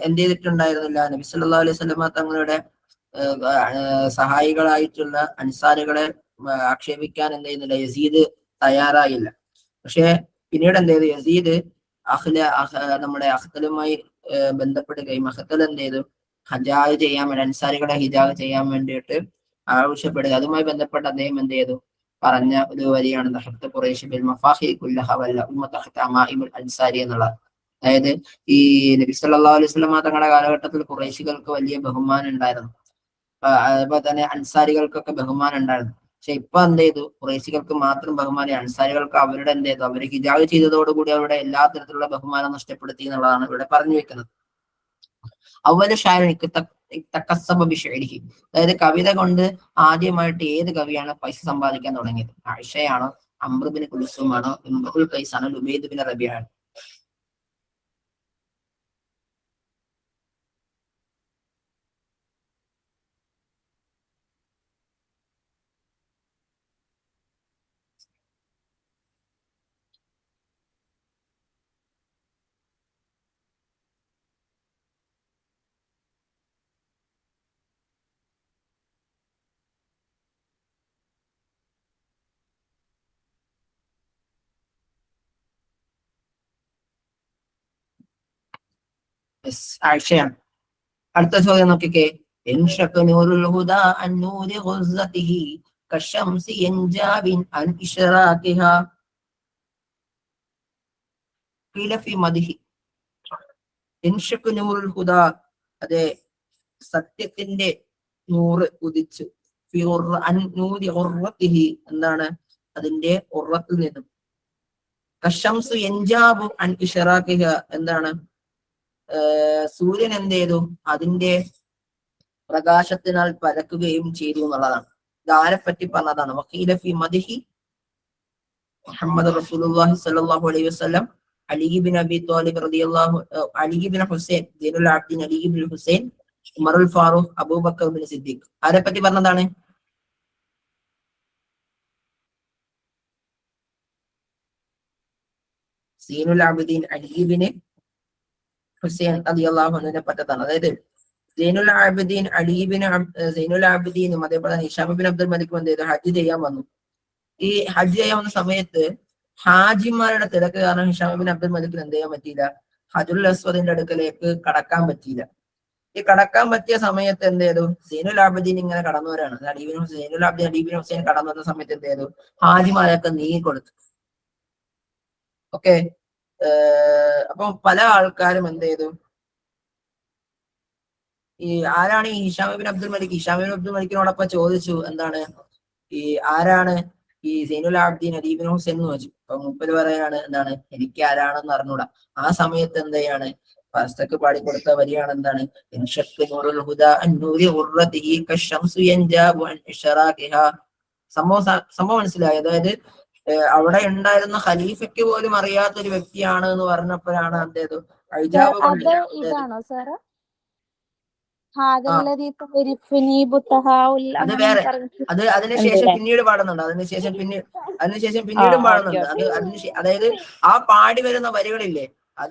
എന്ത് ചെയ്തിട്ടുണ്ടായിരുന്നില്ല, നബി സല്ലല്ലാഹു അലൈഹി വസല്ലമ തങ്ങളുടെ സഹായികളായിട്ടുള്ള അൻസാരികളെ ആക്ഷേപിക്കാൻ എന്ത് ചെയ്യുന്നില്ല, യസീദ് തയ്യാറായില്ല. പക്ഷെ പിന്നീട് എന്ത് ചെയ്തു, യസീദ് നമ്മുടെ അഖ്തലുമായി ബന്ധപ്പെടുകയും അഖ്തൽ എന്ത് ചെയ്തു, ഹിജാബ് ചെയ്യാൻ വേണ്ടി, അൻസാരികളെ ഹിജാബ് ചെയ്യാൻ വേണ്ടിയിട്ട് ആവശ്യപ്പെടുക. അതുമായി ബന്ധപ്പെട്ട് അദ്ദേഹം എന്ത് ചെയ്തു, പറഞ്ഞ ഒരു വരിയാണ് ദഹബ്തു ഖുറൈശി ബിൽ മഫാഖിരി കുല്ലഹാ വൽഉമ തഹത അമാഇമുൽ അൻസാരി എന്നുള്ളത്. അതായത് ഈ നബി സല്ലല്ലാഹു അലൈഹി വസല്ലമ തങ്ങളുടെ കാലഘട്ടത്തിൽ ഖുറൈശികൾക്ക് വലിയ ബഹുമാനം ഉണ്ടായിരുന്നു. അതുപോലെ തന്നെ അൻസാരികൾക്കൊക്കെ ബഹുമാനം ഉണ്ടായിരുന്നു. പക്ഷെ ഇപ്പൊ എന്ത് ചെയ്തു, ഖുറൈശികൾക്ക് മാത്രം ബഹുമാനം, അൻസാരികൾക്ക് അവരുടെ എന്ത് ചെയ്തു, അവർ ഹിജാബ് ചെയ്തതോടുകൂടി അവരുടെ എല്ലാ തരത്തിലുള്ള ബഹുമാനം നഷ്ടപ്പെടുത്തി എന്നുള്ളതാണ് ഇവിടെ പറഞ്ഞു വെക്കുന്നത്. അവല് ഷായനിക്ക് അതായത് കവിത കൊണ്ട് ആദ്യമായിട്ട് ഏത് കവിയാണ് പൈസ സമ്പാദിക്കാൻ തുടങ്ങിയത്? ആയിഷയാണോ, അംറു ബിൻ കുൽസൂം ആണോ, ഇംറുൽ ഖൈസ് ആണോ, ലുബൈദ് ബിൻ റബീഅ ആണോ? ആഴ്ചയാണ്. അടുത്ത ചോദ്യം നോക്കിക്കേ. ഇൻഷഖ നൂറുൽ ഹുദാ അൻ നൂരി ഗുസ്സതിഹി കശംസി യൻജാബിൻ അൻ ഇശ്റാഖിഹാ ഖീല ഫി മദ്ഹി. ഇൻഷഖ നൂറുൽ ഹുദാ, അതെ സത്യത്തിന്റെ നൂറ് ഉദിച്ചു. ഫി അൻ നൂരി ഉർറതിഹി, എന്താണ് അതിന്റെ ഉറത്തിൽ നിന്നും. കശംസു യൻജാബു അൻ ഇശ്റാഖിഹ, എന്താണ് സൂര്യൻ എന്ത് ചെയ്തു അതിന്റെ പ്രകാശത്തിനാൽ പരക്കുകയും ചെയ്തു എന്നുള്ളതാണ്. ഇതാരെപ്പറ്റി പറഞ്ഞതാണ്? വഖീല ഫി മദ്ഹി മുഹമ്മദ് റസൂലുള്ളാഹി സ്വല്ലല്ലാഹു അലൈഹി വസല്ലം അലി ഇബ്നു അബി ത്വാലിബ് റളിയല്ലാഹു, അലി ഇബ്നു ഹുസൈൻ സൈനുൽ ആബ്ദീൻ അലി ഇബ്നു ഹുസൈൻ, ഉമറുൽ ഫാറൂഖ്, അബൂബക്കർ ഇബ്നു സിദ്ദീഖ്. ആരെപ്പറ്റി പറഞ്ഞതാണ്? സൈനുൽ ആബ്ദീൻ അലി ഇബ്നു ഹുസൈൻ റളിയല്ലാഹു അൻഹുവിനെ പറ്റത്താണ്. അതായത് സൈനുൽ ആബ്ദീൻ സൈനുൽ ആബ്ദീനും അതേപോലെ ഹിഷാം ഇബ്നു അബ്ദുൽ മലിക്കും എന്ത് ചെയ്തു? ഹജ്ജ് ചെയ്യാൻ വന്നു. ഈ ഹജ്ജ് ചെയ്യാൻ വന്ന സമയത്ത് ഹാജിമാരുടെ തിരക്ക് കാരണം ഹിഷാം ഇബ്നു അബ്ദുൽ മലിക്കിന് എന്ത് ചെയ്യാൻ പറ്റിയില്ല? ഹജറുൽ അസ്വദിന്റെ അടുക്കലേക്ക് കടക്കാൻ പറ്റിയില്ല. ഈ കടക്കാൻ പറ്റിയ സമയത്ത് എന്ത് ചെയ്തു? സൈനുൽ ആബ്ദീൻ ഇങ്ങനെ കടന്നവരാണ്. സൈനുൽ ആബ്ദീൻ അലി ഇബ്നു ഹുസൈൻ കടന്നു വന്ന സമയത്ത് എന്ത് ചെയ്തു? ഹാജിമാരൊക്കെ നീങ്ങി കൊടുത്തു. ഓക്കെ. അപ്പം പല ആൾക്കാരും എന്ത് ചെയ്തു? ഈ ആരാണ് ഈ ഹിഷാം ഇബ്നു അബ്ദുൽ മലിക്? ഹിഷാം ഇബ്നു അബ്ദുൽ മലിക്കിനോടൊപ്പം ചോദിച്ചു, എന്താണ് ഈ ആരാണ് ഈ സൈനുൽ ആബ്ദീൻ അലി ഇബ്നു ഹുസൈൻ എന്ന് ചോദിച്ചു. അപ്പൊ മൂപ്പര് പറയാണ്, എന്താണ് എനിക്ക് ആരാണെന്ന് അറിഞ്ഞൂടാ. ആ സമയത്ത് എന്തെയാണ് ഫാസ്റ്റക്ക് പാടിക്കൊടുത്ത വരിയാണ്, എന്താണ് സംഭവം മനസ്സിലായി. അതായത് അവിടെ ഉണ്ടായിരുന്ന ഖലീഫയ്ക്ക് പോലും അറിയാത്ത ഒരു വ്യക്തിയാണ് എന്ന് പറഞ്ഞപ്പോഴാണ് അദ്ദേഹം അഴിജാബ് കൊണ്ട് അത് വേറെ. അത് അതിനുശേഷം പിന്നീട് പാടുന്നുണ്ട്. അതിനുശേഷം പിന്നീടും പാടുന്നുണ്ട്. അതായത് ആ പാടി വരുന്ന വരികളില്ലേ, ആ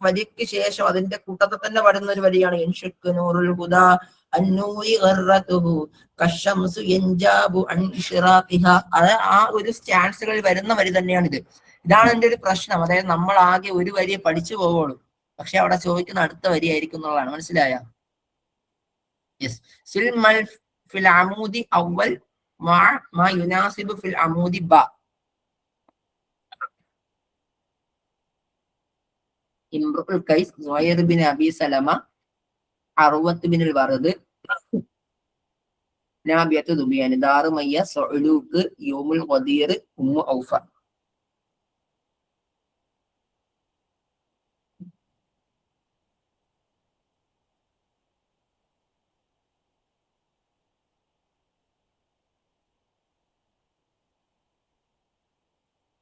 വരിക്ക് ശേഷം അതിന്റെ കൂട്ടത്തിൽ തന്നെ പാടുന്ന ഒരു വരിയാണ് അത് ആ ഒരു സ്റ്റാൻസുകളിൽ വരുന്ന വരി തന്നെയാണിത്. ഇതാണ് എന്റെ ഒരു പ്രശ്നം. അതായത് നമ്മൾ ആകെ ഒരു വരിയെ പഠിച്ചു പോവുള്ളൂ, പക്ഷെ അവിടെ ചോദിക്കുന്ന അടുത്ത വരി ആയിരിക്കും എന്നുള്ളതാണ്. മനസ്സിലായ? യെസ്. ഫിൽ അമൂദി അവൽ മാ യുനാസിബു ഫിൽ അമൂദി ബ. ഇംറുൽ ഖൈസ്, സുഹൈർ ബിൻ അബി സലമ, അർവത്ത് ബിൻ അൽ വറദ്, നാബിയത്ത് ദുബിയാൻ, ദാറുമയ്യ, സഉലൂക്ക്, യൗമുൽ ഖദീർ, ഉമ്മു ഔഫ.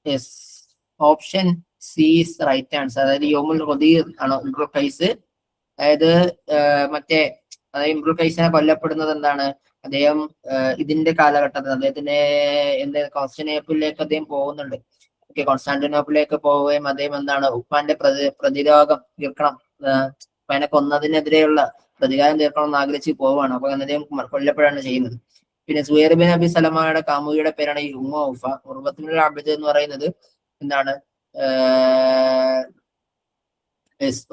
Yes, option C is right answer. അതായത് യൗമുൽ ഖദീർ ആണ് ഇംറുൽ ഖൈസ്. അതായത് ഇംറുൽ ഖൈസിനെ കൊല്ലപ്പെടുന്നത് എന്താണ്? അദ്ദേഹം ഇതിന്റെ കാലഘട്ടത്തിൽ അദ്ദേഹത്തിന്റെ കോൺസ്റ്റാന്റിനോപ്പിളിലേക്ക് അദ്ദേഹം പോകുന്നുണ്ട്. ഓക്കെ, കോൺസ്റ്റാന്റിനോപ്പിളിലേക്ക് പോവുകയും അദ്ദേഹം എന്താണ് ഉപ്പാന്റെ പ്രതിരോധം തീർക്കണം, ഉപ്പാനെ കൊന്നതിനെതിരെയുള്ള പ്രതികാരം തീർക്കണം എന്ന് ആഗ്രഹിച്ച് പോവുകയാണ്. അപ്പൊ അദ്ദേഹം കൊല്ലപ്പെടുകയാണ് ചെയ്യുന്നത്. പിന്നെ സുഹൈർ ബിൻ അബി സലമയുടെ കാമുകിയുടെ പേരാണ് ഈ ഉമ്മ ഔഫ. ഉർവത്തുൽ അബ്ദ് എന്ന് പറയുന്നത് എന്താണ്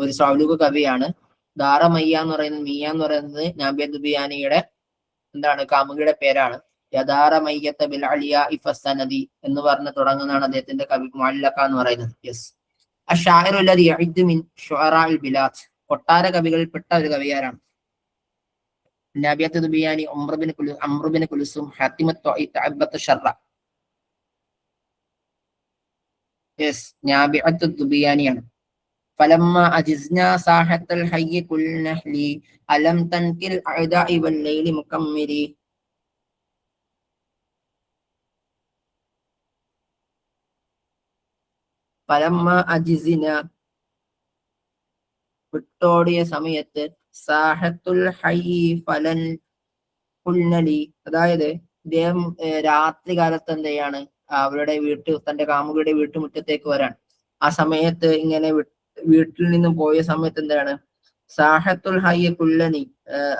ഒരു സൗലൂക്ക് കവിയാണ്. ദാറമയ്യ എന്ന് പറയുന്നത്, മിയ എന്ന് പറയുന്നത് നാബിയ ദുബിയാനിയുടെ എന്താണ് കാമുകിയുടെ പേരാണ്. യദാറമയ്യത്ത ബിൽ അലിയ ഇഫസനദി എന്ന് പറഞ്ഞ് തുടങ്ങുന്നതാണ് അദ്ദേഹത്തിന്റെ കവി മുഅല്ലഖ എന്ന് പറയുന്നത്. യെസ്. അശ്ശാഇറു അല്ലദി യഅദ്ദു മിൻ ശുഅറാഇൽ ബിലാദ്, കൊട്ടാര കവികളിൽപ്പെട്ട ഒരു കവിയാരാണ്. നാബിയത്ത് ദുബിയാനി, അംറു ബിൻ കുൽസും, ഹാത്തിമത്ത് ത്വാഇ, തഅബ്ബത്ത് ശർറ. യെസ്, നാബിയത്ത് ദുബിയാനിയാണ്. ഫലമ്മ അജിസ്നാ സാഹത്തൽ ഹയ്യ കുൽനഹ്ലി അലം തൻകിൽ അഅദാഇ വൽ ലൈലി മുകമ്മിരി. ഫലമ്മ അജിസ്ന, വിട്ടോടിയ സമയത്ത്, സാഹത്തുൽ ഹയ്യി ഫലൻ കുൽനലി, അതായത് ഇദ്ദേഹം രാത്രി കാലത്ത് എന്ത് ചെയ്യാണ് അവരുടെ തന്റെ കാമുകിയുടെ വീട്ടുമുറ്റത്തേക്ക് വരാൻ. ആ സമയത്ത് ഇങ്ങനെ വീട്ടിൽ നിന്നും പോയ സമയത്ത് എന്താണ് സാഹത്തുൽ ഹയ്യ കുല്ലനി,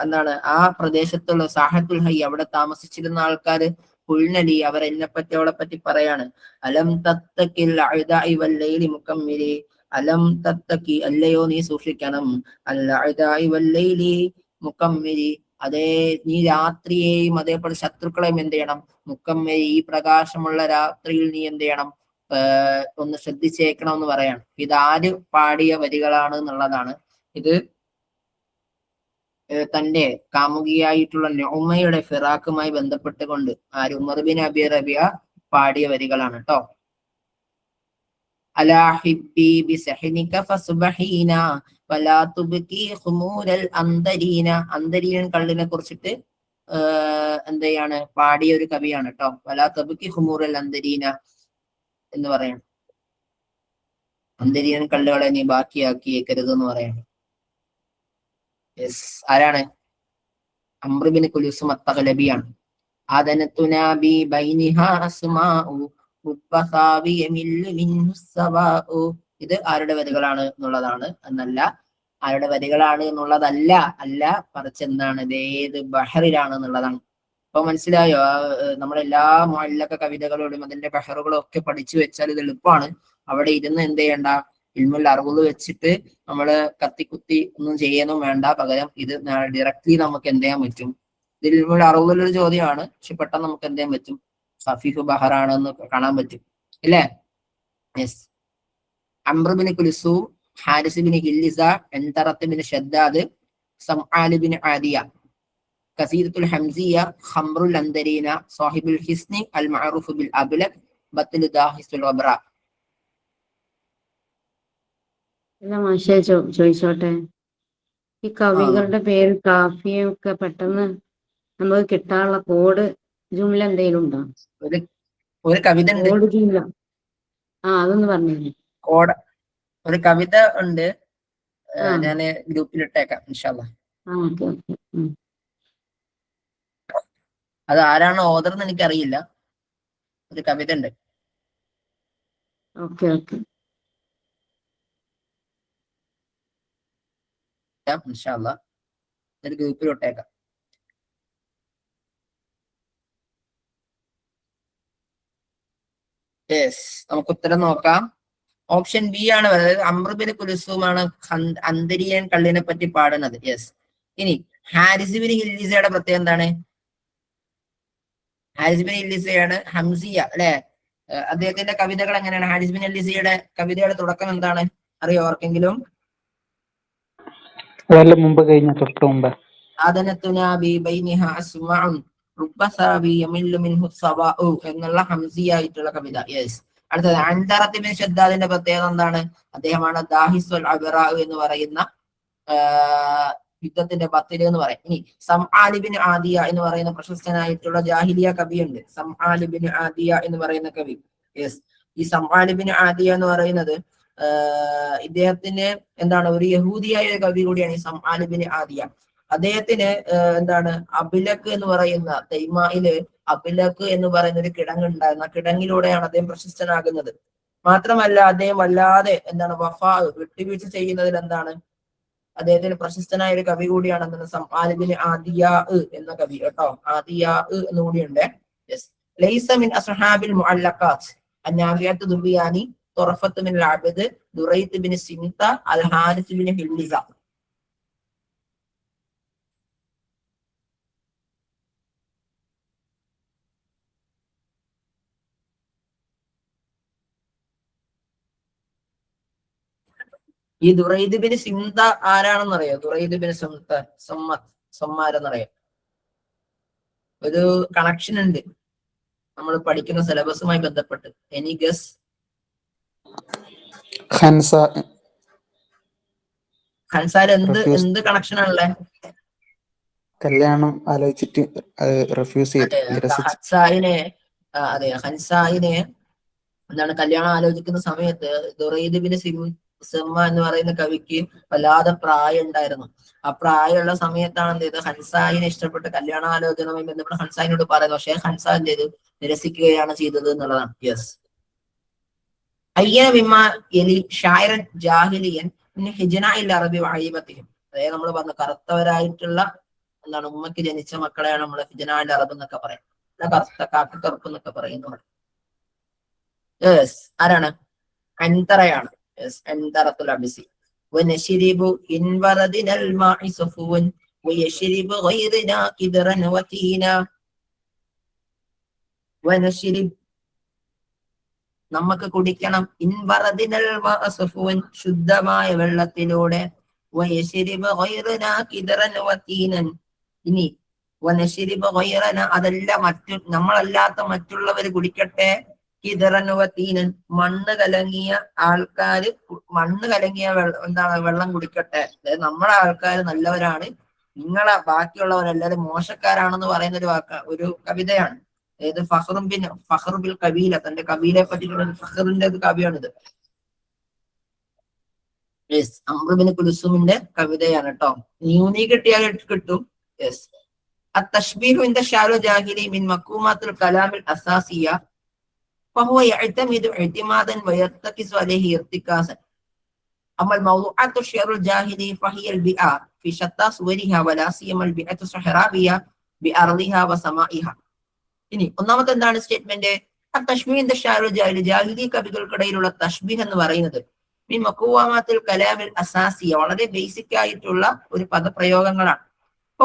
എന്താണ് ആ പ്രദേശത്തുള്ള സാഹത്തുൽ ഹയ്യ അവിടെ താമസിച്ചിരുന്ന ആൾക്കാര് കുൽനലി അവർ എന്നെ പറ്റി അവളെ പറ്റി പറയാണ് അലം തത്തക്കിൽ അഅദാഇ വല്ലൈലി മുകമ്മിലി അലം തത്തക്കി അല്ലയോ നീ സൂക്ഷിക്കണം അൽ അഅദാഇ വല്ലൈലി മുകമ്മിലി അതേ നീ രാത്രിയെയും അതേപോലെ ശത്രുക്കളെയും എന്ത് ചെയ്യണം മുക്കമ്മിലി ഈ പ്രകാശമുള്ള രാത്രിയിൽ നീ എന്ത് ചെയ്യണം ഒന്ന് ശ്രദ്ധിച്ചേക്കണം എന്ന് പറയാണ്. ഇത് ആര് പാടിയ വരികളാണ് എന്നുള്ളതാണ്. ഇത് തന്റെ കാമുകിയായിട്ടുള്ള നുഅ്മയുടെ ഫിറാഖുമായി ബന്ധപ്പെട്ടുകൊണ്ട് ആര് ഉമർ ബിൻ അബി റബിയ പാടിയ വരികളാണ് കേട്ടോ. അലാ ഹിബ്ബി ബിസഹ്നിക ഫസ്ബഹീന വലാ തുബ്കി ഖുമൂരൽ അന്തരീന. അന്തരീൻ കള്ളിനെ കുറിച്ചിട്ട് എന്ത് ചെയ്യാണ് പാടിയ ഒരു കവിയാണ് കേട്ടോ. വലാ തുബ്കി ഖുമൂരൽ അന്തരീന എന്ന് പറയണം. അന്തരീൻ കള്ളുകളെ നീ ബാക്കിയാക്കിയേക്കരുത് എന്ന് പറയണം. യെസ്, ആരാണ്? അംർ ബിൻ കുൽസും അത്തഗ്ലബിയാണ്. ആദനതുനാബി ബൈനിഹാ അസ്മാഉ മുബ്ബസാവി യമില്ലു മിൻഹു സവാഉ. ഇത് ആരുടെ വരികളാണ് എന്നുള്ളതാണ് എന്നല്ല, ആരുടെ വരികളാണ് എന്നുള്ളതല്ല, അല്ല മറിച്ച് എന്താണ് ഇത് ഏത് ബഹറിലാണ് എന്നുള്ളതാണ്. അപ്പൊ മനസ്സിലായോ? നമ്മളെല്ലാ മുഅല്ലഖ കവിതകളോടും അതിന്റെ ബഹറുകളും ഒക്കെ പഠിച്ചു വെച്ചാൽ ഇത് എളുപ്പമാണ്. അവിടെ ഇരുന്ന് എന്ത് ചെയ്യണ്ട, ഇൽമുൽ അർവുൽ വെച്ചിട്ട് നമ്മള് കത്തിക്കുത്തി ഒന്നും ചെയ്യാനും വേണ്ട. പകരം ഇത് ഡയറക്ട്ലി നമുക്ക് എന്ത് ചെയ്യാൻ പറ്റും? ഇത് ഇൽമുൽ അർവുൽ ഒരു ചോദ്യമാണ്, പക്ഷെ പെട്ടെന്ന് നമുക്ക് എന്ത് ചെയ്യാൻ പറ്റും? സഫീഫ് ബഹറാണെന്ന് കാണാൻ പറ്റും ഇല്ലേ? യെസ്. അംർ ബിൻ കുൽസൂം, ഹാരിസ് ബിൻ ഹില്ലിസ, എൻതറത്ത് ബിൻ ഷദ്ദാദ്, സംആൽ ബിൻ ആദിയ, കസീദത്തുൽ ഹംസിയ, ഖംറുൽ അന്തരീന, സാഹിബുൽ ഹിസ്നി, അൽ മഅറൂഫ് ബിൽ അബ്ലക്, ബത്ലു ദാഹിസുൽ ഗബ്ര. മാഷേ ചോദിച്ചോട്ടെ, ഈ കവികളുടെ പേര് കാഫിയൊക്കെ പെട്ടെന്ന് നമുക്ക് കിട്ടാനുള്ള കോഡ് ജുംല എന്തെങ്കിലും ഉണ്ടോ? ഒരു കവിത ഉണ്ട്, കോഡ് ജുംല. അതൊന്ന് പറഞ്ഞു. ഒരു കവിത ഉണ്ട്, ഞാൻ ഗ്രൂപ്പിൽ ഇട്ടേക്കാം ഇൻഷാ അല്ലാഹ്. അത് ആരാണ് ഓദർന്ന് എനിക്കറിയില്ല. ഒരു കവിത ഉണ്ട്. ഓക്കെ ഓക്കെ ഇൻഷാ അല്ലാഹ് ഒരു ഗ്രൂപ്പിൽ ഇട്ടേക്കാം. യെസ്, നമുക്ക് ഉത്തരം നോക്കാം. ഓപ്ഷൻ ബി ആണ് പറയുന്നത്. അംർ ബിൻ കുൽസൂമാണ് അന്തരിയൻ കള്ളിനെ പറ്റി പാടുന്നത്. യെസ്. ഇനി ഹാരിസ് ബിൻ ഹില്ലിസയുടെ പ്രത്യേകം എന്താണ്? ഹാരിസ് ബിൻ ഹില്ലിസയാണ് ഹംസിയ അല്ലെ. അദ്ദേഹത്തിന്റെ കവിതകൾ എങ്ങനെയാണ്? ഹാരിസ് ബിൻ ഹില്ലിസയുടെ കവിതയുടെ തുടക്കം എന്താണ് അറിയോ ആർക്കെങ്കിലും? മുമ്പ് കഴിഞ്ഞ തൊട്ട് മുമ്പ് എന്നുള്ള ഹംസിയായിട്ടുള്ള കവിത. യെസ്. അടുത്തത് അൻതറത്ത് ബിൻ ഷദ്ദാദിന്റെ പ്രത്യേകത എന്താണ്? അദ്ദേഹമാണ് ദാഹിസുൽ അബ്റ എന്ന് പറയുന്ന യുദ്ധത്തിന്റെ ബത്തില് എന്ന് പറയും. ഇനി സംആൽ ബിൻ ആദിയ എന്ന് പറയുന്ന പ്രശസ്തനായിട്ടുള്ള ജാഹിലിയ കവിയുണ്ട്. സംആൽ ബിൻ ആദിയ എന്ന് പറയുന്ന കവി. യെസ്. ഈ സംആൽ ബിൻ ആദിയ എന്ന് പറയുന്നത് ഇദ്ദേഹത്തിന് എന്താണ് ഒരു യഹൂദിയായ ഒരു കവി കൂടിയാണ് ഈ സംആൽ ബിൻ ആദിയ. അദ്ദേഹത്തിന് എന്താണ് അബിലക്ക് എന്ന് പറയുന്ന തൈമായില് അബിലക്ക് എന്ന് പറയുന്ന ഒരു കിടങ്ങുണ്ടായിരുന്നു. ആ കിടങ്ങിലൂടെയാണ് അദ്ദേഹം പ്രശസ്തനാകുന്നത്. മാത്രമല്ല അദ്ദേഹം വല്ലാതെ എന്താണ് വിട്ടുവീഴ്ച ചെയ്യുന്നതിൽ എന്താണ് അദ്ദേഹത്തിന് പ്രശസ്തനായ ഒരു കവി കൂടിയാണ് എന്താണ് സംആൽ ബിൻ ആദിയ എന്ന കവി കേട്ടോ. ആദിയ എന്നുകൂടിയുണ്ട്. യെസ്. ലൈസ മിൻ അസ്ഹാബിൽ മുഅല്ലഖാത്ത് അന്നാബിയത്ത് ദുബിയാനി തുറഫത്ത് ബിൻ അബ്ദ് ദുറൈത്ത് ബിൻ സിംത അൽ ഹാരിസ് ബിൻ ഹില്ലിസ. ഈ ദുറൈദ് ബിൻ സിംത ആരാണെന്നറിയോ? ദുറൈദ് ബിൻ സമ്മാരെന്നറിയോ? ഒരു കണക്ഷൻ ഉണ്ട് നമ്മൾ പഠിക്കുന്ന സിലബസുമായി ബന്ധപ്പെട്ട്. Any guess? ഖൻസാർ എന്ത് കണക്ഷൻ ആണല്ലേ? കല്യാണം ആലോചിച്ചിട്ട് റിഫ്യൂസ് ചെയ്തു. ഖൻസായിനെ എന്താണ് കല്യാണം ആലോചിക്കുന്ന സമയത്ത് ദുറൈദ് ബിൻ സിമ്മ എന്ന് പറയുന്ന കവിക്ക് വല്ലാതെ പ്രായം ഉണ്ടായിരുന്നു. ആ പ്രായമുള്ള സമയത്താണ് എന്ത് ചെയ്തത്? ഖൻസായിനെ ഇഷ്ടപ്പെട്ട് കല്യാണാലോചനയുമായി ബന്ധപ്പെട്ട് ഖൻസായിനോട് പറയുന്നത്. പക്ഷേ ഖൻസാ എന്ത് ചെയ്തു? നിരസിക്കുകയാണ് ചെയ്തത് എന്നുള്ളതാണ്. യെസ്. അതായത് നമ്മൾ പറഞ്ഞു കറുത്തവരായിട്ടുള്ള എന്താണ് ഉമ്മക്ക് ജനിച്ച മക്കളെയാണ് നമ്മൾ ഹിജനാൽ അറബ് എന്നൊക്കെ പറയാം. കറുത്ത കാക്കക്കറുപ്പ് എന്നൊക്കെ പറയുന്നത്. യെസ്, ആരാണ്? അൻതറയാണ്. യെസ്, അൻതറത്തുൽ അബിസി. ونشرب إن بردنا الماء صفوا ويشرب غيرنا كدرا وتينا. ونشرب നമുക്ക് കുടിക്കണം ഇൻ ബറദിനൽ മാഅ സഫുവൻ ശുദ്ധമായ വെള്ളത്തിലൂടെ വയശരിബ് ഗൈറനാ കിദറൻ വതീനൻ. ഇനി വനശരിബ് ഗൈറന അതല്ല നമ്മളല്ലാത്ത മറ്റുള്ളവർ കുടിക്കട്ടെ. കിദറൻ വതീനൻ മണ്ണ് കലങ്ങിയ ആൾക്കാര് മണ്ണ് കലങ്ങിയ വെള്ളം കുടിക്കട്ടെ. അതായത് നമ്മുടെ ആൾക്കാർ നല്ലവരാണ്, നിങ്ങളെ ബാക്കിയുള്ളവരെല്ലാവരും മോശക്കാരാണെന്ന് പറയുന്ന ഒരു കവിതയാണ്. ഏത് ഫഖ്റുബിൽ കബീല, തന്റെ കബീലയെ പറ്റിയുള്ള ഫഖറിന്റെ കവിയാണിത്. യെസ്, അംറുബിൻ കുൽസുമിന്റെ കവിതയാണ് കേട്ടോ. ന്യൂനി കിട്ടിയാൽ കിട്ടും. യെസ്, التشبيه عند الشعر الجاهلي من مقومات الكلام الأساسية فهو يعتمد اعتمادا ويرتكز عليه ارتكازا. أما الموضوعات الشعر الجاهلي فهي البيئة في شتى صورها ولا سيما البيئة الصحراوية بأرضها وسمائها. ഇനി ഒന്നാമത്തെ എന്താണ് സ്റ്റേറ്റ്മെന്റ്? തഷ്ബീഹിന്റെ ജാഹിലി കവികൾക്കിടയിലുള്ള തഷ്ബീഹ് എന്ന് പറയുന്നത് ഈ മഖൂമാത്തുൽ കലാമിൽ അസാസിയ വളരെ ബേസിക് ആയിട്ടുള്ള ഒരു പദപ്രയോഗങ്ങളാണ്. അപ്പൊ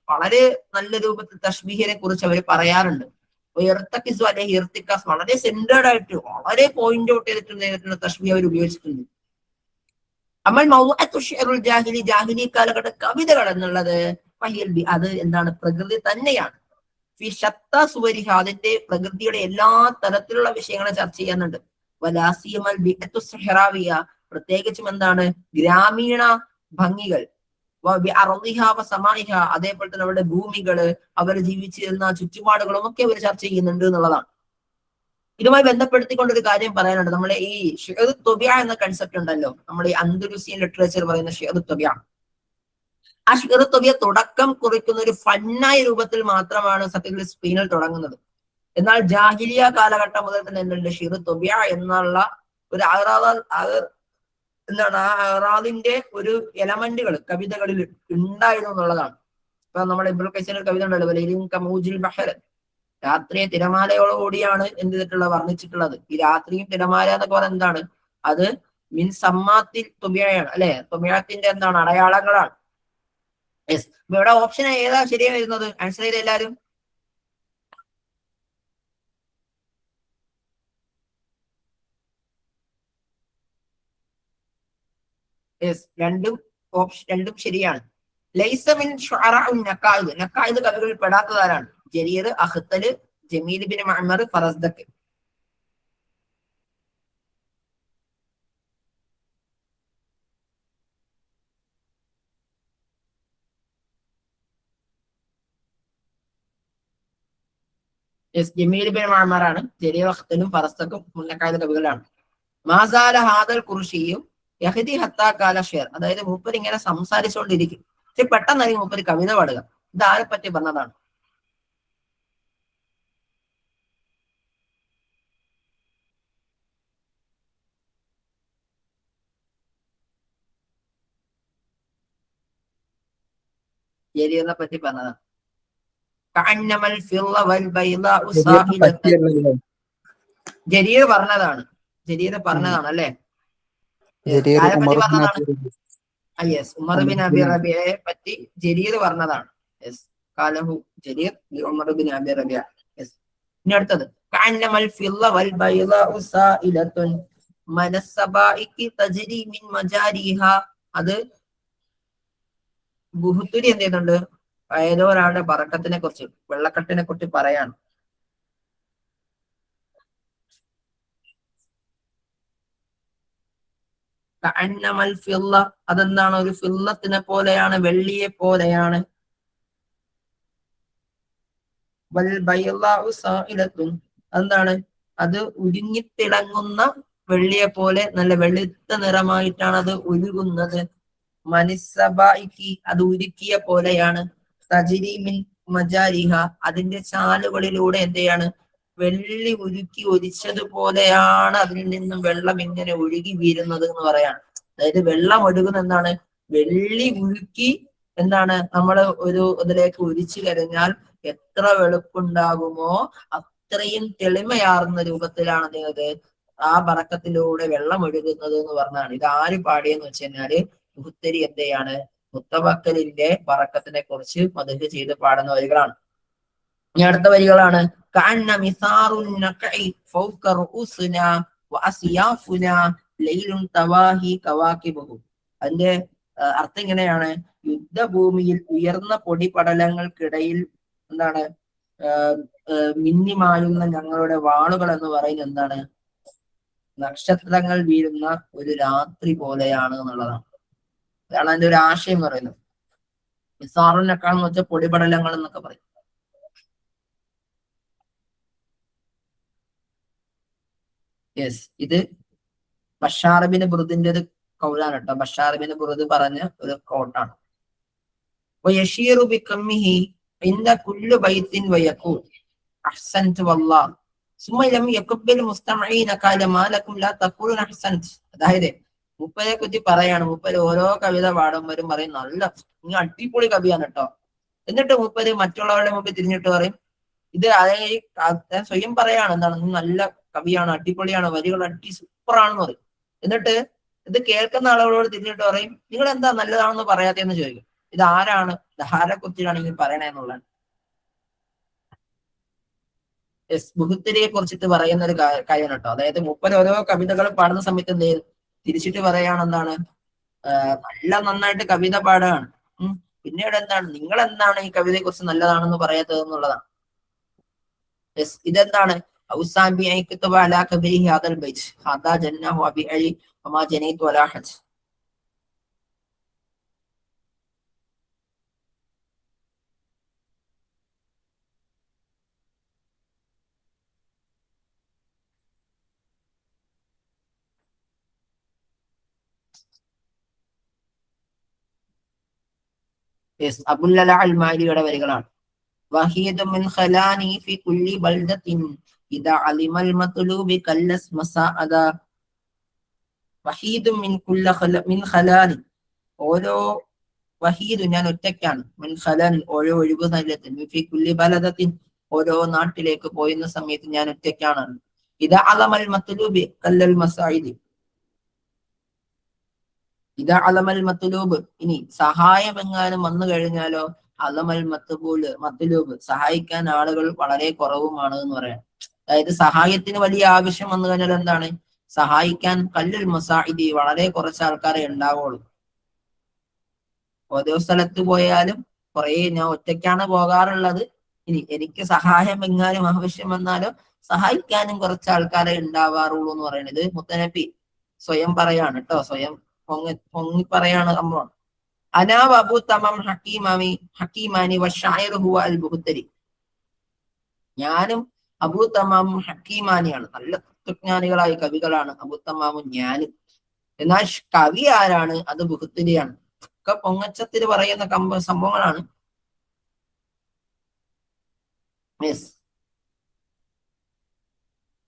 വളരെ നല്ല രൂപത്തിൽ തഷ്ബീഹിനെ കുറിച്ച് അവർ പറയാറുണ്ട്. വളരെ സെന്റേർഡ് ആയിട്ട് വളരെ പോയിന്റ് ഔട്ട് ചെയ്തിട്ടുള്ള തഷ്ബീഹ് അവർ ഉപയോഗിച്ചിട്ടുണ്ട്. അമൽ ജാഹിലി കാലഘട്ട കവിതകൾ എന്നുള്ളത് അത് എന്താണ്? പ്രകൃതി തന്നെയാണ്. സുവരിഹ അതിന്റെ പ്രകൃതിയുടെ എല്ലാ തരത്തിലുള്ള വിഷയങ്ങളെ ചർച്ച ചെയ്യുന്നുണ്ട്. വലാസിയമൽ ബിഅത്തു സഹറാവിയ പ്രത്യേകിച്ചും എന്താണ്? ഗ്രാമീണ ഭംഗികൾ. അതേപോലെ തന്നെ അവരുടെ ഭൂമികള്, അവർ ജീവിച്ചിരുന്ന ചുറ്റുപാടുകളും ഒക്കെ അവർ ചർച്ച ചെയ്യുന്നുണ്ട് എന്നുള്ളതാണ്. ഇതുമായി ബന്ധപ്പെടുത്തിക്കൊണ്ടൊരു കാര്യം പറയാനുണ്ട്. നമ്മുടെ ഈ ഷിഅ്റു ത്വബിഅ എന്ന കൺസെപ്റ്റ് ഉണ്ടല്ലോ, നമ്മുടെ ഈ അന്ദലുസിയൻ ലിറ്ററേച്ചർ പറയുന്ന ഷിഅ്റു ത്വബിഅ. ആ ഷിഅ്റു ത്വബിഅ തുടക്കം കുറിക്കുന്ന ഒരു ഫന്നായ രൂപത്തിൽ മാത്രമാണ് സത്യത്തിൽ സ്പെയിനിൽ തുടങ്ങുന്നത്. എന്നാൽ ജാഹിലിയ കാലഘട്ടം മുതൽ തന്നെ എന്തുണ്ട്? ഷിഅ്റു ത്വബിഅ എന്നുള്ള ഒരു എന്താണ് ആ അറാദിന്റെ ഒരു എലമെന്റുകൾ കവിതകളിൽ ഉണ്ടായിരുന്നു എന്നുള്ളതാണ്. ഇപ്പൊ നമ്മുടെ ഇബ്നുൽ ഖൈസിന്റെ കവിത ഉണ്ടല്ലോ, രാത്രിയെ തിരമാലയോടുകൂടിയാണ് എന്ത് ചെയ്തിട്ടുള്ള വർണ്ണിച്ചിട്ടുള്ളത്. ഈ രാത്രിയും തിരമാല എന്നൊക്കെ പറയുന്നത് എന്താണ്? അത് മിൻ സമ്മാത്തിൽ ത്വബിഅയാണ് അല്ലെ, ത്വബിഅത്തിന്റെ എന്താണ്? അടയാളങ്ങളാണ്. യെസ്, ഇവിടെ ഓപ്ഷൻ ഏതാ ശരിയായി വരുന്നത്? ആൻസർ ചെയ്ത് എല്ലാവരും. യെസ്, രണ്ടും ശരിയാണ്. ലൈസ മിൻ ശുഅറാഉൻ നഖായിദ്, നഖായിദ് കവികളിൽ പെടാത്തതാരാണ്? ജരീർ, അഖ്തൽ, ജമീൽ ബിൻ മഅ്മർ, ഫറസ്ദഖ്. യെസ്, ജമീൽ ബിൻ മഅ്മർ ആണ്. ജരീർ, അഖ്തലും ഫറസ്ദഖും നഖായിദ് കവികളാണ്. മാസാല ഹാദൽ ഖുർശിയും യഹ്ദി ഹത്താ കാല ഷെയർ, അതായത് മൂപ്പർ ഇങ്ങനെ സംസാരിച്ചുകൊണ്ടിരിക്കും, പക്ഷെ പെട്ടെന്നായിരിക്കും മൂപ്പര് കവിത പാടുക. ഇത് ആരെ പറ്റി പറഞ്ഞതാണ്? ജരീറിനെ പറ്റി പറഞ്ഞതാണ്. ജരീർ പറഞ്ഞതാണ്. ജരീർ പറഞ്ഞതാണ് അല്ലെ? ആരെ പറ്റി പറഞ്ഞതാണ്? യെസ്, ഉമർ ബിൻ അബി റബിയയെ പറ്റി ജരീർ പറഞ്ഞതാണ്. യെസ്, കാലഹു ജരീർ ഉമർ ബിൻ അബി റബിയ. യെസ്, ഇനി അടുത്തത് കഅന്നമൽ ഫില്ല വൽ ബൈളാഉ സായിലത്തുൻ മനസ്സബായികി തജ്രി മിൻ മജാരിഹ. അത് ബുഹുത്തുരി എന്ത് ചെയ്യുന്നുണ്ട്? ഏതോ ഒരാളുടെ ബറക്കത്തിനെ കുറിച്ച്, വെള്ളക്കെട്ടിനെ കുറിച്ച് പറയാണ്. കഅന്നമൽ ഫില്ല, അതെന്താണ്? ഒരു ഫില്ലത്തിനെ പോലെയാണ്, വെള്ളിയെ പോലെയാണ്. വൽ ബൈളാഉ സായിലത്തുൻ, എന്താണ്? അത് ഉരുങ്ങിത്തിളങ്ങുന്ന വെള്ളിയെ പോലെ, നല്ല വെളുത്ത നിറമായിട്ടാണ് അത് ഒഴുകുന്നത്. മനിസ്സബായിക്കി, അത് ഉരുക്കിയ പോലെയാണ്. തജ്രി മിൻ മജാരിഹ, അതിന്റെ ചാലുകളിലൂടെ എന്തെയാണ്? വെള്ളി ഉരുക്കി ഒലിച്ചതുപോലെയാണ് അതിൽ നിന്നും വെള്ളം ഇങ്ങനെ ഒഴുകി വീരുന്നത് എന്ന് പറയാണ്. അതായത് വെള്ളം ഒഴുകുന്ന എന്താണ്? വെള്ളി ഉരുക്കി എന്താണ് നമ്മൾ ഒരു ഇതിലേക്ക് ഒഴിച്ചു കഴിഞ്ഞാൽ എത്ര വെളുപ്പുണ്ടാകുമോ അത്രയും തെളിമയാർന്ന രൂപത്തിലാണ് നിങ്ങൾക്ക് ആ ബറക്കത്തിലൂടെ വെള്ളം ഒഴുകുന്നത് എന്ന് പറഞ്ഞാണ്. ഇത് ആര് പാടിയെന്ന് വെച്ച് കഴിഞ്ഞാല് മുഹത്തരി എന്തെയാണ് മുത്തവക്കലിന്റെ ബറക്കത്തിനെ കുറിച്ച് മദ്ഹ് ചെയ്ത് പാടുന്ന വരികളാണ്. ഇനി അടുത്ത വരികളാണ് അതിന്റെ അർത്ഥം ഇങ്ങനെയാണ്: യുദ്ധഭൂമിയിൽ ഉയർന്ന പൊടിപടലങ്ങൾക്കിടയിൽ എന്താണ് മിന്നിമായുന്ന ഞങ്ങളുടെ വാളുകൾ എന്ന് പറയുന്നത് എന്താണ്? നക്ഷത്രങ്ങൾ വീഴുന്ന ഒരു രാത്രി പോലെയാണ് എന്നുള്ളതാണ്. അതാണ് അതിന്റെ ഒരു ആശയം പറയുന്നത്. മിസാറിനേക്കാൾ എന്ന് വെച്ചാൽ പൊടിപടലങ്ങൾ എന്നൊക്കെ പറയും. യെസ്, ഇത് ബഷാർ ബിൻ ബുർദിന്റെ ഒരു കൗലാണ് കേട്ടോ. ബഷാർ ബിൻ ബുർദ് പറഞ്ഞ ഒരു കോട്ടാണ്. അതായത് മുപ്പരെ കുറ്റി പറയാണ്. മുപ്പര് ഓരോ കവിത പാടുമ്പോഴും പറയും നല്ല നീ അടിപൊളി കവിയാണ് കേട്ടോ. എന്നിട്ട് മുപ്പര് മറ്റുള്ളവരുടെ മുമ്പിൽ തിരിഞ്ഞിട്ട് പറയും ഇത് അതായത് സ്വയം പറയാണ് എന്താണ്, നീ നല്ല കവിയാണ്, അടിപൊളിയാണ്, വരികൾ സൂപ്പറാണെന്ന് പറയും. എന്നിട്ട് ഇത് കേൾക്കുന്ന ആളുകളോട് തിരിഞ്ഞിട്ട് പറയും നിങ്ങൾ എന്താ നല്ലതാണെന്ന് പറയാത്തെന്ന് ചോദിക്കും. ഇത് ആരാണ്, ആരെ കുറിച്ചാണ് ഇങ്ങനെ പറയണെന്നുള്ളതാണ്. മുഹത്തരിയെ കുറിച്ചിട്ട് പറയുന്ന ഒരു കാര്യമാണ് കേട്ടോ. അതായത് മുപ്പര് ഓരോ കവിതകൾ പാടുന്ന സമയത്ത് എന്ത് ചെയ്യും, തിരിച്ചിട്ട് പറയാണ് എന്താണ്, നന്നായിട്ട് കവിത പാടുകയാണ്. പിന്നീട് എന്താണ്, നിങ്ങൾ എന്താണ് ഈ കവിതയെ കുറിച്ച് നല്ലതാണെന്ന് പറയാത്തത് എന്നുള്ളതാണ്. ഇതെന്താണ് അബുൽ അല അൽ മാലിയുടെ വരികളാണ്. വഹീദു മിൻ ഖലാനി ഫി കുല്ലി ബൽദത്തിൻ ഇദാ അലിമൽ മത്ലൂബി കല്ലസ് മസാഅദ. വഹീദു മിൻ ഖലാനി, ഓരോ വഹീദു ഞാൻ ഒറ്റയ്ക്കാണ്, മിൻ ഖലാനി ഓരോ ഒഴിവ് സ്ഥലത്തിൽ, ഫി കുല്ലി ബലദത്തിൻ ഓരോ നാട്ടിലേക്ക് പോയുന്ന സമയത്ത് ഞാൻ ഒറ്റയ്ക്കാണ്. ഇദാ അലമൽ മത്ലൂബി കല്ലൽ മസാഇദി, ഇതാ അലമൽ മത്ലൂബ്, ഇനി സഹായം എങ്ങാനും വന്നു കഴിഞ്ഞാലോ അലമൽ മത്ലൂബ്, സഹായിക്കാൻ ആളുകൾ വളരെ കുറവുമാണ് എന്ന് പറയാം. അതായത് സഹായത്തിന് വലിയ ആവശ്യം വന്നു കഴിഞ്ഞാൽ എന്താണ്, സഹായിക്കാൻ കല്ലുൽ മസാഇദി വളരെ കുറച്ച് ആൾക്കാരെ ഉണ്ടാവുള്ളൂ. ഓരോ സ്ഥലത്ത് പോയാലും കുറെ ഞാൻ ഒറ്റയ്ക്കാണ് പോകാറുള്ളത്, ഇനി എനിക്ക് സഹായം എങ്ങാനും ആവശ്യം വന്നാലോ സഹായിക്കാനും കുറച്ച് ആൾക്കാരെ ഉണ്ടാവാറുള്ളൂ എന്ന് പറയുന്നത് മുത്തനബി സ്വയം പറയാണ് കേട്ടോ. സ്വയം പൊങ്ങി പറയാണ് സംഭവം. അനാവ് അബു തമാം ഹക്കീമാനി വശായിർ ഹുവ അൽ ബുഹ്തരി, ഞാനും അബു തമാമും ഹക്കീമാനിയാണ്, നല്ല തത്വജ്ഞാനികളായ കവികളാണ് അബു തമാമും ഞാനും. എന്നാൽ കവി ആരാണ്, അത് ബുഹ്തരിയാണ്. ഒക്കെ പൊങ്ങച്ചത്തിൽ പറയുന്ന സംഭവങ്ങളാണ്.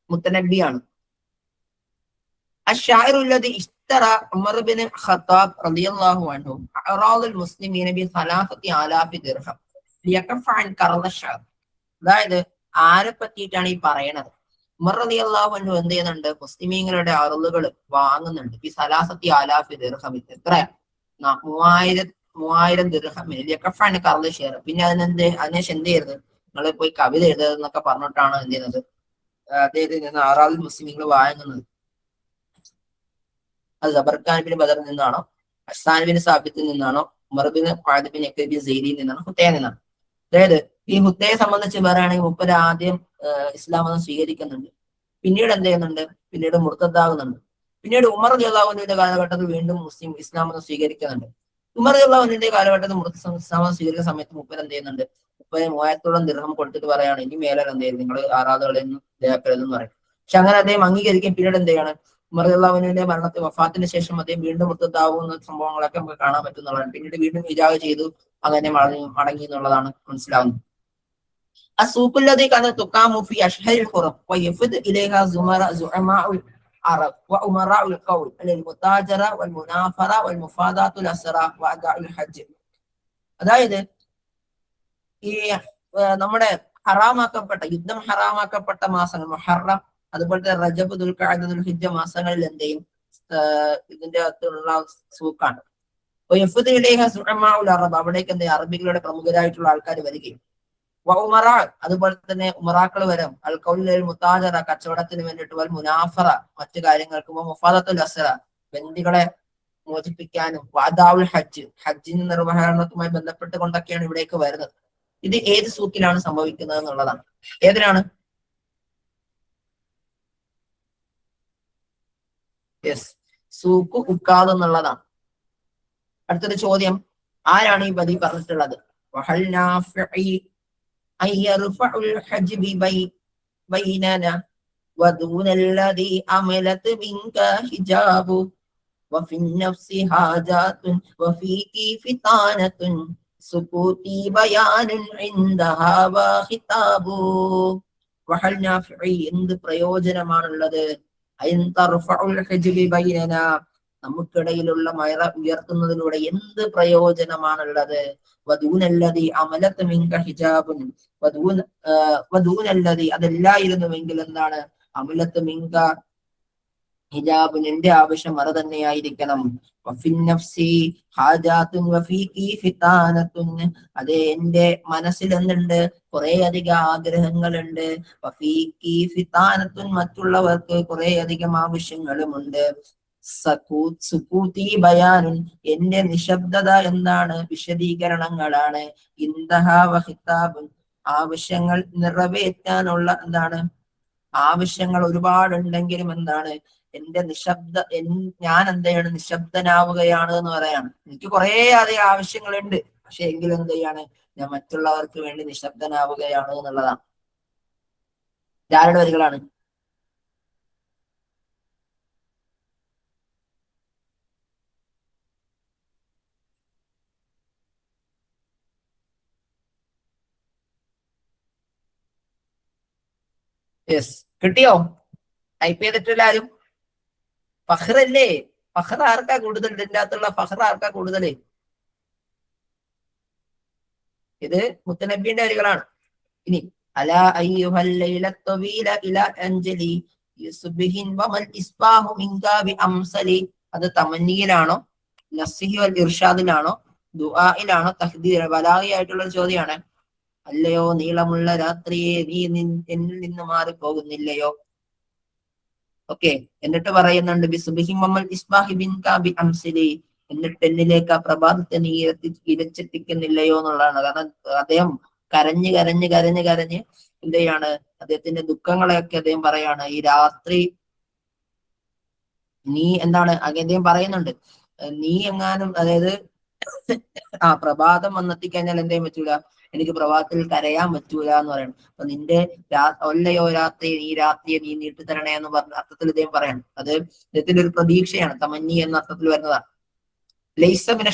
മുത്തനബിയാണ്. الشاعر الذي اشترى عمر بن الخطاب رضي الله عنه أعراض المسلمين ب3,000 درهم ليكف عن كرل الشعر. അതായത് ആരെ പറ്റിയിട്ടാണ് ഈ പറയണത്? ഉമർ റളിയല്ലാഹു അൻഹു എന്ത് ചെയ്യുന്നുണ്ട്, മുസ്ലിമീങ്ങളുടെ അറുളുകൾ വാങ്ങുന്നുണ്ട്. ഈ 3,000 ദിർഹം, എത്ര 3,000 ദിർഹമിന് ലിയക്കഫ് അൻ കർൽ ഷെയർ. പിന്നെ അതിനുശേഷം എന്ത് ചെയ്യരുത്, നിങ്ങൾ പോയി കവിത എഴുതുന്നൊക്കെ പറഞ്ഞിട്ടാണ് എന്ത് ചെയ്യുന്നത്, അദ്ദേഹത്തിൽ നിന്ന് ആറാളിൽ മുസ്ലിമീങ്ങൾ വാങ്ങുന്നത്. അത് ജബർഖാൻ ബിൻ ബദറിൽ നിന്നാണോ, ഹസ്സാൻ ബിൻ സാബിത്തിൽ നിന്നാണോ, ഉമർ ബിൻ ഖാലിദ് ബിൻ യക്ബി സൈദിയിൽ നിന്നാണോ, ഹുത്തയിൽ നിന്നാണ്. അതായത് ഈ ഹുത്തയെ സംബന്ധിച്ച് പറയുകയാണെങ്കിൽ മുപ്പര് ആദ്യം ഇസ്ലാം മതം സ്വീകരിക്കുന്നുണ്ട്, പിന്നീട് എന്ത് ചെയ്യുന്നുണ്ട്, പിന്നീട് മുർത്തദ്ദാകുന്നുണ്ട്. പിന്നീട് ഉമർ റളിയല്ലാഹു അൻഹുവിന്റെ കാലഘട്ടത്തിൽ വീണ്ടും ഇസ്ലാം മതം സ്വീകരിക്കുന്നുണ്ട്. ഉമർ റളിയല്ലാഹു അൻഹുവിന്റെ കാലഘട്ടത്തിൽ ഇസ്ലാം മതം സ്വീകരിക്കുന്ന സമയത്ത് മുപ്പര് എന്ത് ചെയ്യുന്നുണ്ട്, 30,000 ദിർഹം കൊടുത്തിട്ട് പറയാണ് ഇനി മേലെ എന്ത് ചെയ്യും, നിങ്ങൾ ആറാളുകളിൽ നിന്ന് ഇതാക്കരുതെന്ന് പറയും. പക്ഷെ അങ്ങനെ അദ്ദേഹം അംഗീകരിക്കും. പിന്നീട് എന്ത് ചെയ്യാണ്, ഉമർ റളിയല്ലാഹു അൻഹുവിന്റെ വഫാത്തിന് ശേഷം അദ്ദേഹം വീണ്ടും മുർത്തദ്ദാവുന്ന സംഭവങ്ങളൊക്കെ നമുക്ക് കാണാൻ പറ്റുന്നതാണ്. പിന്നീട് വീണ്ടും ഹിജാബ് ചെയ്തു, അങ്ങനെ മടങ്ങി എന്നുള്ളതാണ് മനസ്സിലാവുന്നത്. السوق الذي كانت تقام في أشهر الحرم ويفد إليها زعماء العرب وأمراء القوم للمتاجرة والمنافرة والمفاضات الأسرى وأداء الحج. അതായത് ഈ നമ്മുടെ യുദ്ധം ഹറാമാക്കപ്പെട്ട മാസങ്ങൾ മുഹറം, അതുപോലത്തെ റജബ്, ദുൽഖഅദ, ദുൽഹിജ്ജ മാസങ്ങളിൽ എന്ത് ചെയ്യും? ഇതിന്റെ അകത്തുള്ള സൂക്കാണ്. അറബ്, അവിടേക്ക് എന്ത് ചെയ്യും? അറബികളുടെ പ്രമുഖരായിട്ടുള്ള ആൾക്കാർ വരികയും ഉമറ, അതുപോലെ തന്നെ ഉമറാക്കൾ വരും. അൽ കൗലിൽ മുത്താജറ, കച്ചവടത്തിന് വേണ്ടിയിട്ട്, വൽ മുനാഫറ, മറ്റു കാര്യങ്ങൾക്ക്, മുഫാദത്തുൽ അസ്റ, ബന്ദികളെ മോചിപ്പിക്കാനും, വാദാവുൽ ഹജ്ജ്, ഹജ്ജിന് നിർവഹണത്തുമായി ബന്ധപ്പെട്ടുകൊണ്ടൊക്കെയാണ് ഇവിടേക്ക് വരുന്നത്. ഇത് ഏത് സൂക്കിലാണ് സംഭവിക്കുന്നത് എന്നുള്ളതാണ്. ഏതിനാണ്? യെസ്, സൂക്ക് ഉക്കാദ് എന്നുള്ളതാണ്. അടുത്തൊരു ചോദ്യം, ആരാണ് ഈ ബദി പറഞ്ഞിട്ടുള്ളത്? وفي النفس حاجات وفيك فتانة سكوتي بيان عندها وخطاب. وهل نافعي, എന്ത് പ്രയോജനമാണുള്ളത്? നമുക്കിടയിലുള്ള മയറ ഉയർത്തുന്നതിലൂടെ എന്ത് പ്രയോജനമാണുള്ളത്? വദൂനല്ലദി അമലത് മിൻക ഹിജാബുൻ, വദൂനല്ലദി, അതല്ലായിരുന്നുവെങ്കിൽ എന്താണ്? അമലത് മിൻക ഹിജാബുൻ, എന്റെ ആവശ്യം അത് തന്നെയായിരിക്കണം. അതെ, എന്റെ മനസ്സിൽ എന്തുണ്ട്? കുറെ അധികം ആഗ്രഹങ്ങളുണ്ട്. മറ്റുള്ളവർക്ക് കുറെ അധികം ആവശ്യങ്ങളുമുണ്ട്. സുകൂതി ബയാനുൻ, എന്റെ നിശബ്ദത എന്താണ്? വിശദീകരണങ്ങളാണ്. ഇന്ദഹാ വഖിതാബുൻ, ആവശ്യങ്ങൾ നിറവേറ്റാനുള്ള എന്താണ്? ആവശ്യങ്ങൾ ഒരുപാടുണ്ടെങ്കിലും എന്താണ്? എന്റെ ഞാൻ എന്താണ്? നിശബ്ദനാവുകയാണ് എന്ന് പറയാണ്. എനിക്ക് കുറെ അധികം ആവശ്യങ്ങളുണ്ട്, പക്ഷെ എങ്കിലും എന്ത് ചെയ്യാണ്? ഞാൻ മറ്റുള്ളവർക്ക് വേണ്ടി നിശബ്ദനാവുകയാണ് എന്നുള്ളതാണ്. ആരുടെ വരികളാണ്? യെസ്, കിട്ടിയോ? ടൈപ്പ് ചെയ്തിട്ടില്ല ആരും? ഫഖ്റല്ലേ? ഫഖ്ർ ആർക്കാ കൂടുതൽ? ഇതിന്റെ അകത്തുള്ള ഫഖ്ർ ആർക്കാ കൂടുതൽ? ഇത് മുത്തനബിന്റെ വരികളാണ്. ഇനി അലാ അയ്യുഹൽ ലൈലത്തുവീല ഇലാ അഞ്ജലി യുസ്ബിഹിൻ വമൽ ഇസ്ബാഹു മിൻകാ ബി അംസലി. അത് തമന്നിയിലാണോ, നസ്ഹി വൽ ഇർഷാദിലാണോ, ദുആയിലാണോ, തഹ്ദീർ? ബലാഗിയായിട്ടുള്ള ഒരു ചോദ്യമാണ്. അല്ലയോ നീളമുള്ള രാത്രിയെ, നീ എന്നിൽ നിന്ന് മാറിപ്പോകുന്നില്ലയോ? ഓക്കെ, എന്നിട്ട് പറയുന്നുണ്ട് ബിസുബിഹി വമൽ ഇസ്ബാഹി മിൻകാ ബി അംസലി, എന്നിട്ട് എന്നിലേക്ക് ആ പ്രഭാതത്തെ നീ ഇരച്ചെത്തിക്കുന്നില്ലയോ എന്നുള്ളതാണ്. കാരണം അദ്ദേഹം കരഞ്ഞ് കരഞ്ഞ് കരഞ്ഞ് കരഞ്ഞ് എന്ത് ചെയ്യാണ്? അദ്ദേഹത്തിന്റെ ദുഃഖങ്ങളെയൊക്കെ അദ്ദേഹം പറയാണ്. ഈ രാത്രി നീ എന്താണ് അദ്ദേഹം പറയുന്നുണ്ട്, നീ എങ്ങാനും, അതായത് പ്രഭാതം വന്നെത്തിക്കഴിഞ്ഞാൽ എന്തെയും പറ്റൂല, എനിക്ക് പ്രഭാതത്തിൽ കരയാൻ പറ്റൂല എന്ന് പറയണം. അപ്പൊ നിന്റെ ഒല്ലയോ രാത്രി, ഈ രാത്രിയെ നീ നീട്ടിത്തരണേ എന്ന് പറഞ്ഞ അർത്ഥത്തിൽ ഇദ്ദേഹം പറയണം. അത് ഇദ്ദേഹത്തിന്റെ ഒരു പ്രതീക്ഷയാണ്, തമന്നി എന്ന അർത്ഥത്തിൽ വരുന്നതാണ്. ലൈസമിന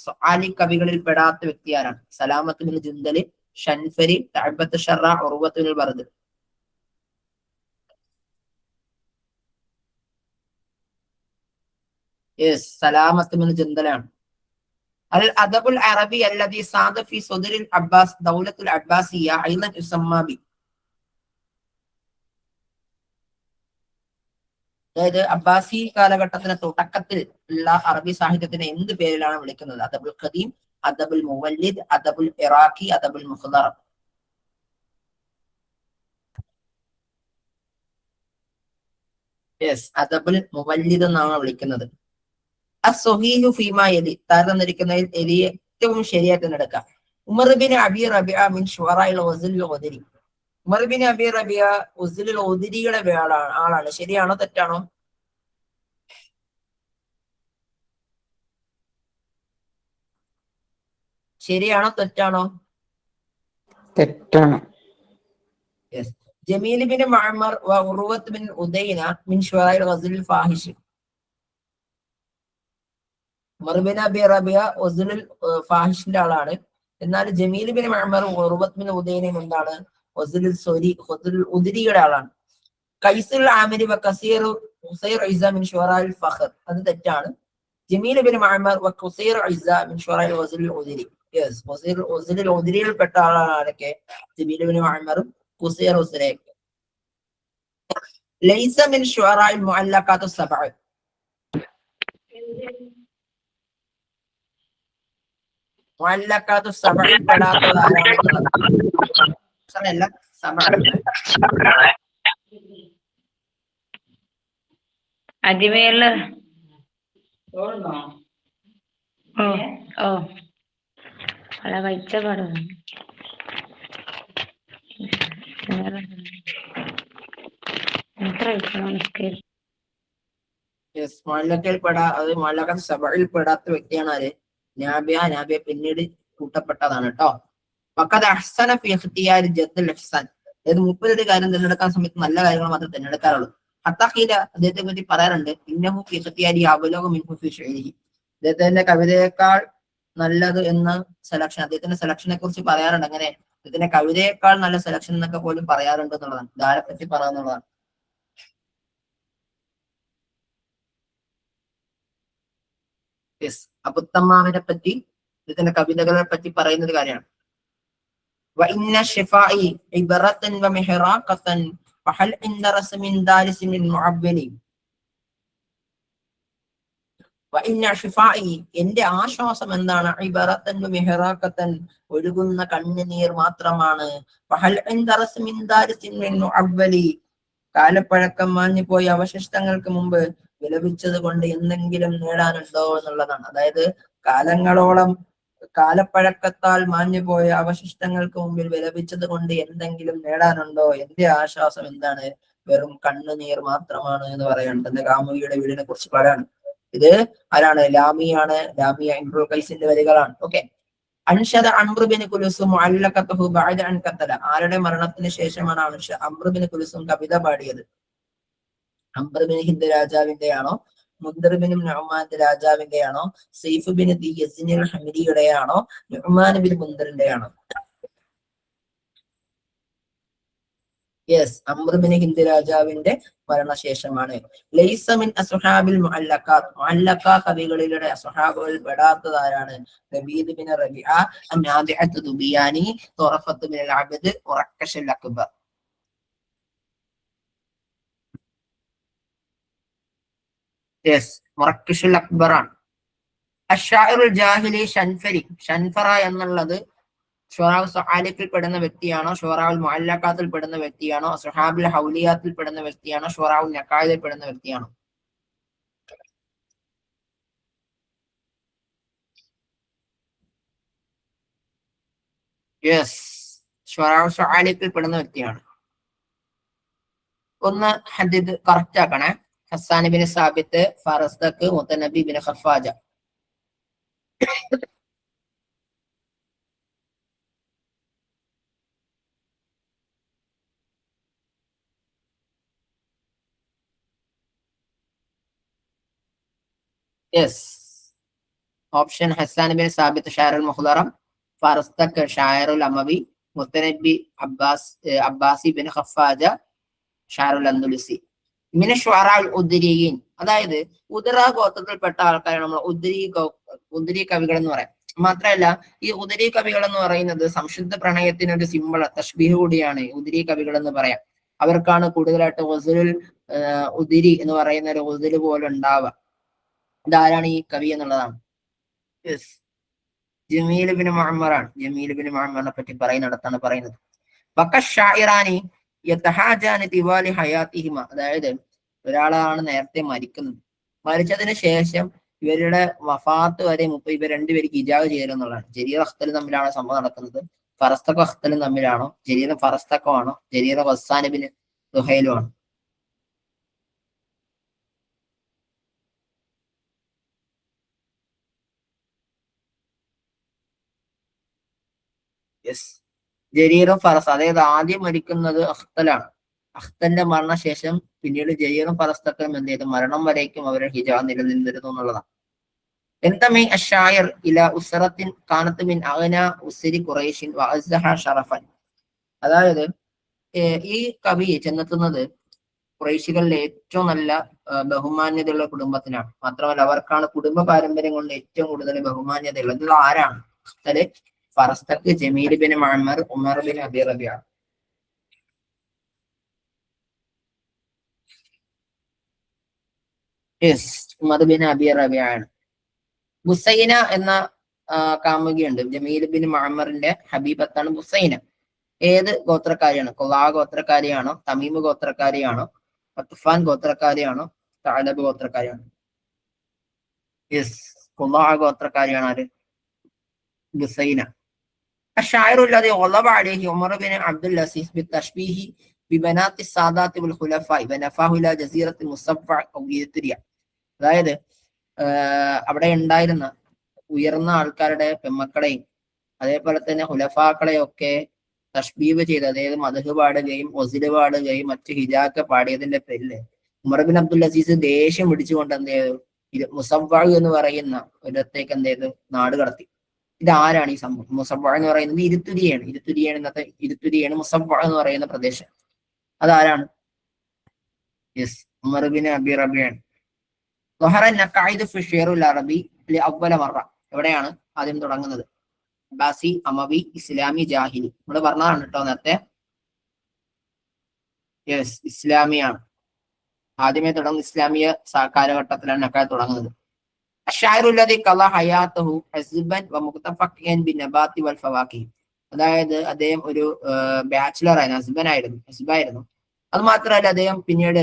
സൊആലി, കവികളിൽ പെടാത്ത വ്യക്തി ആരാണ്? സലാമത്ത് ബിൻ ജുന്ദല്, ഷൻഫരി, തഅബത്ത് ഷറ, ഉർവത്ത് ബിൻ ബർദ്. യെസ്, സലാമത്ത് ബിൻ ജുന്ദലാണ്. അൽ അദബുൽ അറബി അല്ലദി സാദ ഫി സദറിൽ അബ്ബാസ് ദൗലത്തുൽ അബ്ബാസിയ അയ്ളൻ യുസമ്മ ബി. അതായത് അബ്ബാസി കാലഘട്ടത്തിന് തുടക്കത്തിൽ ഉള്ള അറബി സാഹിത്യത്തിന് എന്ത് പേരിലാണ് വിളിക്കുന്നത്? അദബുൽ ഖദീം, അദബുൽ മുവല്ലിദ്, അദബുൽ ഇറാഖി, അദബുൽ മുഖ്ദറ. യെസ്, അദബുൽ മുവല്ലിദ് എന്നാണ് വിളിക്കുന്നത്. അസ്സഹീഹു ഫീമാ യലി, തന്നിരിക്കുന്നതിൽ ഏറ്റവും ശരിയായി തിരഞ്ഞെടുക്കാം. ഉമർ ബിൻ അബി റബിഅ മിൻ ശുഅറാഇൽ ഗസ്ൽ ഖദരി. ഉമർ ബിൻ അബി റബിഅ ഗസ്ൽ ഖദരിയുടെ ആളാണ്. ശരിയാണോ തെറ്റാണോ? ശരിയാണോ തെറ്റാണോ? തെറ്റാണ്. യെസ്. ജമീൽ ബിൻ മഅ്മർ വ ഉർവത്ത് ബിൻ ഉദൈന മിൻ ശുഅറാഇൽ ഗസ്ൽ ഫാഹിഷ്. ഉമർ ബിൻ അബി റബിഅ ഗസ്ലുൽ ഫാഹിഷിന്റെ ആളാണ്. എന്നാൽ ജമീൽ ബിൻ മഅ്മർ ഉർവത്ത് ബിൻ ഉദൈനയും എന്താണ്? ഗസ്ലുൽ ഉദ്രിയുടെ ആളാണ്. ഖൈസുൽ ആമിരി വ കസീർ ഉസൈർ ഇസ മിൻ ശുഅറാഇൽ ഫഖർ. അത് തെറ്റാണ്. ജമീൽ ബിൻ മഅ്മർ വഖുസൈർ ഇസ്സ മിൻ ശുറൈൽ വസിൽ ഉദ്രി. യെസ്, വസിൽ ഉദ്രിയിൽപ്പെട്ട ആളാണ് ആരൊക്കെ? Jameel bin മഅ്മറും ഖുസൈർ ഉസ്രയും. ലൈസ മിൻ ശുറൈൽ മുഅല്ലഖാത്തു സബഅ. മുഅല്ലഖാത്തു സബഅ പെടാത്തത് ആരാണെന്നുള്ളത് അല്ല, സബഅ അജ്മീറില് ഓ അല്ല കഴിച്ച പാടും മുഅല്ലഖാത്തു സബഇൽ പെടാത്ത വ്യക്തിയാണ് ആര്? നാബിയ പിന്നീട് കൂട്ടപ്പെട്ടതാണ് കേട്ടോ. വഖദ് അഹ്സന ഫി ഇഖ്തിയാരി ജദ്ദുൽ ഇഹ്സാൻ. അതായത് മുപ്പത് കാര്യം തിരഞ്ഞെടുക്കാൻ സമയത്ത് നല്ല കാര്യങ്ങൾ മാത്രമേ തിരഞ്ഞെടുക്കാറുള്ളൂ. ഹത്താഖീല അദ്ദേഹത്തെ പറ്റി പറയാറുണ്ട്, ഇന്നഹു ഫി ഇഖ്തിയാരി അബ്ലഗു മിൻഹു ഫി ശൈലിഹി. അദ്ദേഹത്തിന്റെ കവിതയേക്കാൾ നല്ലത് എന്ന സെലക്ഷൻ, അദ്ദേഹത്തിന്റെ സെലക്ഷനെ കുറിച്ച് പറയാറുണ്ട്. അങ്ങനെ ഇതിന്റെ കവിതയേക്കാൾ നല്ല സെലക്ഷൻ എന്നൊക്കെ പോലും പറയാറുണ്ട് എന്നുള്ളതാണ്. ഇതാരെ പറ്റി പറയാന്നുള്ളതാണ്. അബുത്തമ്മാമിനെ പറ്റി, ഇതിന്റെ കവിതകളെ പറ്റി പറയുന്ന ഒരു കാര്യമാണ്. وإن شفائي عبرة ومحراقة فهل عند رسم دارس من معبل. وإن شفائي എന്റെ ആശ്വാസം എന്താണ്? ഇബറത്തൻ വമിഹറാഖത്തൻ ഒഴുകുന്ന കണ്ണുനീർ മാത്രമാണ്. ഫഹൽ عند رسم دارس من معبل കാലപ്പഴക്കം മാഞ്ഞു പോയ അവശിഷ്ടങ്ങൾക്ക് മുമ്പ് വിലപിച്ചത് കൊണ്ട് എന്തെങ്കിലും നേടാനുണ്ടോ എന്നുള്ളതാണ്. അതായത് കാലങ്ങളോളം കാലപ്പഴക്കത്താൽ മാഞ്ഞുപോയ അവശിഷ്ടങ്ങൾക്ക് മുമ്പിൽ വിലപിച്ചത് കൊണ്ട് എന്തെങ്കിലും നേടാനുണ്ടോ? എന്റെ ആശ്വാസം എന്താണ്? വെറും കണ്ണുനീർ മാത്രമാണ് എന്ന് പറയുന്നുണ്ട്. എന്റെ കാമുകിയുടെ വീടിനെ കുറിച്ച് പറയാണ്. ഇത് ആരാണ്? ലാമിയാണ്. ലാമിയ ഇംറുൽ ഖൈസിന്റെ വരികളാണ്. ഓക്കെ. അൻഷദ അംറു ബിൻ കുൽസും മുഅല്ലഖതുഹു ബഅദ അൻ ഖതല. ആരുടെ മരണത്തിന് ശേഷമാണ് അംറു ബിൻ കുൽസും കവിത പാടിയത്? അംർ ബിൻ ഹിന്ദ് രാജാവിന്റെയാണോ? മുദ്ർ ബിൻ നുഅ്മാന്റെ രാജാവിന്റെയാണോ? സൈഫ് ബിൻ യസ്നിൽ ഹമിരിയുടെയാണോ? നുഅ്മാൻ ബിൻ മുന്ദറിന്റെയാണോ? യെസ്, അംർ ബിൻ ഹിന്ദ് രാജാവിന്റെ മരണശേഷമാണ്. ലൈസ മിൻ അസ്ഹാബിൽ മുഅല്ലഖാത്ത്. മുഅല്ലഖ കവികളിലൂടെ അസ്ഹാബുകളിൽ പെടാത്തതാരാണ്? ലബീദ് ബിൻ റബിഅ, നാദിഅത്ത് ദുബിയാനി, തുറഫത്ത് ബിൻ അബ്ദ്, ഉറക്കശൽ അക്ബർ. യെസ്, മുറക്കിഷുൽ അക്ബറാണ്. അഷ്ശാഇറുൽ ജാഹിലി ഷൻഫരി. ഷൻഫറ എന്നുള്ളത് ഷുറാഉൽ സആലിഖിൽ പെടുന്ന വ്യക്തിയാണോ? ഷുറാഉൽ മുഅല്ലഖാത്തിൽ പെടുന്ന വ്യക്തിയാണോ? അസ്ഹാബുൽ ഹൗലിയാത്തിൽ പെടുന്ന വ്യക്തിയാണോ? ഷുറാഉൽ നഖായിദിൽ പെടുന്ന വ്യക്തിയാണോ? യെസ്, ഷുറാഉൽ സആലിഖിൽ പെടുന്ന വ്യക്തിയാണ്. ഒന്ന് ഹദീദ് കറക്റ്റ് ആക്കണേ. ഹസ്സാൻ ബിൻ സാബിത്ത്, ഫറസ്തക്ക്, മുത്തനബി ബിൻ ഖഫാജ. യെസ്, ഓപ്ഷൻ ഹസ്സാൻ ബിൻ സാബിത്ത് ഷായറുൽ മുഖ്ദറം, ഫറസ്തക്ക് ഷായറുൽ അമവി, മുത്തനബി അബ്ബാസി ബിൻ ഖഫാജ ഷായറുൽ അന്ദുലുസി. മിന ശുഅറാഉൽ ഉദ്രിയീൻ. അതായത് ഉദറ ഗോത്രത്തിൽപ്പെട്ട ആൾക്കാരാണ് നമ്മൾ ഉദ്രി കവികൾ എന്ന് പറയാം. മാത്രമല്ല ഈ ഉദ്രി കവികൾ എന്ന് പറയുന്നത് സംശുദ്ധ പ്രണയത്തിനൊരു സിമ്പിൾ തഷ്ബീഹ് കൂടിയാണ്. ഉദ്രി കവികൾ എന്ന് പറയാം. അവർക്കാണ് കൂടുതലായിട്ട് ഗസ്ലുൽ ഉദ്രി എന്ന് പറയുന്ന ഒരു ഗസ്ല് പോലെ ഉണ്ടാവുക. ഇതാരാണ് ഈ കവി എന്നുള്ളതാണ്. യെസ്, ജമീൽ ബിൻ മുഅമ്മറാണ്. ജമീൽ ബിൻ മുഅമ്മറിനെ പറ്റി പറയുന്നിടത്താണ് പറയുന്നത്. വക്കശ്ശാഇറാനി യതഹാജാനി തിവാലി ഹയാത്തിഹിമ. അതായത് ഒരാളാണ് നേരത്തെ മരിക്കുന്നത്, മരിച്ചതിന് ശേഷം ഇവരുടെ വഫാത്ത് വരെ ഇവർ രണ്ടുപേർക്ക് ഇജാവ് ചെയ്യലെന്നുള്ളതാണ്. ജരീർ അഖ്തലും തമ്മിലാണ് സംഭവം നടക്കുന്നത്. ഫറസ്തഖ് അഖ്തലും തമ്മിലാണോ? ജരീർ ഫറസ്തഖോ ആണോ? ജരീർ വസ്സാൻ ബിൻ ദുഹൈലും ആണോ? യെസ്, ജരീറും ഫറസ്. അതായത് ആദ്യം മരിക്കുന്നത് അഖ്തലാണ്. അഖ്തന്റെ മരണശേഷം പിന്നീട് ജരീറും ഫറസ്തഖും എന്ത് ചെയ്തു? മരണം വരേക്കും അവരുടെ ഹിജാബ് നിലനിന്നിരുന്നു എന്നുള്ളതാണ്. എന്തമി അശ്ശായർ ഇല ഉസ്റത്തിൻ കാനത്ത് മിൻ അഗ്ന ഉസ്രി ഖുറൈശിൻ വഅസ്സഹ ഷറഫൻ. അതായത് ഈ കവി ചെന്നെത്തുന്നത് ഖുറൈശികളിലെ ഏറ്റവും നല്ല ബഹുമാന്യതയുള്ള കുടുംബത്തിനാണ്. മാത്രമല്ല അവർക്കാണ് കുടുംബ പാരമ്പര്യം കൊണ്ട് ഏറ്റവും കൂടുതൽ ബഹുമാന്യതയുള്ളത്. ഇത് ആരാണ്? ഫറസ്തക്ക്, ജമീൽ ബിൻ മുഅമ്മർ, ഉമർ ബിൻ അബി റബിയ. യെസ്, ഉമർ ബിൻ അബി റബിയ ആണ്. ബുസൈന എന്ന കാമുകിയുണ്ട്. Jameel bin മുഅമ്മറിന്റെ ഹബീബത്താണ് ബുസൈന. ഏത് ഗോത്രക്കാരിയാണ്? ഖുലാ ഗോത്രക്കാരിയാണോ? തമീമ് ഗോത്രക്കാരിയാണോ? അത്ഫാൻ ഗോത്രക്കാരിയാണോ? തഅലബ് ഗോത്രക്കാരിയാണോ? യെസ്, ഖുലാ ഗോത്രക്കാരിയാണ്. ആര്? ബുസൈന. الشاعر الذي غضب عليه عمر بن عبد العزيز بالتشبيه ببنات السادات والخلفاء ونفاه إلى جزيرة المصفع أو إريتريا. അതായത് അവിടെ ഉണ്ടായിരുന്ന ഉയർന്ന ആൾക്കാരുടെ പെമ്മക്കളെയും അതേപോലെ തന്നെ ഹുലഫാക്കളെയും ഒക്കെ തഷ്ബീബ് ചെയ്ത്, അതായത് മദ്ഹ് പാടുകയും ഒസില് പാടുകയും മറ്റു ഹിജാക്ക പാടിയതിന്റെ പേരില് ഉമർ ബിൻ അബ്ദുൽ അസീസ് ദേഷ്യം പിടിച്ചുകൊണ്ട് എന്ത് ചെയ്തു? മുസവ്വ എന്ന് പറയുന്ന ഒരിടത്തേക്ക് എന്ത് ചെയ്തു? നാട് കടത്തി. ഇതാരാണ് ഈ സംഭവം? മുസവ്വ എന്ന് പറയുന്നത് ഇരുത്തുരിയാണ്. ഇന്നത്തെ ഇരുത്തുരിയാണ് മുസവ്വ എന്ന് പറയുന്ന പ്രദേശം. അതാരാണ്? യെസ്, ഉമർ ബിൻ അബി റബിയാണ്. എവിടെയാണ് ആദ്യം തുടങ്ങുന്നത്? അബ്ബാസി, അമവി, ഇസ്ലാമി, ജാഹിലി. നമ്മൾ പറഞ്ഞതാണ് കേട്ടോ നേരത്തെ. യെസ്, ഇസ്ലാമിയാണ്. ആദ്യമേ തുടങ്ങുന്ന ഇസ്ലാമിയ കാലഘട്ടത്തിലാണ് നക്കായ തുടങ്ങുന്നത്. അതായത് അദ്ദേഹം ഒരു ബാച്ചിലർ ആയിരുന്നു, ഹസ്ബായിരുന്നു. അത് മാത്രമല്ല അദ്ദേഹം പിന്നീട്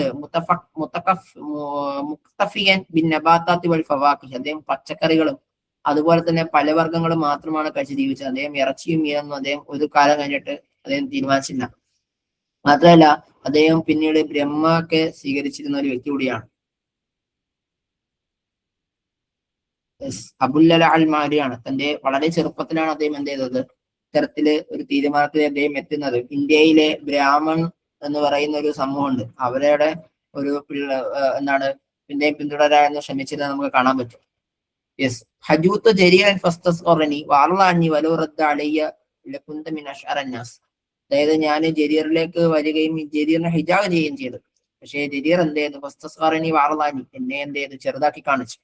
മുക്തഫിയൻ ബിൻ നബാത്താത്തി വൽ ഫവാക്കിഹ്, അദ്ദേഹം പച്ചക്കറികളും അതുപോലെ തന്നെ പലവർഗ്ഗങ്ങളും മാത്രമാണ് കഴിച്ച് ജീവിച്ചത്. അദ്ദേഹം ഇറച്ചിയും മീനൊന്നും അദ്ദേഹം ഒരു കാലം കഴിഞ്ഞിട്ട് അദ്ദേഹം തീരുമാനിച്ചില്ല. മാത്രമല്ല അദ്ദേഹം പിന്നീട് ബ്രഹ്മക്കെ സ്വീകരിച്ചിരുന്ന ഒരു വ്യക്തി കൂടിയാണ്. അബുല്ലല അൽ മാരിയാണ്. തന്റെ വളരെ ചെറുപ്പത്തിലാണ് അദ്ദേഹം എന്ത് ചെയ്തത്? ഇത്തരത്തില് ഒരു തീരുമാനത്തിൽ അദ്ദേഹം എത്തുന്നത്. ഇന്ത്യയിലെ ബ്രാഹ്മൺ എന്ന് പറയുന്ന ഒരു സമൂഹമുണ്ട്. അവരുടെ ഒരു പിന്തുടരാൻ ശ്രമിച്ചത് നമുക്ക് കാണാൻ പറ്റും. യെസ്, ഹജൂത്ത് ജരീറൻ ഫസ്തസ്ഖറനി വഅർളഅനി വലൗ റദ്ദ അലയ്യ ലകുന്ത മിൻ അശ്അറന്നാസ്. അതായത് ഞാൻ ജരീറിലേക്ക് വരികയും ജരീറിനെ ഹിജാബ് ചെയ്യുകയും ചെയ്തു. പക്ഷേ ജരീർ എന്ത് ചെയ്തു? ഫസ്തസ്ഖറനി വഅർളഅനി, എന്നെ എന്ത് ചെയ്തു? ചെറുതാക്കി കാണിച്ചു.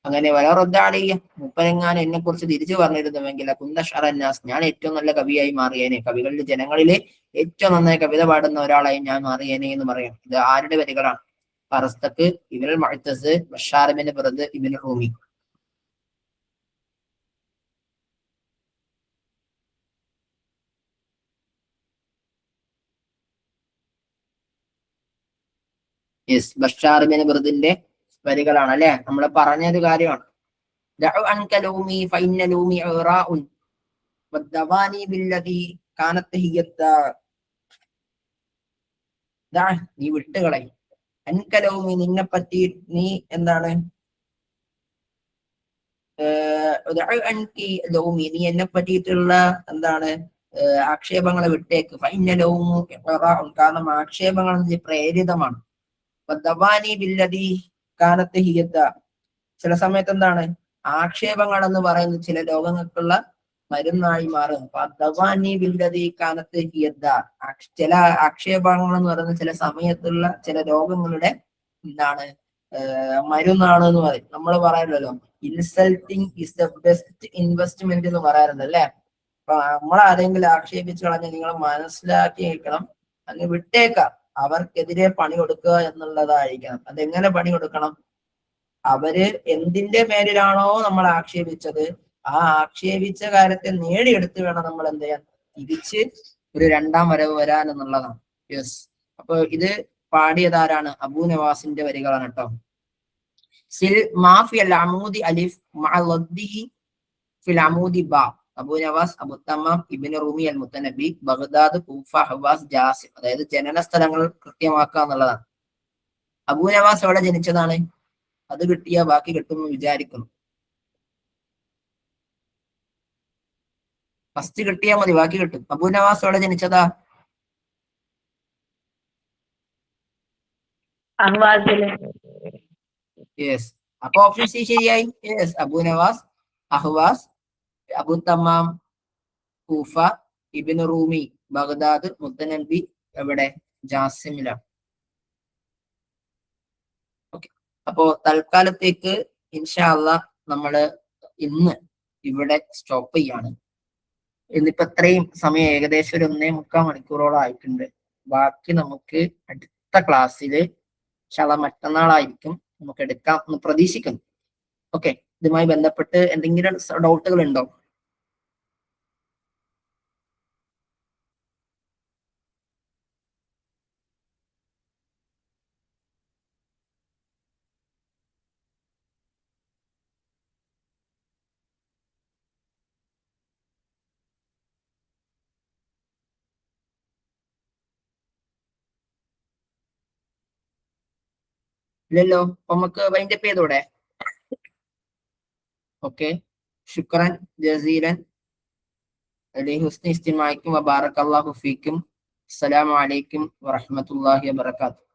അങ്ങനെ വലൗ റദ്ദ അലയ്യ, മുപ്പരെങ്ങാനും എന്നെ കുറിച്ച് തിരിച്ചു പറഞ്ഞിരുന്നുവെങ്കിൽ കുന്ത അശ്അറന്നാസ്, ഞാൻ ഏറ്റവും നല്ല കവിയായി മാറിയേനെ. കവികളിൽ ജനങ്ങളിലെ ഏറ്റവും നന്നായി കവിത പാടുന്ന ഒരാളായി ഞാൻ മാറിയേനെ എന്ന് പറയാം. ഇത് ആരുടെ വരികളാണ്? ഫറസ്തക്ക്, ഇബ്നുൽ മുഅ്തസ്, ബഷാർ ബിൻ ബർദ്, ഇബ്നു റൂമി. യെസ്, ബഷാർ ബിൻ ബർദിന്റെ വരികളാണ് അല്ലെ. നമ്മൾ പറഞ്ഞൊരു കാര്യമാണ്. നീ വിട്ടുകളയും. അൻകലൗമി, നിന്നെ പറ്റി നീ എന്താണ്? നീ എന്നെ പറ്റിയിട്ടുള്ള എന്താണ് ആക്ഷേപങ്ങളെ വിട്ടേക്ക്. ഫൈനലൗമു, കാരണം ആക്ഷേപങ്ങൾ പ്രേരിതമാണ്. ചില സമയത്ത് എന്താണ് ആക്ഷേപങ്ങൾ എന്ന് പറയുന്നത് ചില രോഗങ്ങൾക്കുള്ള മരുന്നായി മാറും. ചില ആക്ഷേപങ്ങൾ എന്ന് പറയുന്നത് ചില സമയത്തുള്ള ചില രോഗങ്ങളുടെ എന്താണ് മരുന്നാണ് എന്ന് പറയും. നമ്മൾ പറയാറില്ലല്ലോ, insulting is the best investment എന്ന് പറയാറുണ്ട് അല്ലെ. അപ്പൊ നമ്മളാരെങ്കിലും ആക്ഷേപിച്ചു കളഞ്ഞാൽ നിങ്ങൾ മനസ്സിലാക്കി വെക്കണം, അങ്ങ് വിട്ടേക്കാം. അവർക്കെതിരെ പണി കൊടുക്കുക എന്നുള്ളതായിരിക്കണം. അതെങ്ങനെ പണി കൊടുക്കണം? അവര് എന്തിന്റെ പേരിലാണോ നമ്മൾ ആക്ഷേപിച്ചത്, ആ ആക്ഷേപിച്ച കാര്യത്തെ നേടിയെടുത്ത് വേണം നമ്മൾ എന്ത് ചെയ്യാൻ? തിരിച്ച് ഒരു രണ്ടാം വരവ് വരാൻ എന്നുള്ളതാണ്. യെസ്, അപ്പൊ ഇത് പാടിയതാരാണ്? അബൂ നവാസിന്റെ വരികളാണ് കേട്ടോ. സിൽ മാഫി അൽ അമൂദി അലിഫ് മഅലദ്ദിഹി ഫിൽ അമൂദി ബാ. അബൂ നവാസ്, അബു തമ്മാം, ഇബ്നു റൂമി അൽ മുത്തനബി, ബഗ്ദാദ്, കൂഫ, ഹവാസ്, ജാസിം. അതായത് ജനന സ്ഥലങ്ങൾ കൃത്യമാക്കുക എന്നുള്ളതാണ്. അബൂ നവാസ് എവിടെ ജനിച്ചതാണ്? അത് കിട്ടിയാൽ ബാക്കി കിട്ടുമെന്ന് വിചാരിക്കുന്നു. ഫസ്റ്റ് കിട്ടിയാൽ മതി, ബാക്കി കിട്ടും. അബൂ നവാസ് എവിടെ ജനിച്ചതാ? യെസ്, അപ്പൊ ഓപ്ഷൻ സി ശരിയായി. യെസ്, അബൂ നവാസ്, അഹ്വാസ്, അബു തമ്മാം, കൂഫ, ഇബ്നു റൂമി, ബഗ്ദാദ്, മുത്തനബി എവിടെ? ജാസിമിലാണ്. അപ്പോ തൽക്കാലത്തേക്ക് ഇൻഷാ അല്ലാഹ് നമ്മള് ഇന്ന് ഇവിടെ സ്റ്റോപ്പ് ചെയ്യാണ്. ഇന്നിപ്പോ ഇത്രയും സമയം ഏകദേശം ഒരു 1.25 മണിക്കൂറോളം ആയിട്ടുണ്ട്. ബാക്കി നമുക്ക് അടുത്ത ക്ലാസ്സിൽ ഇൻഷാ അല്ലാഹ് മറ്റന്നാളായിരിക്കും നമുക്ക് എടുക്കാം എന്ന് പ്രതീക്ഷിക്കുന്നു. ഓക്കെ, ഇതുമായി ബന്ധപ്പെട്ട് എന്തെങ്കിലും ഡൗട്ടുകൾ ഉണ്ടോ? ഇല്ലല്ലോ, അപ്പൊ നമുക്ക് വൈൻഡപ്പ് ചെയ്തൂടെ? ഓക്കെ, ശുക്രൻ ജസീലൻ ഹുസ്നി ഇസ്തിമാഇക്കും വബാറകല്ലാഹു ഫീക്കും. അസ്സലാമു അലൈക്കും വറഹ്മത്തുള്ളാഹി വബറകാതുഹു.